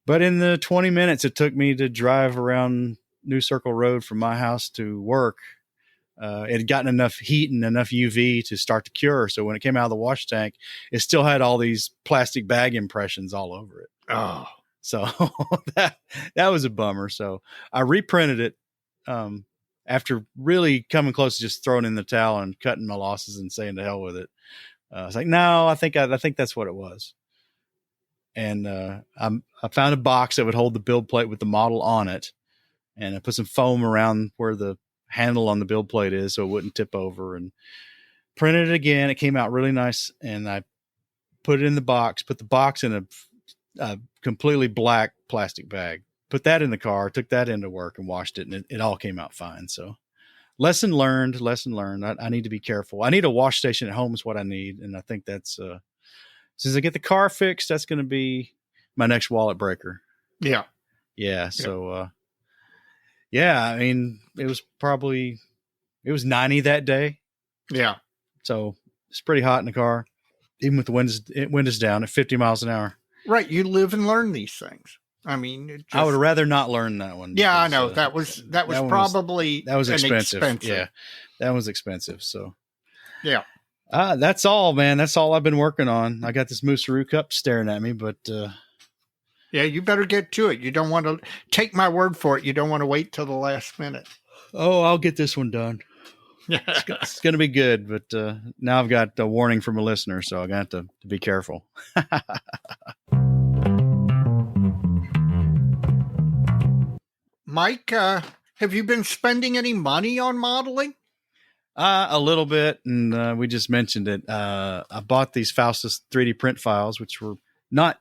But in the 20 minutes it took me to drive around New Circle Road from my house to work, it had gotten enough heat and enough UV to start to cure. So when it came out of the wash tank, it still had all these plastic bag impressions all over it. Oh, so that was a bummer. So I reprinted it. After really coming close to just throwing in the towel and cutting my losses and saying to hell with it. I was like, no, I think that's what it was. And I found a box that would hold the build plate with the model on it. And I put some foam around where the handle on the build plate is so it wouldn't tip over, and printed it again. It came out really nice. And I put it in the box, put the box in a completely black plastic bag. Put that in the car, took that into work and washed it, and it all came out fine. So lesson learned. I need to be careful. I need a wash station at home is what I need. And I think that's, since I get the car fixed, that's going to be my next wallet breaker. Yeah. Yeah. So, I mean, it was 90 that day. Yeah. So it's pretty hot in the car, even with the windows down at 50 miles an hour. Right. You live and learn these things. I mean, I would rather not learn that one. Yeah, because, I know that was probably expensive. Yeah, that was expensive. So, yeah, that's all, man. That's all I've been working on. I got this Moosaroo cup staring at me, but yeah, you better get to it. You don't want to take my word for it. You don't want to wait till the last minute. Oh, I'll get this one done. It's going to be good, but now I've got a warning from a listener, so I'm going to have to be careful. Mike, have you been spending any money on modeling? A little bit, and we just mentioned it. I bought these Faustus 3D print files, which were not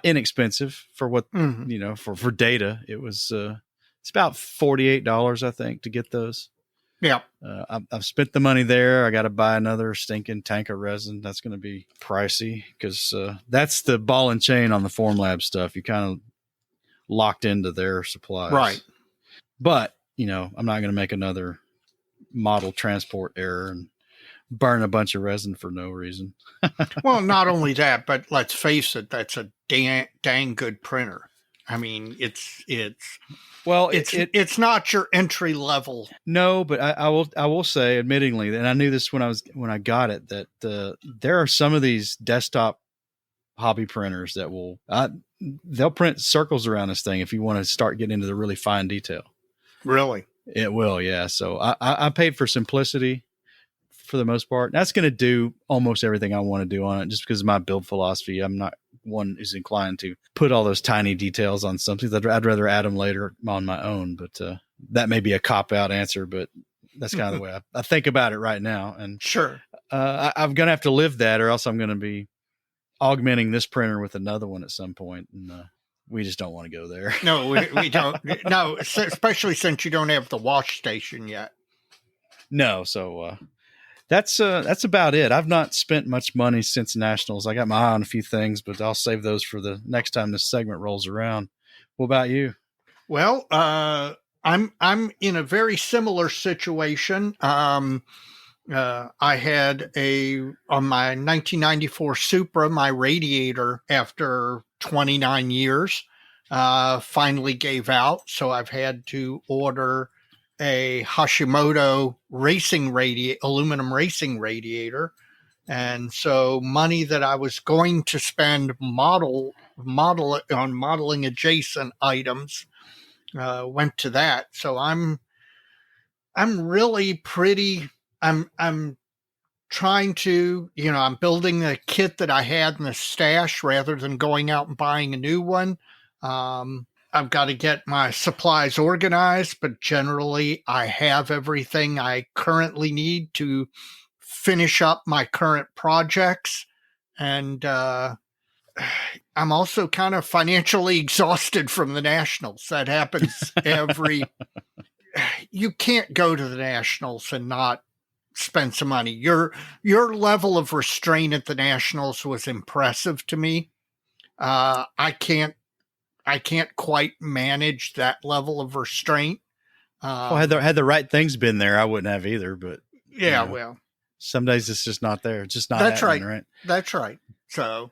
inexpensive for what for data. It was it's about $48, I think, to get those. Yeah. I've spent the money there. I got to buy another stinking tank of resin. That's going to be pricey because that's the ball and chain on the Formlab stuff. You kind of locked into their supplies. Right. But, I'm not going to make another model transport error and burn a bunch of resin for no reason. Well, not only that, but let's face it, that's a dang good printer. I mean, it's not your entry level. No, but I will say, admittingly, and I knew this when I got it, that there are some of these desktop hobby printers that they'll print circles around this thing if you want to start getting into the really fine detail. Really? It will, yeah. So I paid for simplicity for the most part. That's going to do almost everything I want to do on it, just because of my build philosophy. I'm not one who's inclined to put all those tiny details on something. I'd rather add them later on my own. But that may be a cop-out answer, but that's kind of the way I think about it right now. And sure, I'm going to have to live that, or else I'm going to be augmenting this printer with another one at some point. And we just don't want to go there. No, we don't. No, especially since you don't have the wash station yet. No, so that's about it. I've not spent much money since Nationals. I got my eye on a few things, but I'll save those for the next time this segment rolls around. What about you? Well, I'm in a very similar situation. I had on my 1994 Supra, my radiator, after 29 years, finally gave out. So I've had to order a Hashimoto aluminum racing radiator. And so money that I was going to spend on modeling adjacent items went to that. So I'm really pretty, I'm trying to, I'm building the kit that I had in the stash rather than going out and buying a new one. I've got to get my supplies organized, but generally I have everything I currently need to finish up my current projects. And I'm also kind of financially exhausted from the Nationals. That happens you can't go to the Nationals and not spend some money. Your level of restraint at the Nationals was impressive to me. I can't quite manage that level of restraint. Well, had the right things been there, I wouldn't have either. But yeah, well, some days it's just not there. It's just not. That's right. That's right. So,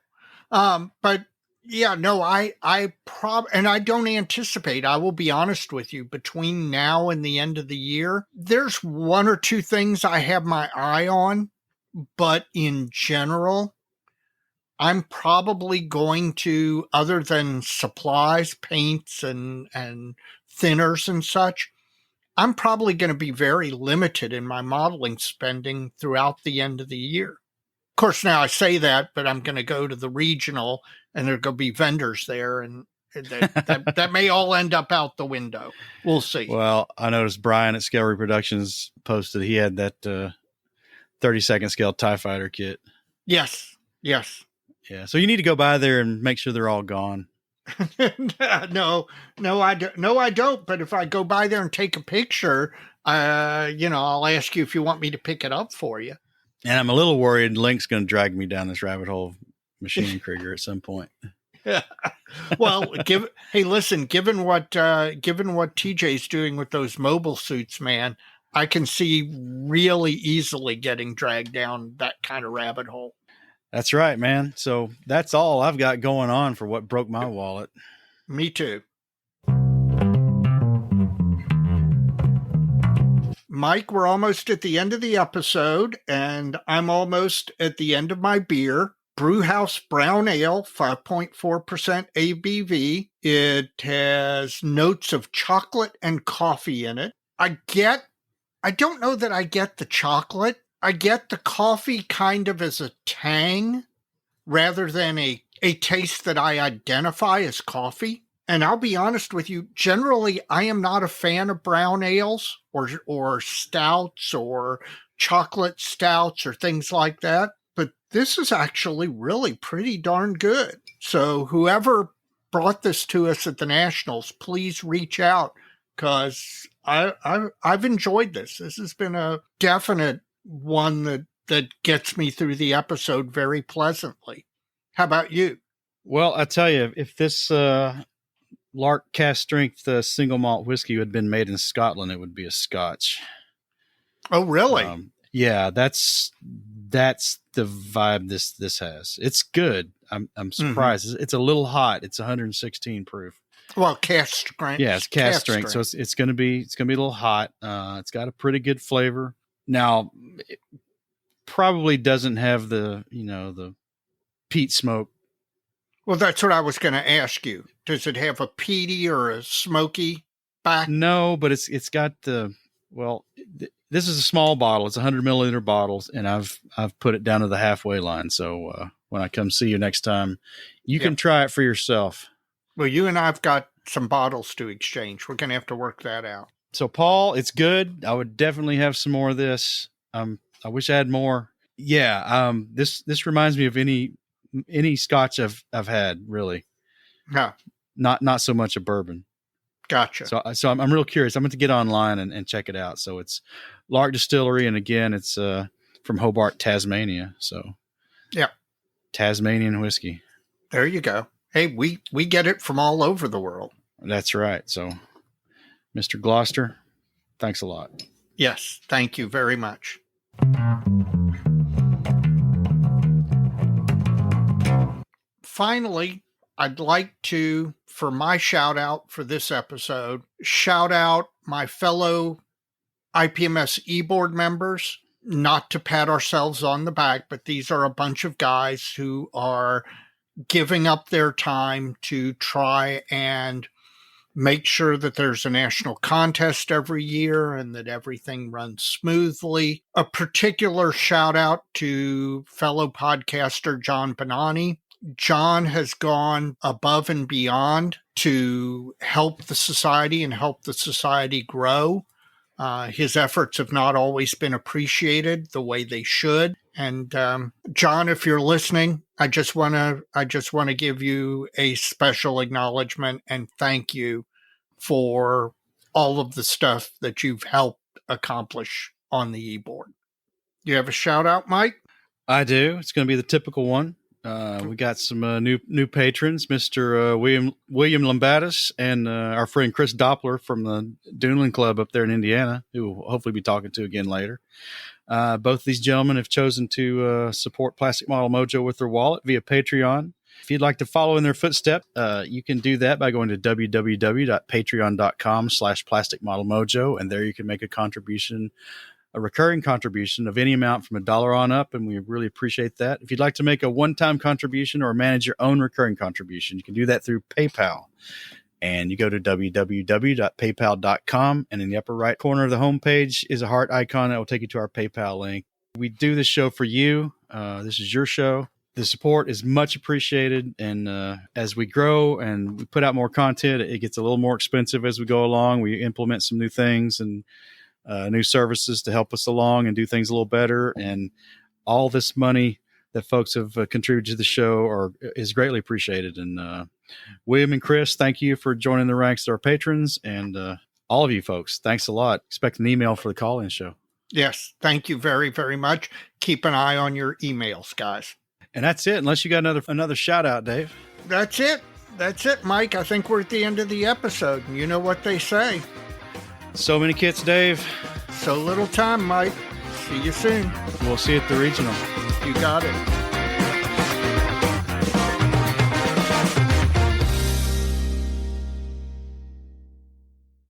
but yeah, no, and I don't anticipate. I will be honest with you. Between now and the end of the year, there's one or two things I have my eye on, but in general, I'm probably going to, other than supplies, paints, and thinners and such, I'm probably going to be very limited in my modeling spending throughout the end of the year. Of course, now I say that, but I'm going to go to the regional, and there are going to be vendors there, and that may all end up out the window. We'll see. Well, I noticed Brian at Scale Reproductions posted he had that 32nd scale TIE Fighter kit. Yes. Yeah, so you need to go by there and make sure they're all gone. No, I don't. But if I go by there and take a picture, I'll ask you if you want me to pick it up for you. And I'm a little worried Link's going to drag me down this rabbit hole of machine Krieger at some point. Well, given what TJ's doing with those mobile suits, man, I can see really easily getting dragged down that kind of rabbit hole. That's right, man. So that's all I've got going on for what broke my wallet. Me too. Mike, we're almost at the end of the episode, and I'm almost at the end of my beer. Brewhouse Brown Ale, 5.4% ABV. It has notes of chocolate and coffee in it. I don't know that I get the chocolate. I get the coffee kind of as a tang rather than a taste that I identify as coffee. And I'll be honest with you, generally, I am not a fan of brown ales or stouts or chocolate stouts or things like that. But this is actually really pretty darn good. So whoever brought this to us at the Nationals, please reach out, because I've enjoyed this. This has been a definite one that gets me through the episode very pleasantly. How about you? Well, I tell you, if this Lark cast strength single malt whiskey had been made in Scotland, it would be a Scotch. Oh, really? Yeah, that's the vibe this has. It's good. I'm surprised. Mm-hmm. It's a little hot. It's 116 proof. Well, cast strength. Yeah, it's cast strength. So it's going to be a little hot. It's got a pretty good flavor. Now, it probably doesn't have the peat smoke. Well, that's what I was going to ask you. Does it have a peaty or a smoky back? No, but it's got the this is a small bottle. It's 100 milliliter bottles, and I've put it down to the halfway line. So when I come see you next time, you can try it for yourself. Well, you and I've got some bottles to exchange. We're going to have to work that out. So, Paul, it's good. I would definitely have some more of this. I wish I had more. Yeah. This reminds me of any Scotch I've had, really. Huh. Not so much a bourbon. Gotcha. So I'm real curious. I'm going to get online and check it out. So it's Lark Distillery, and again, it's from Hobart, Tasmania. So yeah, Tasmanian whiskey. There you go. Hey, we get it from all over the world. That's right. So, Mr. Gloucester, thanks a lot. Yes, thank you very much. Finally, I'd like to, for my shout out for this episode, shout out my fellow IPMS eBoard members. Not to pat ourselves on the back, but these are a bunch of guys who are giving up their time to try and make sure that there's a national contest every year and that everything runs smoothly. A particular shout out to fellow podcaster John Bonani. John has gone above and beyond to help the society and help the society grow. His efforts have not always been appreciated the way they should. And John, if you're listening, I just want to give you a special acknowledgement and thank you for all of the stuff that you've helped accomplish on the eBoard. You have a shout out, Mike? I do. It's going to be the typical one. We got some new patrons, Mr. William Lambatis and our friend Chris Doppler from the Duneland Club up there in Indiana, who we'll hopefully be talking to again later. Both these gentlemen have chosen to support Plastic Model Mojo with their wallet via Patreon. If you'd like to follow in their footsteps, you can do that by going to www.patreon.com/plasticmodelmojo, and there you can make a recurring contribution of any amount from $1 on up, and we really appreciate that. If you'd like to make a one-time contribution or manage your own recurring contribution, you can do that through PayPal. And you go to www.paypal.com, and in the upper right corner of the homepage is a heart icon that will take you to our PayPal link. We do this show for you. This is your show. The support is much appreciated, and as we grow and we put out more content, it gets a little more expensive as we go along. We implement some new things and new services to help us along and do things a little better. And all this money that folks have contributed to the show is greatly appreciated. And William and Chris, thank you for joining the ranks of our patrons. And all of you folks, thanks a lot. Expect an email for the call-in show. Yes, thank you very, very much. Keep an eye on your emails, guys. And that's it, unless you got another shout out, Dave. That's it, Mike. I think we're at the end of the episode. You know what they say. So many kits, Dave. So little time, Mike. See you soon. We'll see you at the regional. You got it.